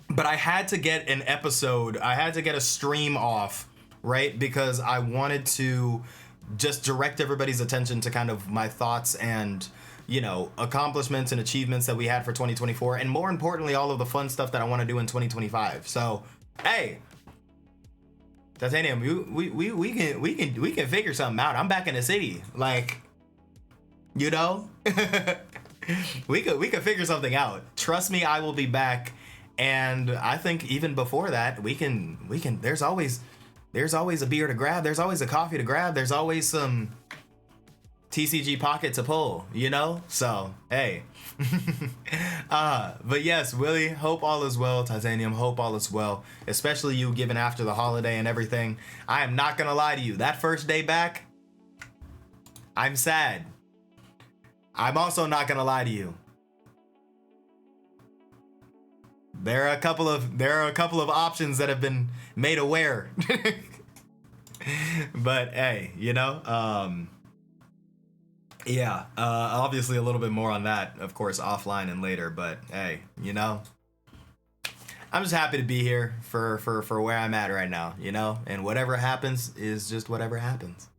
But I had to get a stream off, right? Because I wanted to just direct everybody's attention to kind of my thoughts and, you know, accomplishments and achievements that we had for 2024, and more importantly, all of the fun stuff that I want to do in 2025. So, hey, Titanium, we can figure something out. I'm back in the city, like, you know, we could figure something out. Trust me, I will be back. And I think even before that, we can. There's always a beer to grab. There's always a coffee to grab. There's always some TCG pocket to pull, you know? So, hey. But yes, Willie, hope all is well. Titanium, hope all is well. Especially you, given after the holiday and everything. I am not gonna lie to you. That first day back, I'm sad. I'm also not gonna lie to you. There are a couple of options that have been made aware. But hey, you know, yeah, obviously a little bit more on that, of course, offline and later. But hey, you know, I'm just happy to be here for where I'm at right now, you know, and whatever happens is just whatever happens.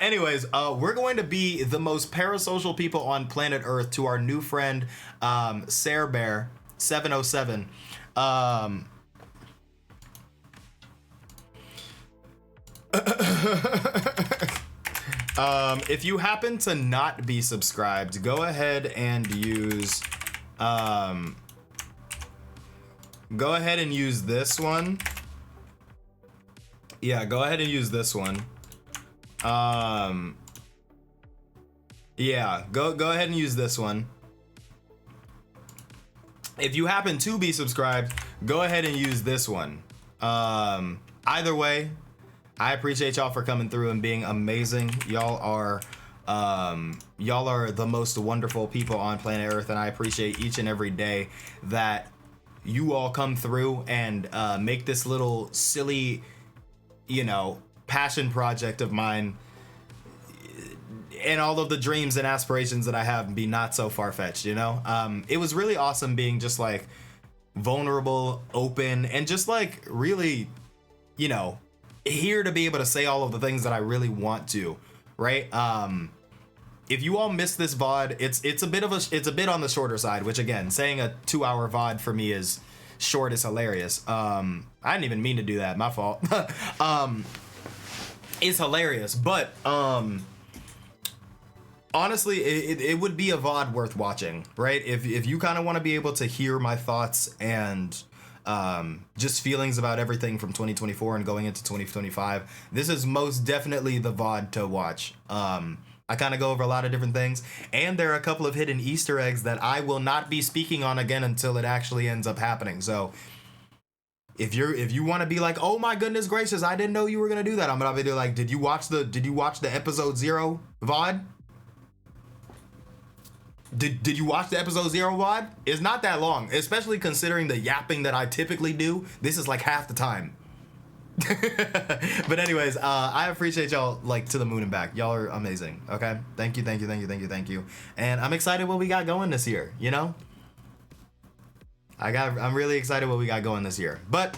Anyways, we're going to be the most parasocial people on planet Earth to our new friend, Sarah Bear 707. If you happen to not be subscribed, go ahead and use this one. Yeah, go ahead and use this one. Yeah, go ahead and use this one. If you happen to be subscribed, go ahead and use this one. Either way, I appreciate y'all for coming through and being amazing. Y'all are the most wonderful people on planet Earth, and I appreciate each and every day that you all come through and make this little silly, you know, passion project of mine and all of the dreams and aspirations that I have be not so far-fetched, you know? It was really awesome being just like vulnerable, open, and just like really, you know, here to be able to say all of the things that I really want to, right? If you all missed this VOD, it's a bit on the shorter side, which again, saying a 2-hour VOD for me is short is hilarious. I didn't even mean to do that, my fault. It's hilarious, but honestly, it would be a VOD worth watching, right? If you kind of want to be able to hear my thoughts and just feelings about everything from 2024 and going into 2025, this is most definitely the VOD to watch. I kind of go over a lot of different things, and there are a couple of hidden Easter eggs that I will not be speaking on again until it actually ends up happening. So if you want to be like, oh my goodness gracious, I didn't know you were gonna do that, I'm gonna be like, did you watch the episode 0 VOD? Did you watch the episode 0 VOD? It's not that long, especially considering the yapping that I typically do. This is like half the time. But anyways, I appreciate y'all like to the moon and back. Y'all are amazing. Okay, thank you. And I'm excited what we got going this year. You know, I'm really excited what we got going this year. But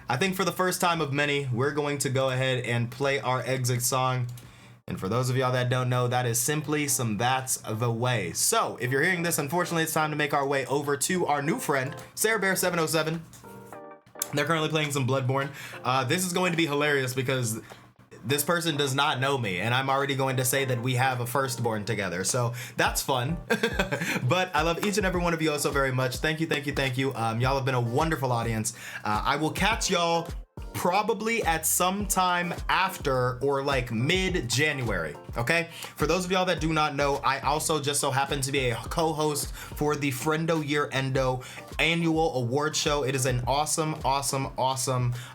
I think for the first time of many, we're going to go ahead and play our exit song. And for those of y'all that don't know, that is simply some That's the Way. So if you're hearing this, unfortunately, it's time to make our way over to our new friend, Sarah Bear 707. They're currently playing some Bloodborne. This is going to be hilarious because this person does not know me, and I'm already going to say that we have a firstborn together. So that's fun. But I love each and every one of you all so very much. Thank you. Y'all have been a wonderful audience. I will catch y'all probably at some time after or like mid-January, okay? For those of y'all that do not know, I also just so happen to be a co-host for the Friendo Year Endo annual award show. It is an awesome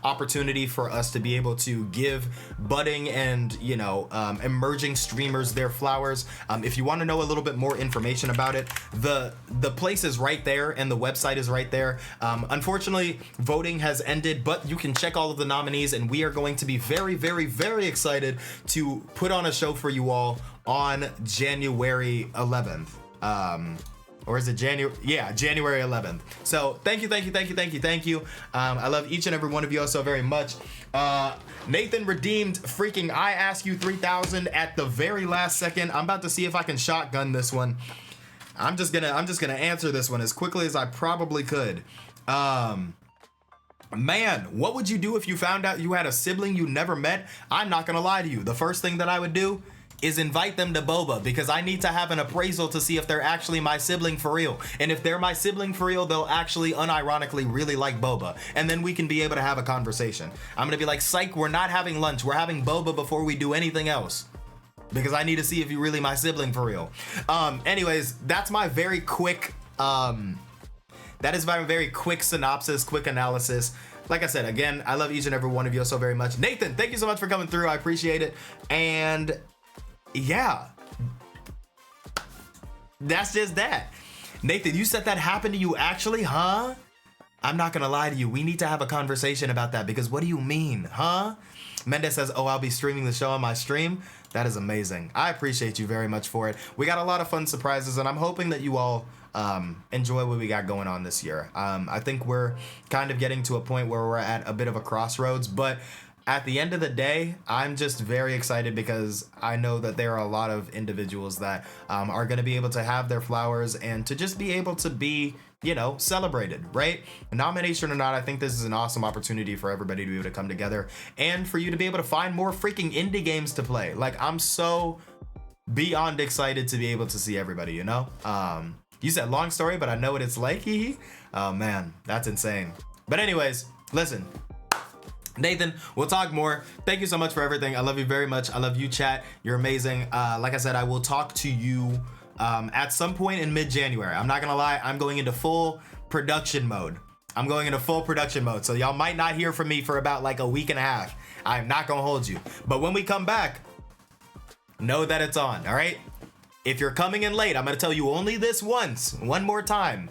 opportunity for us to be able to give budding and, you know, emerging streamers their flowers. If you want to know a little bit more information about it, the place is right there and the website is right there. Unfortunately, voting has ended, but you can check all of the nominees, and we are going to be very excited to put on a show for you all on January 11th. Or is it January? Yeah, January 11th. So thank you. I love each and every one of you all so very much. Nathan redeemed freaking I Ask You 3000 at the very last second. I'm about to see if I can shotgun this one. I'm just gonna answer this one as quickly as I probably could. Man, what would you do if you found out you had a sibling you never met? I'm not gonna lie to you. The first thing that I would do is invite them to boba, because I need to have an appraisal to see if they're actually my sibling for real. And if they're my sibling for real, they'll actually unironically really like boba. And then we can be able to have a conversation. I'm gonna be like, psych, we're not having lunch. We're having boba before we do anything else, because I need to see if you're really my sibling for real. Anyways, that's my very quick, that is my very quick synopsis, quick analysis. Like I said, again, I love each and every one of you so very much. Nathan, thank you so much for coming through. I appreciate it. And yeah, that's just that. Nathan, you said that happened to you actually, huh? I'm not gonna lie to you. We need to have a conversation about that because what do you mean, huh? Mendez says, oh, I'll be streaming the show on my stream. That is amazing. I appreciate you very much for it. We got a lot of fun surprises, and I'm hoping that you all enjoy what we got going on this year. I think we're kind of getting to a point where we're at a bit of a crossroads, but at the end of the day, I'm just very excited because I know that there are a lot of individuals that are going to be able to have their flowers and to just be able to be, you know, celebrated, right? Nomination or not, I think this is an awesome opportunity for everybody to be able to come together and for you to be able to find more freaking indie games to play. Like, I'm so beyond excited to be able to see everybody, you know? You said long story, but I know what it's like. Oh man, that's insane. But anyways, listen. Nathan, we'll talk more. Thank you so much for everything. I love you very much. I love you, chat. You're amazing. Like I said, I will talk to you at some point in mid-January. I'm not gonna lie, I'm going into full production mode. So y'all might not hear from me for about like a week and a half. I'm not gonna hold you. But when we come back, know that it's on, all right? If you're coming in late, I'm gonna tell you only this once, one more time.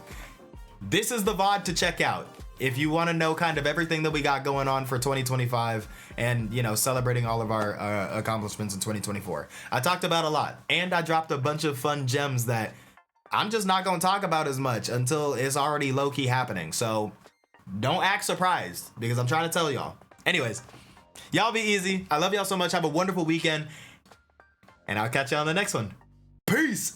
This is the VOD to check out. If you want to know kind of everything that we got going on for 2025 and, you know, celebrating all of our accomplishments in 2024. I talked about a lot, and I dropped a bunch of fun gems that I'm just not going to talk about as much until it's already low-key happening. So don't act surprised because I'm trying to tell y'all. Anyways, y'all be easy. I love y'all so much. Have a wonderful weekend, and I'll catch you on the next one. Peace.